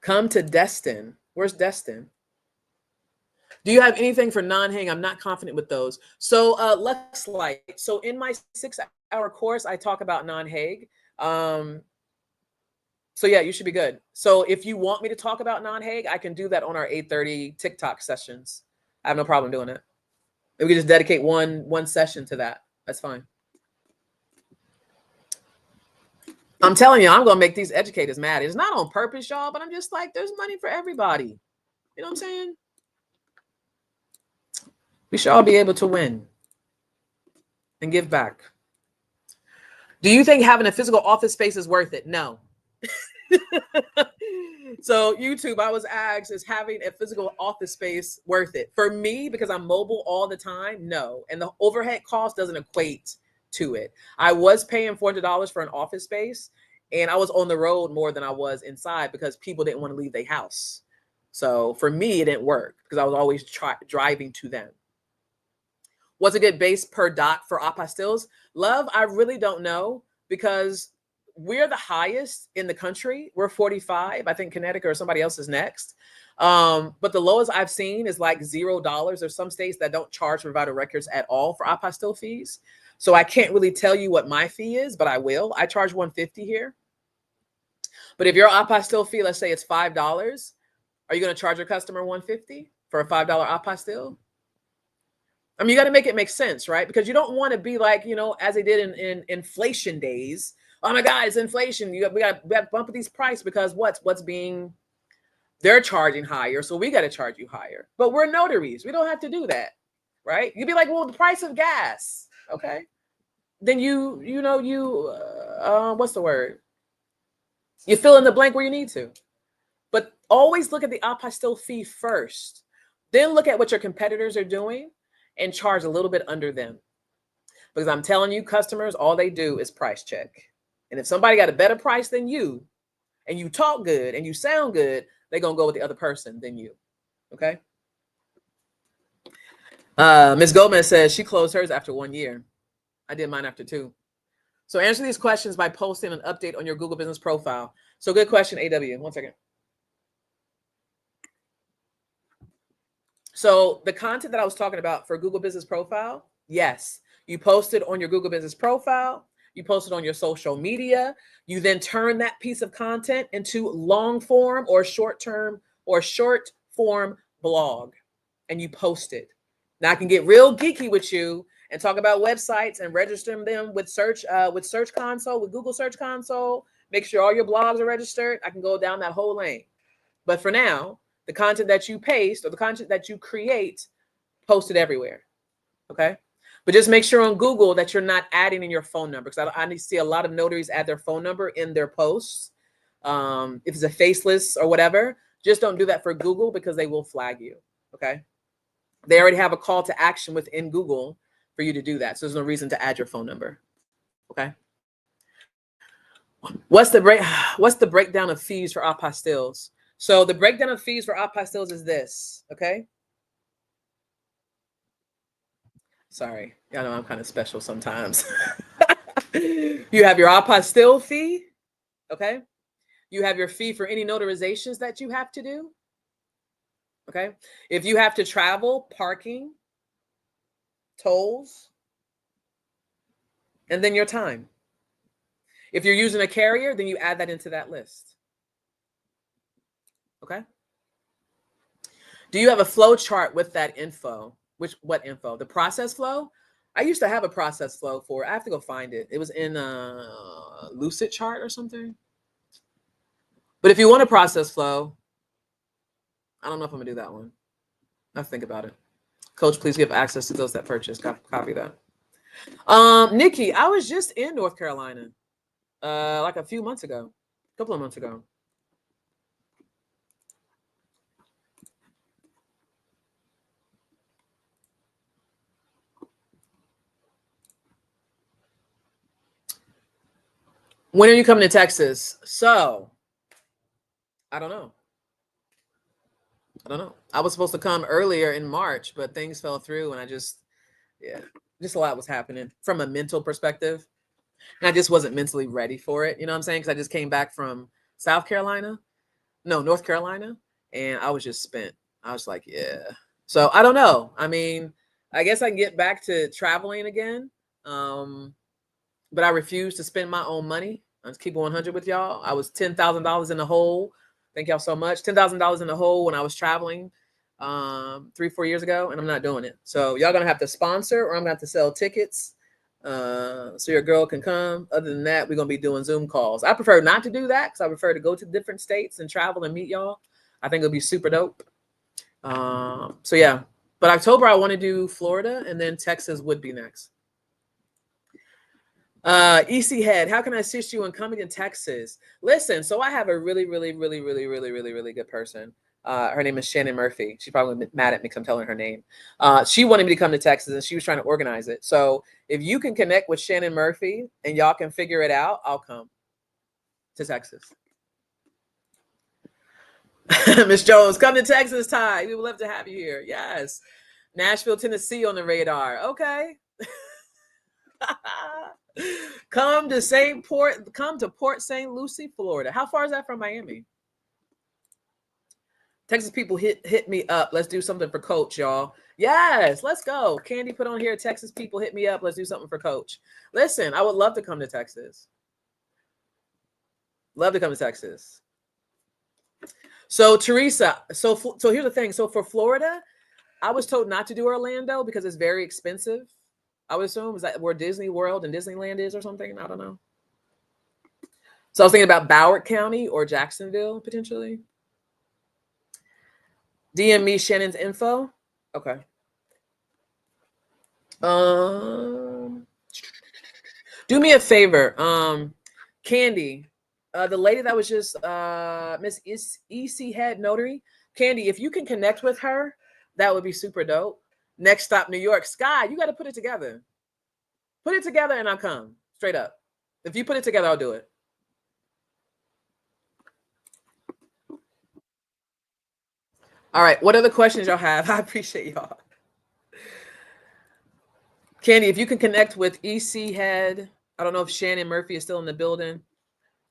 Come to Destin. Where's Destin? Do you have anything for non-Hague? I'm not confident with those. So let's like, so in my 6-hour course, I talk about non-Hague. So yeah, you should be good. So if you want me to talk about non-Hague, I can do that on our 8:30 TikTok sessions. I have no problem doing it. If we can just dedicate one session to that, that's fine. I'm telling you, I'm going to make these educators mad. It's not on purpose, y'all, but I'm just like, there's money for everybody. You know what I'm saying? We should all be able to win and give back. Do you think having a physical office space is worth it? No. So YouTube, I was asked, is having a physical office space worth it? For me, because I'm mobile all the time, no. And the overhead cost doesn't equate to it. I was paying $400 for an office space, and I was on the road more than I was inside because people didn't want to leave their house. So for me, it didn't work because I was always driving to them. What's a good base per doc for apostilles? Love, I really don't know because we're the highest in the country. We're 45. I think Connecticut or somebody else is next. But the lowest I've seen is like $0. There's some states that don't charge for vital records at all for apostille fees. So I can't really tell you what my fee is, but I will. I charge $150 here. But if your apostille fee, let's say it's $5, are you going to charge your customer $150 for a $5 apostille? I mean, you got to make it make sense, right? Because you don't want to be like, you know, as they did in inflation days. Oh my God, it's inflation. We got to bump these prices because they're charging higher. So we got to charge you higher. But we're notaries. We don't have to do that, right? You'd be like, well, the price of gas. Okay. Then what's the word? You fill in the blank where you need to. But always look at the apostille fee first. Then look at what your competitors are doing and charge a little bit under them. Because I'm telling you, customers, all they do is price check. And if somebody got a better price than you, and you talk good and you sound good, they're going to go with the other person than you. Okay. Ms. Gomez says she closed hers after 1 year. I did mine after 2. So answer these questions by posting an update on your Google Business profile. So good question, AW. 1 second. So the content that I was talking about for Google Business Profile, yes, you post it on your Google Business Profile, you post it on your social media, you then turn that piece of content into long form or short form blog, and you post it. Now I can get real geeky with you and talk about websites and register them with Search Console, with Google Search Console, make sure all your blogs are registered. I can go down that whole lane. But for now, the content that you paste or the content that you create, post it everywhere. Okay. But just make sure on Google that you're not adding in your phone number, because I need to see a lot of notaries add their phone number in their posts. If it's a faceless or whatever, just don't do that for Google because they will flag you. Okay. They already have a call to action within Google for you to do that. So there's no reason to add your phone number. Okay. What's the breakdown of fees for apostilles? So the breakdown of fees for apostilles is this, okay? Sorry, y'all know I'm kind of special sometimes. You have your apostille fee, okay? You have your fee for any notarizations that you have to do, okay? If you have to travel, parking, tolls, and then your time. If you're using a carrier, then you add that into that list, okay? Do you have a flow chart with that info? What info? The process flow? I used to have a process flow for it. I have to go find it. It was in a Lucid chart or something. But if you want a process flow, I don't know if I'm gonna do that one. I have to think about it. Coach, please give access to those that purchase. Copy that. Nikki, I was just in North Carolina, like a couple of months ago. When are you coming to Texas? So, I don't know. I was supposed to come earlier in March, but things fell through, and just a lot was happening from a mental perspective. And I just wasn't mentally ready for it. You know what I'm saying? Because I just came back from North Carolina, and I was just spent. I was like, yeah. So I don't know. I mean, I guess I can get back to traveling again. But I refuse to spend my own money. Let's keep it 100 with y'all. I was $10,000 in the hole. Thank y'all so much. $10,000 in the hole when I was traveling 3-4 years ago, and I'm not doing it. So y'all gonna have to sponsor, or I'm gonna have to sell tickets so your girl can come. Other than that, we're gonna be doing Zoom calls. I prefer not to do that because I prefer to go to different states and travel and meet y'all. I think it'll be super dope. So yeah, but October I want to do Florida, and then Texas would be next. EC Head, how can I assist you in coming to Texas? Listen, so I have a really good person. Her name is Shannon Murphy. She's probably mad at me because I'm telling her name. She wanted me to come to Texas, and she was trying to organize it. So if you can connect with Shannon Murphy and y'all can figure it out, I'll come to Texas. Miss Jones, come to Texas, Ty. We would love to have you here. Yes. Nashville, Tennessee on the radar. Okay. Come to Port St. Lucie, Florida. How far is that from Miami? Texas people hit me up. Let's do something for Coach, y'all. Yes, let's go. Candy put on here, Texas people hit me up. Let's do something for Coach. Listen, I would love to come to Texas. Love to come to Texas. So Teresa, so here's the thing. So for Florida, I was told not to do Orlando because it's very expensive. I would assume, is that where Disney World and Disneyland is or something? I don't know. So I was thinking about Broward County or Jacksonville potentially. DM me Shannon's info. Okay. Do me a favor. Candy, the lady that was just Miss EC Head Notary. Candy, if you can connect with her, that would be super dope. Next stop, New York. Sky, you got to put it together. Put it together and I'll come. Straight up. If you put it together, I'll do it. All right. What other questions y'all have? I appreciate y'all. Candy, if you can connect with EC Head, I don't know if Shannon Murphy is still in the building,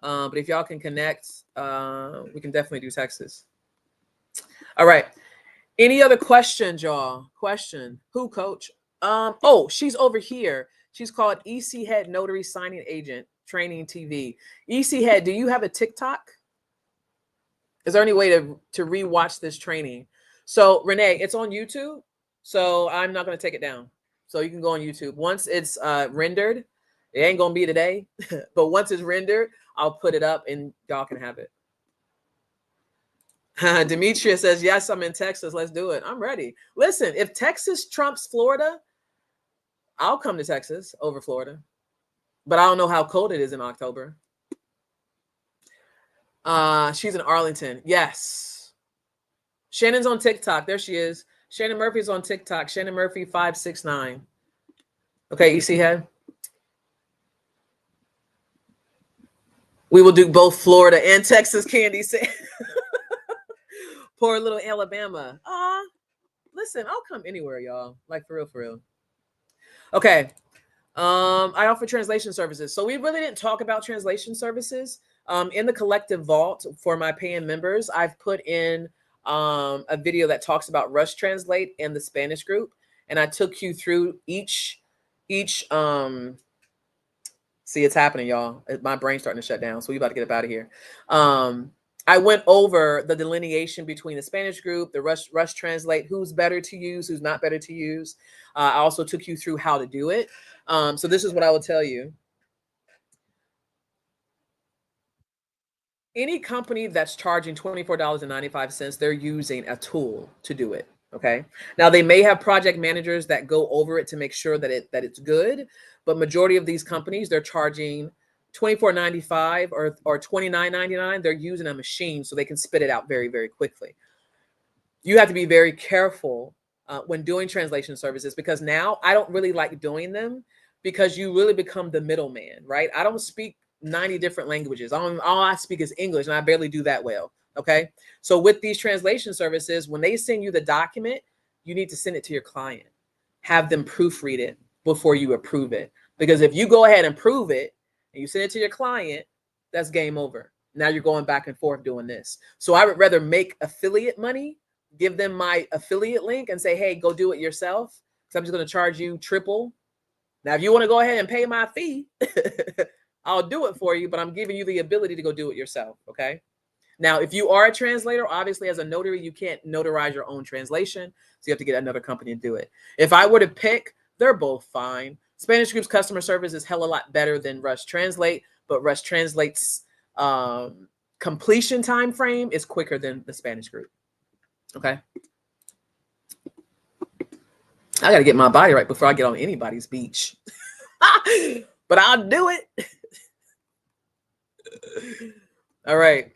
but if y'all can connect, we can definitely do Texas. All right. Any other questions, y'all? Question. Who, coach? Oh, she's over here. She's called EC Head Notary Signing Agent Training TV. EC Head, do you have a TikTok? Is there any way to rewatch this training? So Renee, it's on YouTube. So I'm not going to take it down. So you can go on YouTube. Once it's rendered, it ain't going to be today, but once it's rendered, I'll put it up and y'all can have it. Demetria says, yes, I'm in Texas. Let's do it. I'm ready. Listen, if Texas trumps Florida, I'll come to Texas over Florida. But I don't know how cold it is in October. She's in Arlington. Yes. Shannon's on TikTok. There she is. Shannon Murphy's on TikTok. Shannon Murphy 569. Okay, EC Head. We will do both Florida and Texas, Candy said. Poor little Alabama. Listen, I'll come anywhere, y'all. Like for real, for real. Okay. I offer translation services. So we really didn't talk about translation services. In the collective vault for my paying members, I've put in a video that talks about Rush Translate and the Spanish group. And I took you through each see, it's happening, y'all. My brain's starting to shut down. So we about to get up out of here. I went over the delineation between the Spanish group, the Rush Translate, who's better to use, who's not better to use. I also took you through how to do it. So this is what I will tell you. Any company that's charging $24.95, they're using a tool to do it. Okay. Now they may have project managers that go over it to make sure that it's good, but majority of these companies, they're charging $24.95 or $29.99. They're using a machine so they can spit it out very, very quickly. You have to be very careful when doing translation services, because now I don't really like doing them because you really become the middleman, right? I don't speak 90 different languages. All I speak is English, and I barely do that well. Okay. So with these translation services, when they send you the document, you need to send it to your client. Have them proofread it before you approve it. Because if you go ahead and prove it and you send it to your client, that's game over. Now you're going back and forth doing this. So I would rather make affiliate money, give them my affiliate link and say, hey, go do it yourself. So I'm just going to charge you triple. Now, if you want to go ahead and pay my fee, I'll do it for you, but I'm giving you the ability to go do it yourself. Okay. Now, if you are a translator, obviously as a notary, you can't notarize your own translation. So you have to get another company to do it. If I were to pick, they're both fine. Spanish Group's customer service is hell a lot better than Rush Translate, but Rush Translate's completion time frame is quicker than the Spanish Group. Okay. I got to get my body right before I get on anybody's beach. But I'll do it. All right.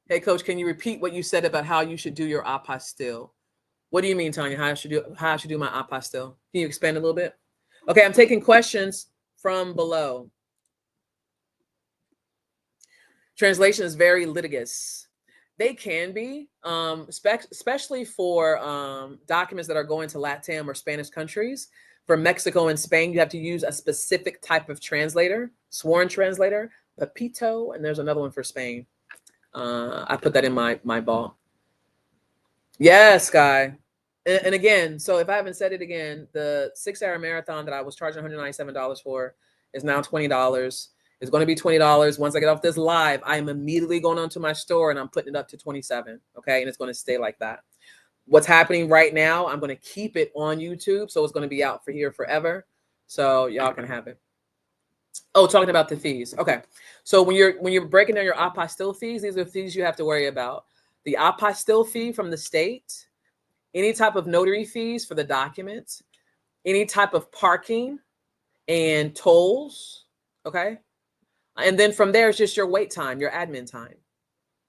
Hey, Coach, can you repeat what you said about how you should do your apostille? What do you mean, Tanya? How I should do my apostille? Can you expand a little bit? Okay, I'm taking questions from below. Translation is very litigious. They can be, especially for documents that are going to LATAM or Spanish countries. For Mexico and Spain, you have to use a specific type of translator, sworn translator, Pepito, and there's another one for Spain. I put that in my vault. Yes, Guy. And again, so if I haven't said it again, the 6-hour marathon that I was charging $197 for is now $20. It's going to be $20. Once I get off this live, I am immediately going onto my store and I'm putting it up to $27. Okay. And it's going to stay like that. What's happening right now, I'm going to keep it on YouTube. So it's going to be out for here forever. So y'all can have it. Oh, talking about the fees. Okay. So when you're breaking down your apostille fees, these are the fees you have to worry about. The apostille fee from the state, any type of notary fees for the documents, any type of parking and tolls. Okay. And then from there, it's just your wait time, your admin time.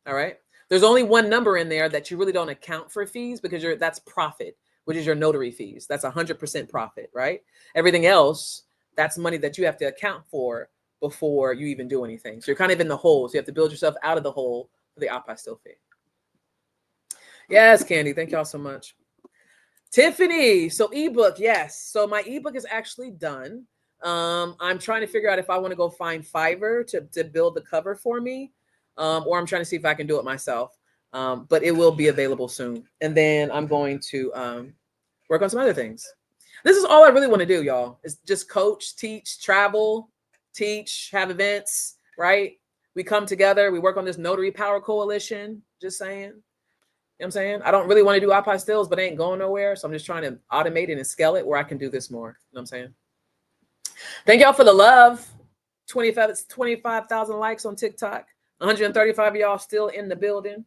All right. There's only one number in there that you really don't account for fees because that's profit, which is your notary fees. That's 100% profit, right? Everything else, that's money that you have to account for before you even do anything. So you're kind of in the hole. So you have to build yourself out of the hole for the apostille fee. Yes, Candy. Thank y'all so much. Tiffany. So ebook, yes. So my ebook is actually done. I'm trying to figure out if I want to go find Fiverr to build the cover for me, or I'm trying to see if I can do it myself. But it will be available soon. And then I'm going to work on some other things. This is all I really want to do, y'all. Is just coach, teach, travel, teach, have events, right? We come together, we work on this Notary Power Coalition. Just saying. You know what I'm saying? I don't really want to do apostilles, but I ain't going nowhere. So I'm just trying to automate it and scale it where I can do this more. You know what I'm saying? Thank y'all for the love. 25,000 likes on TikTok. 135 of y'all still in the building.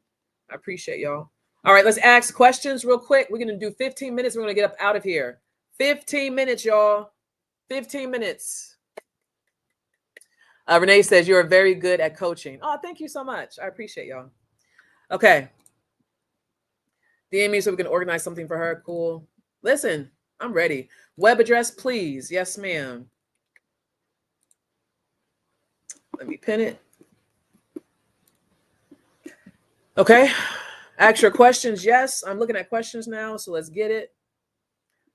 I appreciate y'all. All right, let's ask questions real quick. We're going to do 15 minutes. We're going to get up out of here. 15 minutes, y'all. 15 minutes. Renee says, you're very good at coaching. Oh, thank you so much. I appreciate y'all. Okay. DM me so we can organize something for her. Cool. Listen, I'm ready. Web address, please. Yes, ma'am. Let me pin it. Okay. Ask your questions. Yes, I'm looking at questions now, so let's get it.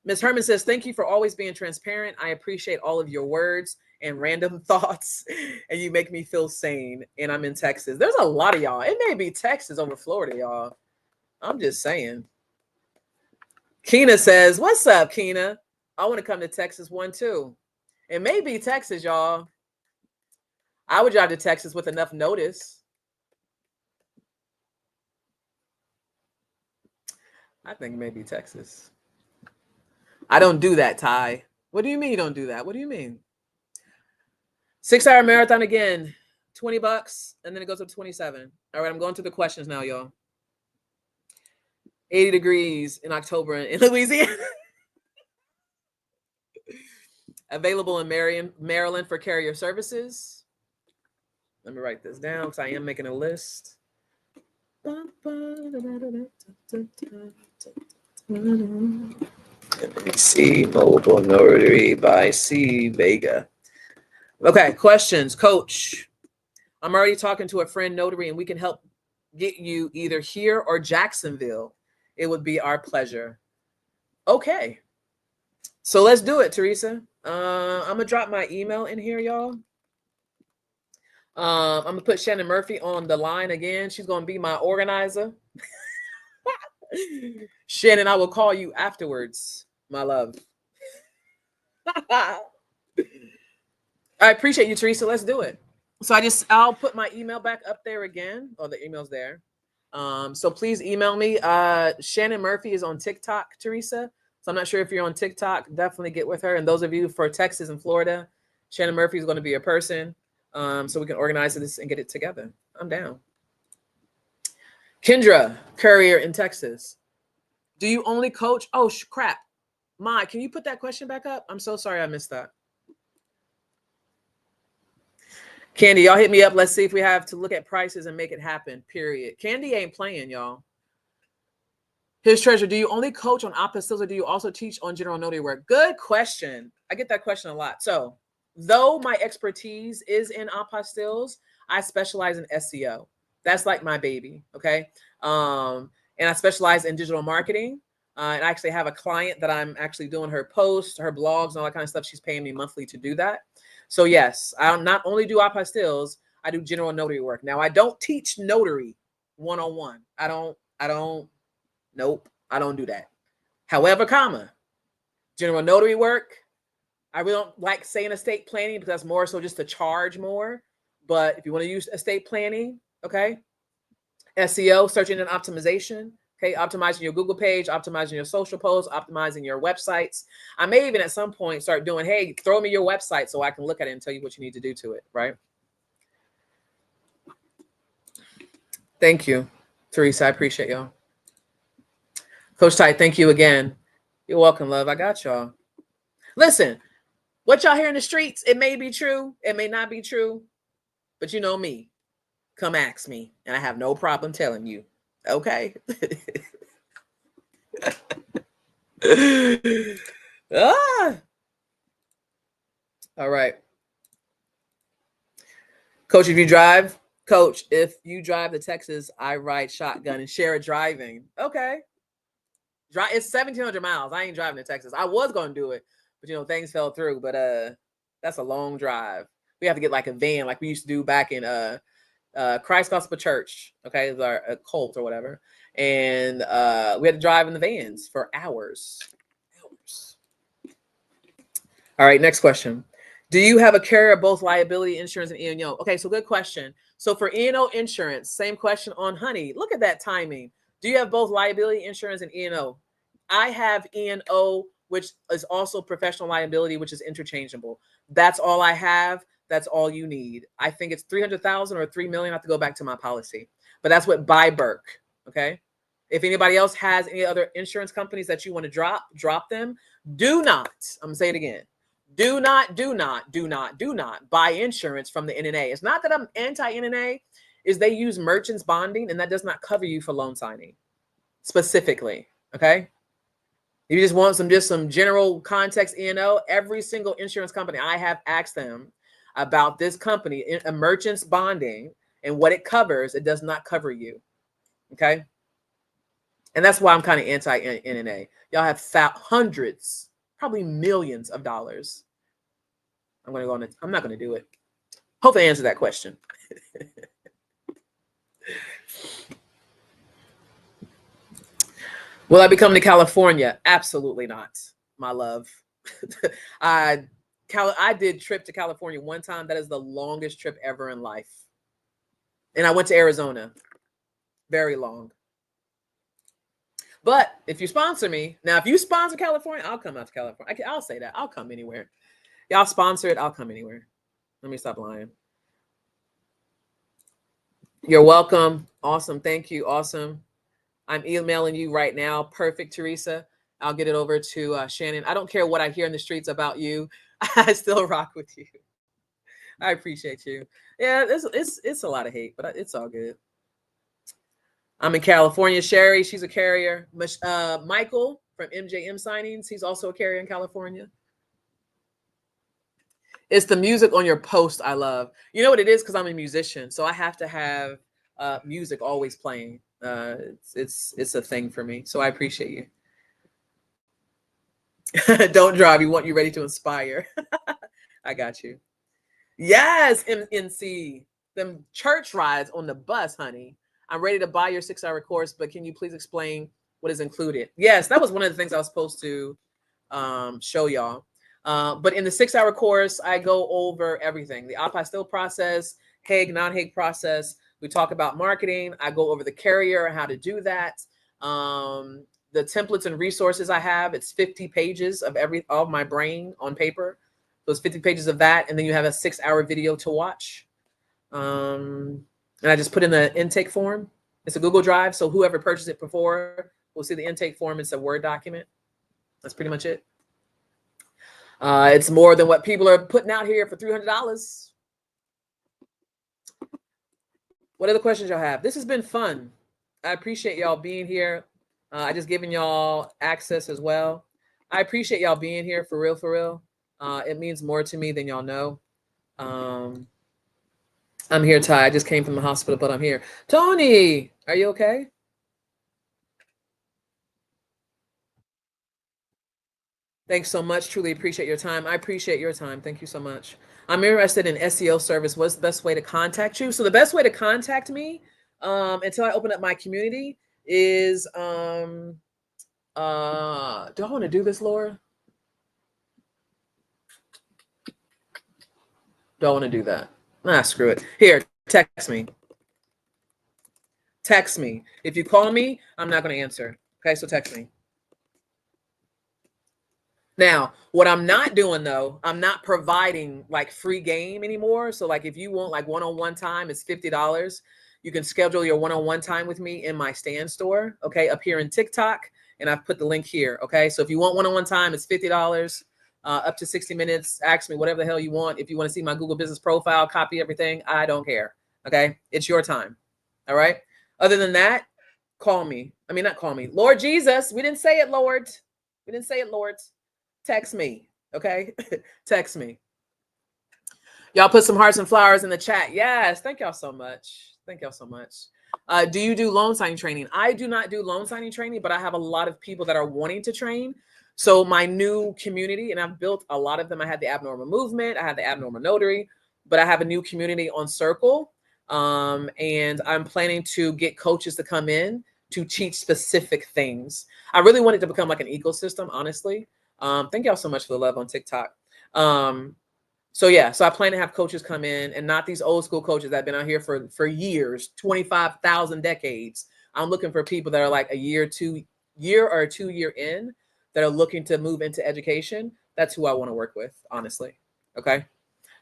Ms. Herman says, thank you for always being transparent. I appreciate all of your words and random thoughts, and you make me feel sane. And I'm in Texas. There's a lot of y'all. It may be Texas over Florida, y'all. I'm just saying. Keena says, what's up, Keena? I want to come to Texas one, too. It may be Texas, y'all. I would drive to Texas with enough notice. I think maybe Texas. I don't do that, Ty. What do you mean you don't do that? What do you mean? 6-hour marathon again, $20, and then it goes up to 27. All right, I'm going to the questions now, y'all. 80 degrees in October in Louisiana. Available in Maryland for carrier services. Let me write this down because I am making a list. C Mobile Notary by C Vega. Okay, questions, Coach. I'm already talking to a friend notary, and we can help get you either here or Jacksonville. It would be our pleasure. Okay, so let's do it, Teresa. I'm gonna drop my email in here, y'all. I'm gonna put Shannon Murphy on the line again. She's gonna be my organizer. Shannon, I will call you afterwards, my love. I appreciate you, Teresa. Let's do it. So I'll put my email back up there again. Oh, the email's there. So please email me. Shannon Murphy is on TikTok, Teresa. So I'm not sure if you're on TikTok. Definitely get with her. And those of you for Texas and Florida, Shannon Murphy is going to be a person. So we can organize this and get it together. I'm down. Kendra, Courier in Texas. Do you only coach? Oh, crap. Mai, can you put that question back up? I'm so sorry I missed that. Candy, y'all hit me up. Let's see if we have to look at prices and make it happen, period. Candy ain't playing, y'all. His treasure, do you only coach on apostilles or do you also teach on general notary work? Good question. I get that question a lot. So though my expertise is in apostilles, I specialize in SEO. That's like my baby, okay? And I specialize in digital marketing. And I actually have a client that I'm actually doing her posts, her blogs, and all that kind of stuff. She's paying me monthly to do that. So yes, I not only do apostilles, I do general notary work. Now I don't teach notary one-on-one. Nope, I don't do that. However, general notary work, I really don't like saying estate planning because that's more so just to charge more. But if you want to use estate planning, okay, SEO, search engine optimization, okay, optimizing your Google page, optimizing your social posts, optimizing your websites. I may even at some point start doing, hey, throw me your website so I can look at it and tell you what you need to do to it, right? Thank you, Teresa. I appreciate y'all. Coach Ty, thank you again. You're welcome, love. I got y'all. Listen, what y'all hear in the streets, it may be true. It may not be true. But you know me. Come ask me. And I have no problem telling you. Okay? Ah. All right. Coach, if you drive, Coach, if you drive to Texas, I ride shotgun and share driving. Okay. It's 1,700 miles. I ain't driving to Texas. I was going to do it, but you know, things fell through. But that's a long drive. We have to get like a van, like we used to do back in Christ Gospel Church. Okay, it's our cult or whatever, and we had to drive in the vans for hours. All right, next question. Do you have a carrier of both liability insurance and E&O? Okay, so good question. So for E&O insurance, same question on Honey. Look at that timing. Do you have both liability insurance and E&O? I have E&O, which is also professional liability, which is interchangeable. That's all I have. That's all you need. I think it's 300,000 or 3 million. I have to go back to my policy, but that's what by Burke. Okay. If anybody else has any other insurance companies that you want to drop them. Do not, I'm gonna say it again. Do not buy insurance from the NNA. It's not that I'm anti-NNA, is they use merchants bonding, and that does not cover you for loan signing specifically. Okay. If you just want some general context, every single insurance company I have asked them about this company, a merchant's bonding, and what it covers. It does not cover you. Okay. And that's why I'm kind of anti-NNA. Y'all have hundreds, probably millions of dollars. I'm not going to do it. Hopefully I answer that question. Will I be coming to California? Absolutely not, my love. I did trip to California one time. That is the longest trip ever in life. And I went to Arizona. Very long. But if you sponsor me, now if you sponsor California, I'll come out to California. I'll say that. I'll come anywhere. Y'all sponsor it, I'll come anywhere. Let me stop lying. You're welcome. Awesome. Thank you. Awesome. I'm emailing you right now. Perfect, Teresa. I'll get it over to Shannon. I don't care what I hear in the streets about you. I still rock with you. I appreciate you. Yeah, it's a lot of hate, but it's all good. I'm in California. Sherry, she's a carrier. Michael from MJM Signings, he's also a carrier in California. It's the music on your post I love. You know what it is? Because I'm a musician, so I have to have music always playing. It's a thing for me. So I appreciate you. Don't drive. We want you ready to inspire. I got you. Yes, MNC. Them church rides on the bus, honey. I'm ready to buy your 6-hour course, but can you please explain what is included? Yes, that was one of the things I was supposed to show y'all. But in the 6-hour course, I go over everything. The apostille process, Hague, non-Hague process. We talk about marketing. I go over the carrier, how to do that. The templates and resources I have, it's 50 pages of my brain on paper. So it's 50 pages of that. And then you have a 6-hour video to watch. And I just put in the intake form. It's a Google Drive. So whoever purchased it before will see the intake form. It's a Word document. That's pretty much it. It's more than what people are putting out here for $300. What other questions y'all have? This has been fun. I appreciate y'all being here. I just given y'all access as well. I appreciate y'all being here for real, for real. It means more to me than y'all know. I'm here, Ty. I just came from the hospital, but I'm here. Tony, are you okay? Thanks so much. Truly appreciate your time. I appreciate your time. Thank you so much. I'm interested in SEO service. What's the best way to contact you? So the best way to contact me until I open up my community is, do I want to do this, Laura? Do I want to do that? Ah, screw it. Here, text me. Text me. If you call me, I'm not going to answer. Okay, so text me. Now, what I'm not doing though, I'm not providing like free game anymore. So like if you want like one-on-one time, it's $50. You can schedule your one-on-one time with me in my stand store, okay, up here in TikTok. And I've put the link here, okay? So if you want one-on-one time, it's $50, up to 60 minutes. Ask me whatever the hell you want. If you want to see my Google business profile, copy everything, I don't care, okay? It's your time, all right? Other than that, call me. I mean, not call me. Lord Jesus, we didn't say it, Lord. We didn't say it, Lord. Text me, okay? Text me. Y'all put some hearts and flowers in the chat. Yes, thank y'all so much. Thank y'all so much. Do you do loan signing training? I do not do loan signing training, but I have a lot of people that are wanting to train. So my new community, and I've built a lot of them. I had the abnormal movement, I had the abnormal notary, but I have a new community on Circle. And I'm planning to get coaches to come in to teach specific things. I really wanted to become like an ecosystem, honestly. Thank y'all so much for the love on TikTok. So yeah, so I plan to have coaches come in, and not these old school coaches that have been out here for years, 25,000 decades. I'm looking for people that are like a year, 2 year in, that are looking to move into education. That's who I want to work with, honestly. Okay.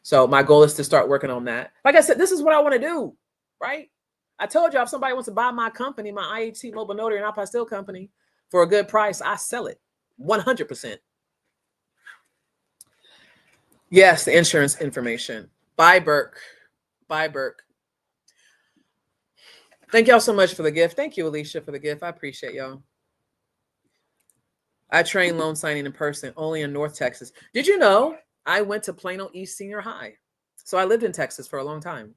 So my goal is to start working on that. Like I said, this is what I want to do, right? I told y'all, if somebody wants to buy my company, my IHT Mobile Notary and Apostille company, for a good price, I sell it 100%. Yes, the insurance information. Bye, Burke. Bye, Burke. Thank y'all so much for the gift. Thank you, Alicia, for the gift. I appreciate y'all. I train loan signing in person only in North Texas. Did you know I went to Plano East Senior High? So I lived in Texas for a long time.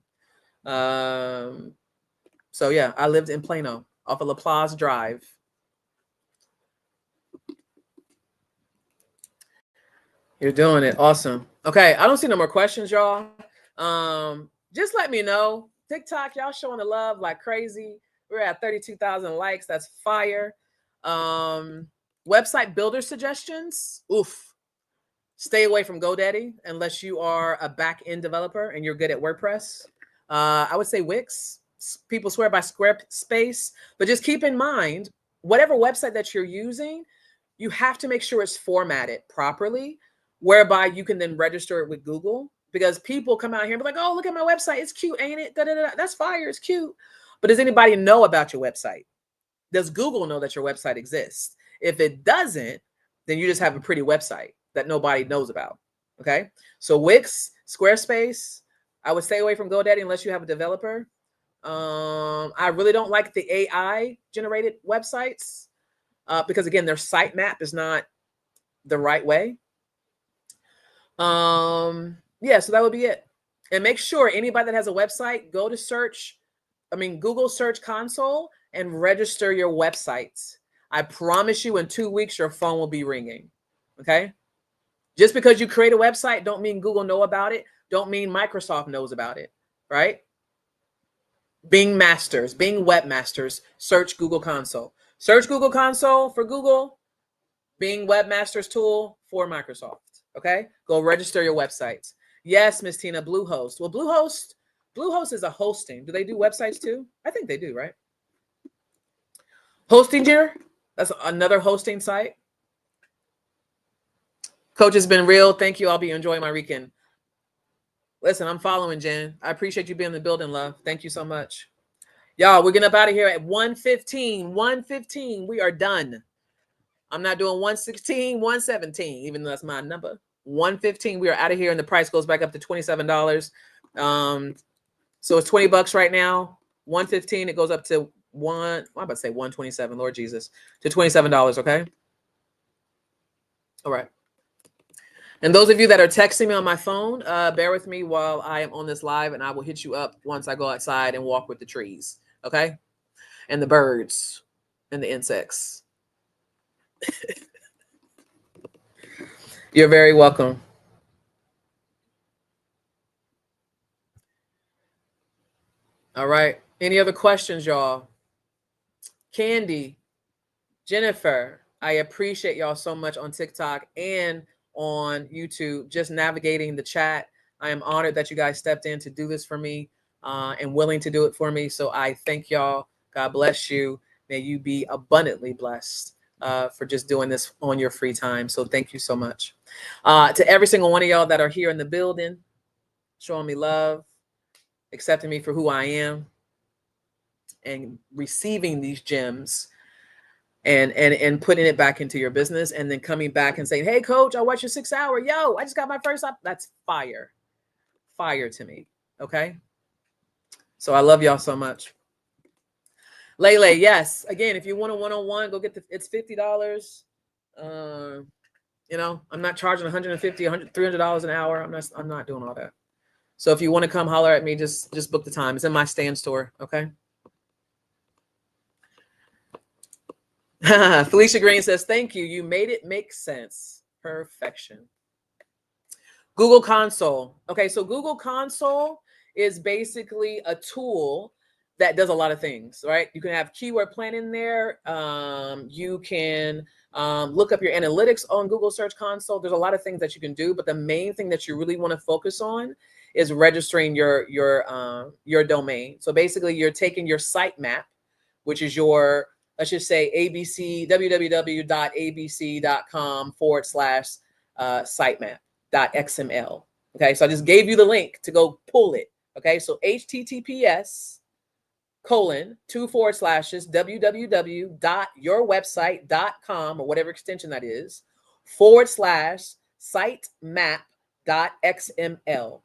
So yeah, I lived in Plano off of La Plaza Drive. You're doing it. Awesome. Okay, I don't see no more questions, y'all. Just let me know. TikTok, y'all showing the love like crazy. We're at 32,000 likes. That's fire. Website builder suggestions. Oof. Stay away from GoDaddy unless you are a back-end developer and you're good at WordPress. I would say Wix. People swear by Squarespace, but just keep in mind, whatever website that you're using, you have to make sure it's formatted properly, whereby you can then register it with Google. Because people come out here and be like, oh, look at my website. It's cute, ain't it? Da, da, da. That's fire. It's cute. But does anybody know about your website? Does Google know that your website exists? If it doesn't, then you just have a pretty website that nobody knows about. Okay. So Wix, Squarespace, I would stay away from GoDaddy unless you have a developer. I really don't like the AI generated websites because again, their sitemap is not the right way. Yeah, so that would be it. And make sure anybody that has a website, go to Google Search Console and register your websites. I promise you in 2 weeks, your phone will be ringing. Okay. Just because you create a website, don't mean Google know about it. Don't mean Microsoft knows about it. Right. Bing Masters, Bing Webmasters, search Google Console. Search Google Console for Google, Bing Webmasters tool for Microsoft. Okay, go register your websites. Yes, Miss Tina, Bluehost. Well, Bluehost is a hosting. Do they do websites too? I think they do, right? Hostinger, that's another hosting site. Coach has been real. Thank you. I'll be enjoying my weekend. Listen, I'm following, Jen. I appreciate you being in the building, love. Thank you so much. Y'all, we're getting up out of here at 1:15. 1:15. We are done. I'm not doing 116, 117, even though that's my number. 115. We are out of here, and the price goes back up to $27. So it's $20 right now. 115. It goes up to I'm about to say 127. Lord Jesus, to $27. Okay. All right. And those of you that are texting me on my phone, bear with me while I am on this live, and I will hit you up once I go outside and walk with the trees. Okay. And the birds and the insects. You're very welcome. All right. Any other questions, y'all? Candy, Jennifer, I appreciate y'all so much on TikTok and on YouTube, just navigating the chat. I am honored that you guys stepped in to do this for me and willing to do it for me. So I thank y'all. God bless you. May you be abundantly blessed for just doing this on your free time. So thank you so much. To every single one of y'all that are here in the building, showing me love, accepting me for who I am, and receiving these gems and putting it back into your business, and then coming back and saying, hey, coach, I watched your 6 hour. Yo, I just got my first up. That's fire. Fire to me. Okay. So I love y'all so much. Lele, yes. Again, if you want a one-on-one, go get it's $50. You know, I'm not charging $150, $300 an hour. I'm not doing all that. So if you want to come holler at me, just book the time. It's in my stand store. Okay. Felicia Green says, thank you. You made it make sense. Perfection. Google Console. Okay, so Google Console is basically a tool that does a lot of things, right? You can have keyword planning there. You can look up your analytics on Google Search Console. There's a lot of things that you can do, but the main thing that you really want to focus on is registering your domain. So basically, you're taking your sitemap, which is your, let's just say ABC, www.abc.com/sitemap.xml. Okay, so I just gave you the link to go pull it. Okay, so https://www.yourwebsite.com or whatever extension that is /sitemap.xml.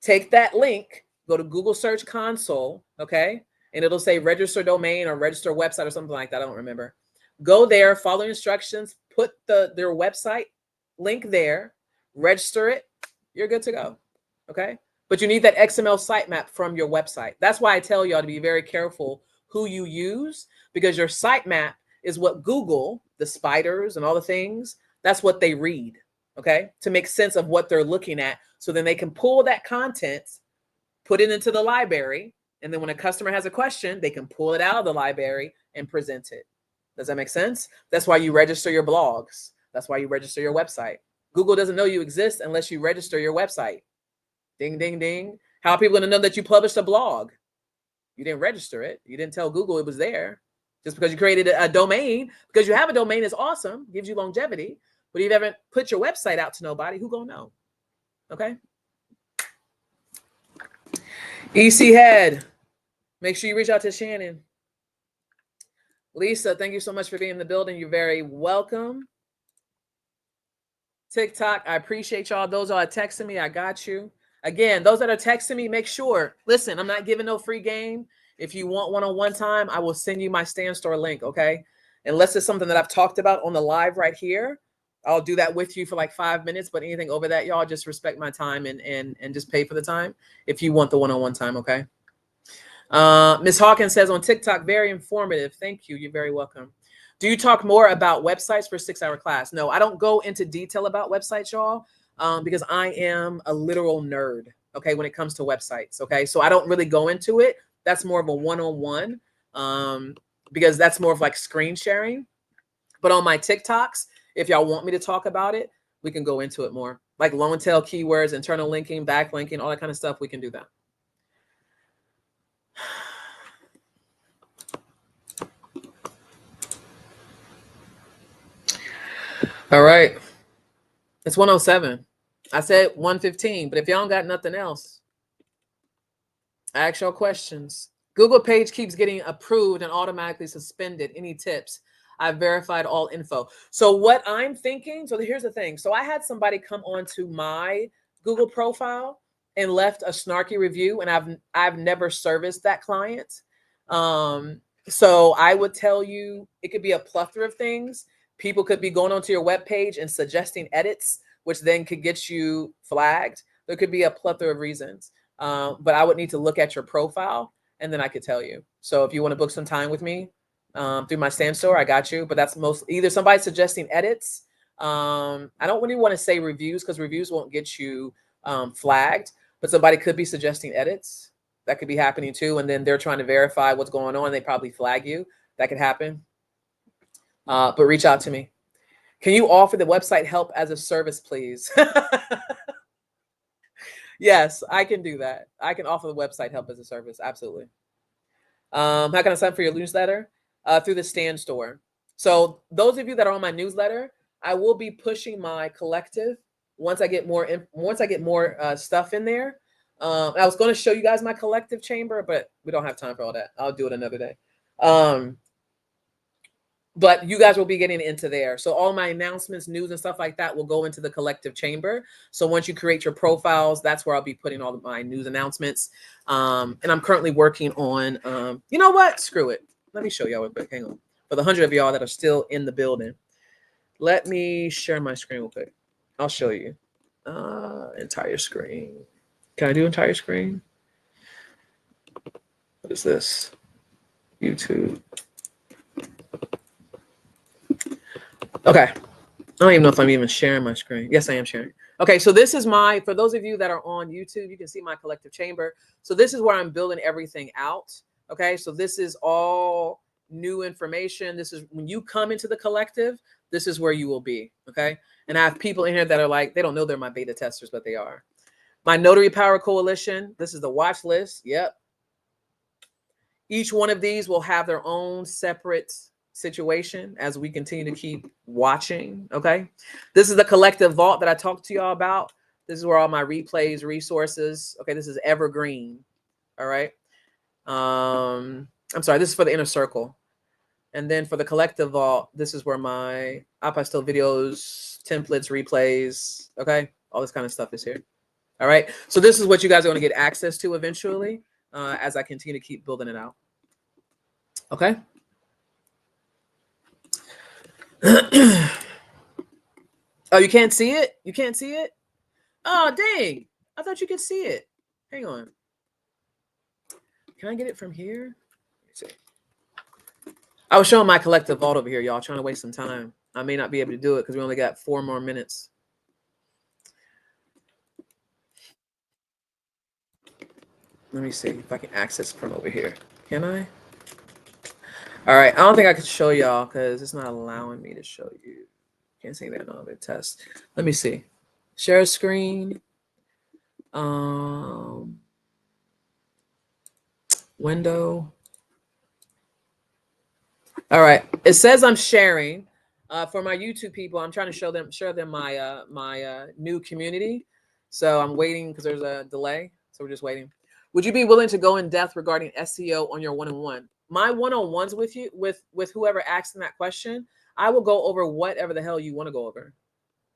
Take that link, go to Google Search Console, okay, and it'll say register domain or register website or something like that. I don't remember. Go there, follow instructions, put their website link there, register it. You're good to go. Okay. But you need that XML sitemap from your website. That's why I tell y'all to be very careful who you use, because your sitemap is what Google, the spiders and all the things, that's what they read. Okay. To make sense of what they're looking at. So then they can pull that content, put it into the library. And then when a customer has a question, they can pull it out of the library and present it. Does that make sense? That's why you register your blogs. That's why you register your website. Google doesn't know you exist unless you register your website. Ding, ding, ding. How are people going to know that you published a blog? You didn't register it. You didn't tell Google it was there. Just because you created a domain, because you have a domain is awesome, gives you longevity. But if you haven't put your website out to nobody, who gonna know? Okay. EC Head. Make sure you reach out to Shannon. Lisa, thank you so much for being in the building. You're very welcome. TikTok, I appreciate y'all. Those are texting me. I got you. Again, those that are texting me, make sure. Listen, I'm not giving no free game. If you want one-on-one time, I will send you my stand store link, okay? Unless it's something that I've talked about on the live right here, I'll do that with you for like 5 minutes. But anything over that, y'all just respect my time and just pay for the time if you want the one-on-one time, okay? Ms. Hawkins says on TikTok, very informative. Thank you. You're very welcome. Do you talk more about websites for 6-hour class? No, I don't go into detail about websites, y'all, because I am a literal nerd, okay, when it comes to websites, okay? So I don't really go into it. That's more of a one-on-one because that's more of like screen sharing. But on my TikToks, if y'all want me to talk about it, we can go into it more. Like long tail keywords, internal linking, backlinking, all that kind of stuff, we can do that. All right. It's 1:07. I said 1:15, but if y'all don't got nothing else, ask your questions. Google page keeps getting approved and automatically suspended. Any tips? I've verified all info. So what I'm thinking, so here's the thing. So I had somebody come onto my Google profile and left a snarky review, and I've never serviced that client. So I would tell you it could be a plethora of things. People could be going onto your webpage and suggesting edits, which then could get you flagged. There could be a plethora of reasons. But I would need to look at your profile and then I could tell you. So if you want to book some time with me through my stand store, I got you. But that's most either somebody suggesting edits. I don't really want to say reviews because reviews won't get you flagged, but somebody could be suggesting edits. That could be happening too. And then they're trying to verify what's going on. They probably flag you. That could happen. But reach out to me. Can you offer the website help as a service, please? Yes, I can do that. I can offer the website help as a service. Absolutely. How can I sign up for your newsletter? Through the stand store. So those of you that are on my newsletter, I will be pushing my collective once I get more stuff in there. I was going to show you guys my collective chamber, but we don't have time for all that. I'll do it another day. But you guys will be getting into there. So all my announcements, news and stuff like that will go into the collective chamber. So once you create your profiles, that's where I'll be putting all of my news announcements. And I'm currently working on, you know what? Screw it. Let me show y'all real quick. Hang on. For the 100 of y'all that are still in the building, let me share my screen real quick. I'll show you entire screen. Can I do entire screen? What is this? YouTube. Okay. I don't even know if I'm even sharing my screen. Yes, I am sharing. Okay, so this is for those of you that are on YouTube, you can see my collective chamber. So this is where I'm building everything out. Okay, so this is all new information. This is when you come into the collective, this is where you will be. Okay, and I have people in here that are like, they don't know they're my beta testers, but they are. My Notary Power Coalition, this is the watch list. Yep. Each one of these will have their own separate situation as we continue to keep watching. Okay. This is the collective vault that I talked to y'all about. This is where all my replays, resources. Okay. This is evergreen. All right. I'm sorry. This is for the inner circle. And then for the collective vault, this is where my Apostille videos, templates, replays. Okay. All this kind of stuff is here. All right. So this is what you guys are going to get access to eventually as I continue to keep building it out. Okay. Oh, you can't see it? You can't see it? Oh, dang. I thought you could see it. Hang on. Can I get it from here? Let me see. I was showing my collective vault over here, y'all, trying to waste some time. I may not be able to do it because we only got 4 more minutes. Let me see if I can access from over here. Can I? All right. I don't think I could show y'all because it's not allowing me to show you. Can't say that on the test. Let me see. Share screen. Window. All right. It says I'm sharing. For my YouTube people, I'm trying to show them my my new community. So I'm waiting because there's a delay. So we're just waiting. Would you be willing to go in depth regarding SEO on your one-on-one? My one-on-ones with you, with whoever asking that question, I will go over whatever the hell you want to go over.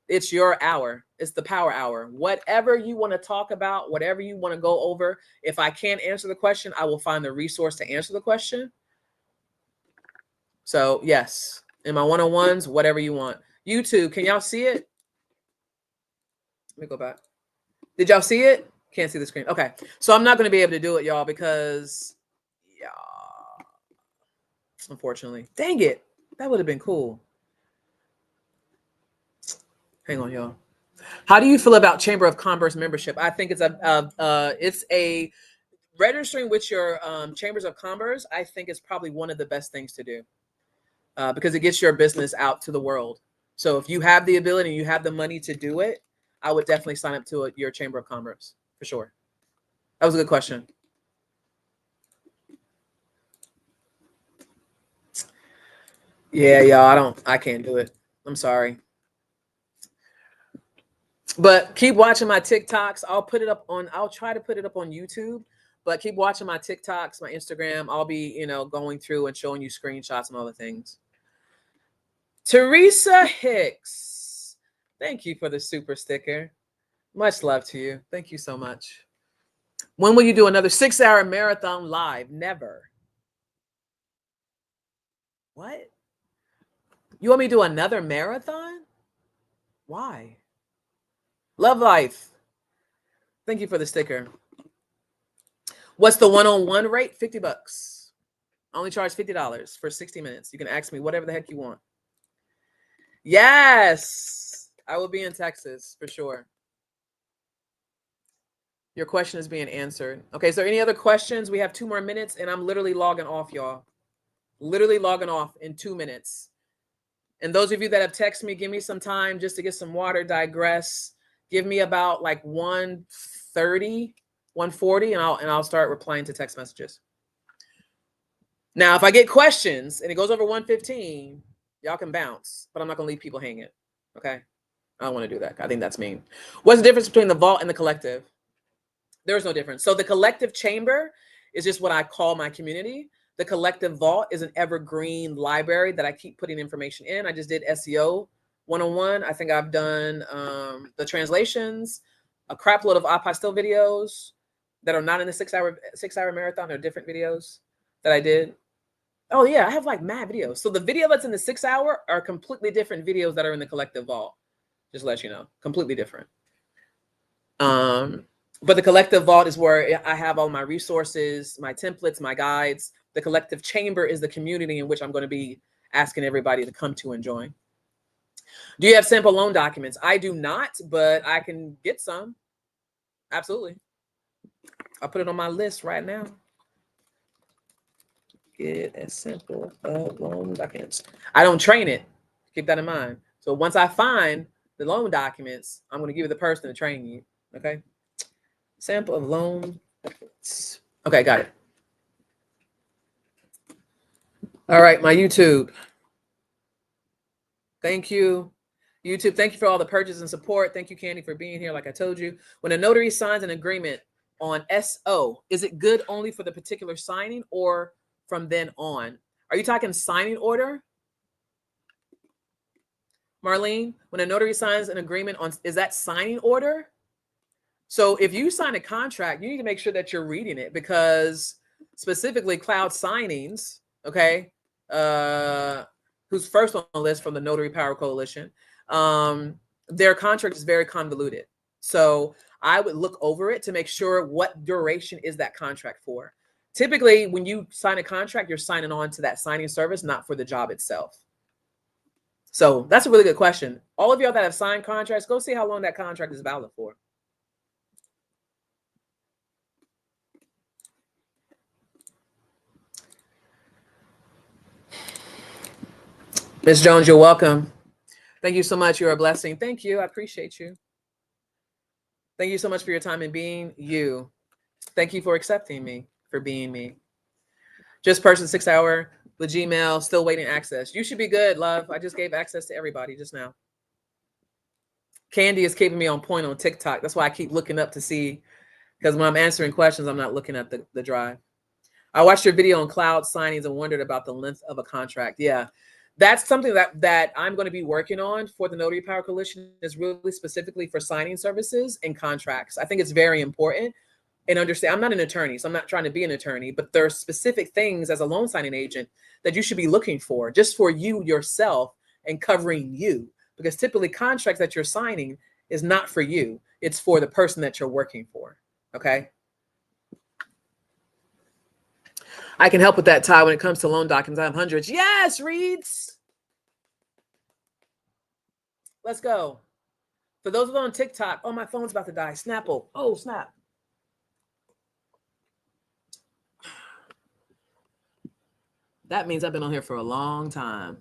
It's your hour. It's the power hour. Whatever you want to talk about, whatever you want to go over. If I can't answer the question, I will find the resource to answer the question. So yes, in my one-on-ones, whatever you want. YouTube, can y'all see it? Let me go back. Did y'all see it? Can't see the screen. Okay. So I'm not going to be able to do it, y'all, because yeah, unfortunately. Dang it. That would have been cool. Hang on, y'all. How do you feel about Chamber of Commerce membership? I think it's a registering with your chambers of commerce. I think is probably one of the best things to do because it gets your business out to the world. So if you have the ability and you have the money to do it, I would definitely sign up to your chamber of commerce for sure. That was a good question. Yeah, y'all, I can't do it. I'm sorry. But keep watching my TikToks. I'll try to put it up on YouTube, but keep watching my TikToks, my Instagram. I'll be, going through and showing you screenshots and all the things. Teresa Hicks, thank you for the super sticker. Much love to you. Thank you so much. When will you do another 6-hour marathon live? Never. What? You want me to do another marathon? Why? Love life. Thank you for the sticker. What's the one-on-one rate? $50. I only charge $50 for 60 minutes. You can ask me whatever the heck you want. Yes, I will be in Texas for sure. Your question is being answered. Okay, is there any other questions? We have 2 more minutes and I'm literally logging off, y'all. Literally logging off in 2 minutes. And those of you that have texted me, give me some time just to get some water, digress. Give me about like 1:30, 1:40, and I'll start replying to text messages. Now, if I get questions and it goes over 1:15, y'all can bounce, but I'm not gonna leave people hanging. Okay. I don't want to do that. I think that's mean. What's the difference between the vault and the collective? There's no difference. So the collective chamber is just what I call my community. The collective vault is an evergreen library that I keep putting information in. I just did SEO 101. I think I've done the translations, a crap load of apostille videos that are not in the 6-hour marathon. They're different videos that I did. Oh yeah, I have like mad videos. So the video that's in the 6-hour are completely different videos that are in the collective vault. Just to let you know, completely different. But the collective vault is where I have all my resources, my templates, my guides. The collective chamber is the community in which I'm going to be asking everybody to come to and join. Do you have sample loan documents? I do not, but I can get some. Absolutely. I'll put it on my list right now. Get a sample of loan documents. I don't train it. Keep that in mind. So once I find the loan documents, I'm going to give it the person to train you. Okay. Sample of loan documents. Okay, got it. All right, my YouTube. Thank you. YouTube, thank you for all the purchase and support. Thank you, Candy, for being here. Like I told you, when a notary signs an agreement on SO, is it good only for the particular signing or from then on? Are you talking signing order? Marlene, when a notary signs an agreement on, is that signing order? So if you sign a contract, you need to make sure that you're reading it, because specifically cloud signings, okay, who's first on the list from the Notary Power Coalition, their contract is very convoluted. So I would look over it to make sure what duration is that contract for. Typically, when you sign a contract, you're signing on to that signing service, not for the job itself. So that's a really good question. All of y'all that have signed contracts, go see how long that contract is valid for. Ms. Jones, you're welcome. Thank you so much. You're a blessing. Thank you. I appreciate you. Thank you so much for your time and being you. Thank you for accepting me, for being me. Just person 6 hour, the Gmail, still waiting access. You should be good, love. I just gave access to everybody just now. Candy is keeping me on point on TikTok. That's why I keep looking up to see, because when I'm answering questions, I'm not looking at the drive. I watched your video on cloud signings and wondered about the length of a contract. Yeah, that's something that I'm going to be working on for the Notary Power Coalition, is really specifically for signing services and contracts. I think it's very important. And understand, I'm not an attorney, so I'm not trying to be an attorney, but there are specific things as a loan signing agent that you should be looking for just for you yourself and covering you. Because typically contracts that you're signing is not for you. It's for the person that you're working for. Okay. I can help with that, Ty. When it comes to loan documents, I have hundreds. Yes, Reeds. Let's go. For those of you on TikTok, oh, my phone's about to die. Snapple. Oh, snap. That means I've been on here for a long time.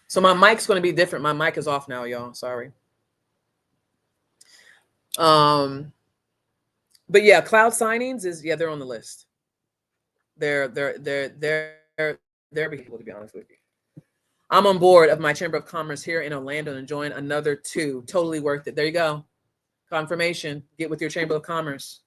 So my mic's going to be different. My mic is off now, y'all. Sorry. But yeah, cloud signings is, yeah, they're on the list. They're people, to be honest with you. I'm on board of my Chamber of Commerce here in Orlando and join another 2. Totally worth it. There you go. Confirmation. Get with your Chamber of Commerce.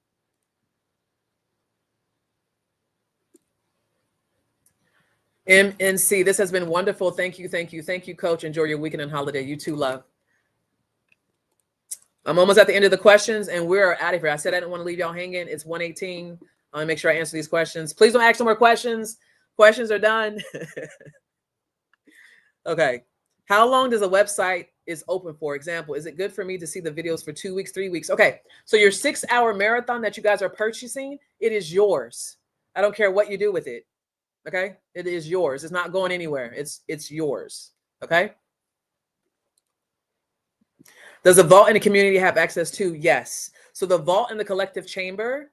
MNC, this has been wonderful. Thank you, thank you, thank you, Coach. Enjoy your weekend and holiday. You too, love. I'm almost at the end of the questions, and we're out of here. I said I didn't want to leave y'all hanging. It's 1:18. I want to make sure I answer these questions. Please don't ask no more questions. Questions are done. Okay. How long does a website is open for? Example, is it good for me to see the videos for 2 weeks, 3 weeks? Okay. So your 6 hour marathon that you guys are purchasing, it is yours. I don't care what you do with it. Okay. It is yours. It's not going anywhere. It's yours. Okay. Does the vault and the community have access to? Yes. So the vault and the collective chamber,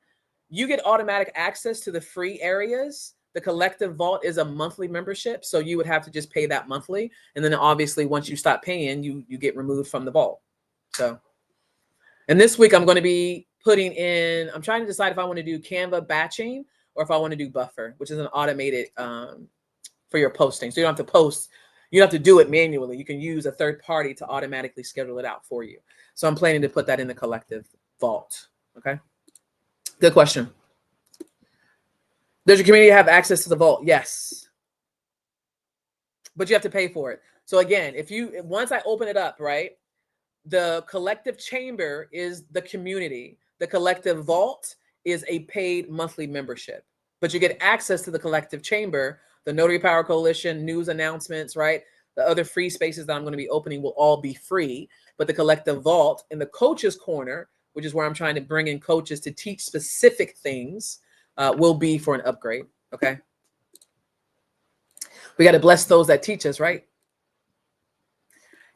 you get automatic access to the free areas. The collective vault is a monthly membership, so you would have to just pay that monthly. And then obviously once you stop paying, you get removed from the vault. So, and this week I'm going to be putting in, I'm trying to decide if I want to do Canva batching or if I want to do Buffer, which is an automated for your posting. So you don't have to post, you don't have to do it manually. You can use a third party to automatically schedule it out for you. So I'm planning to put that in the collective vault. Okay. Good question. Does your community have access to the vault? Yes. But you have to pay for it. So again, once I open it up, right, the collective chamber is the community. The collective vault is a paid monthly membership. But you get access to the collective chamber, the Notary Power Coalition, news announcements, right? The other free spaces that I'm going to be opening will all be free. But the collective vault in the coach's corner which is where I'm trying to bring in coaches to teach specific things, will be for an upgrade. Okay. We got to bless those that teach us, right?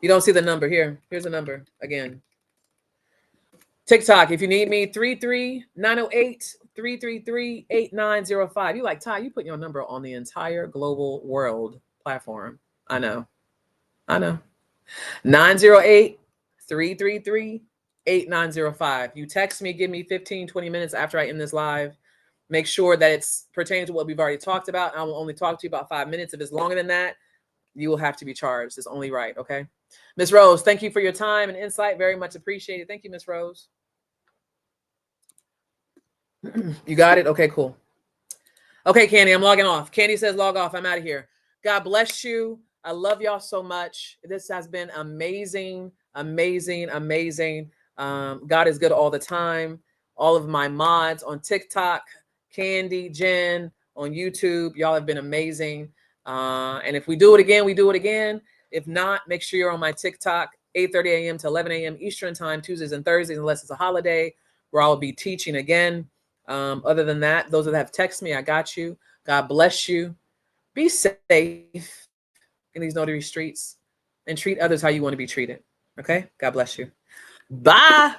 You don't see the number here. Here's the number again. TikTok, if you need me, 33908-333-8905. You like, Ty, you put your number on the entire global world platform. I know. 908-333-8905. You text me, give me 15, 20 minutes after I end this live. Make sure that it's pertaining to what we've already talked about. I will only talk to you about 5 minutes. If it's longer than that, you will have to be charged. It's only right, okay? Miss Rose, thank you for your time and insight. Very much appreciated. Thank you, Miss Rose. You got it? Okay, cool. Okay, Candy, I'm logging off. Candy says log off. I'm out of here. God bless you. I love y'all so much. This has been amazing, amazing, amazing. God is good all the time. All of my mods on TikTok, Candy, Jen, on YouTube, y'all have been amazing. And if we do it again, we do it again. If not, make sure you're on my TikTok, 8:30 a.m. to 11 a.m. Eastern time, Tuesdays and Thursdays, unless it's a holiday, where I'll be teaching again. Other than that, those that have texted me, I got you. God bless you. Be safe in these notary streets and treat others how you want to be treated. Okay? God bless you. Bye.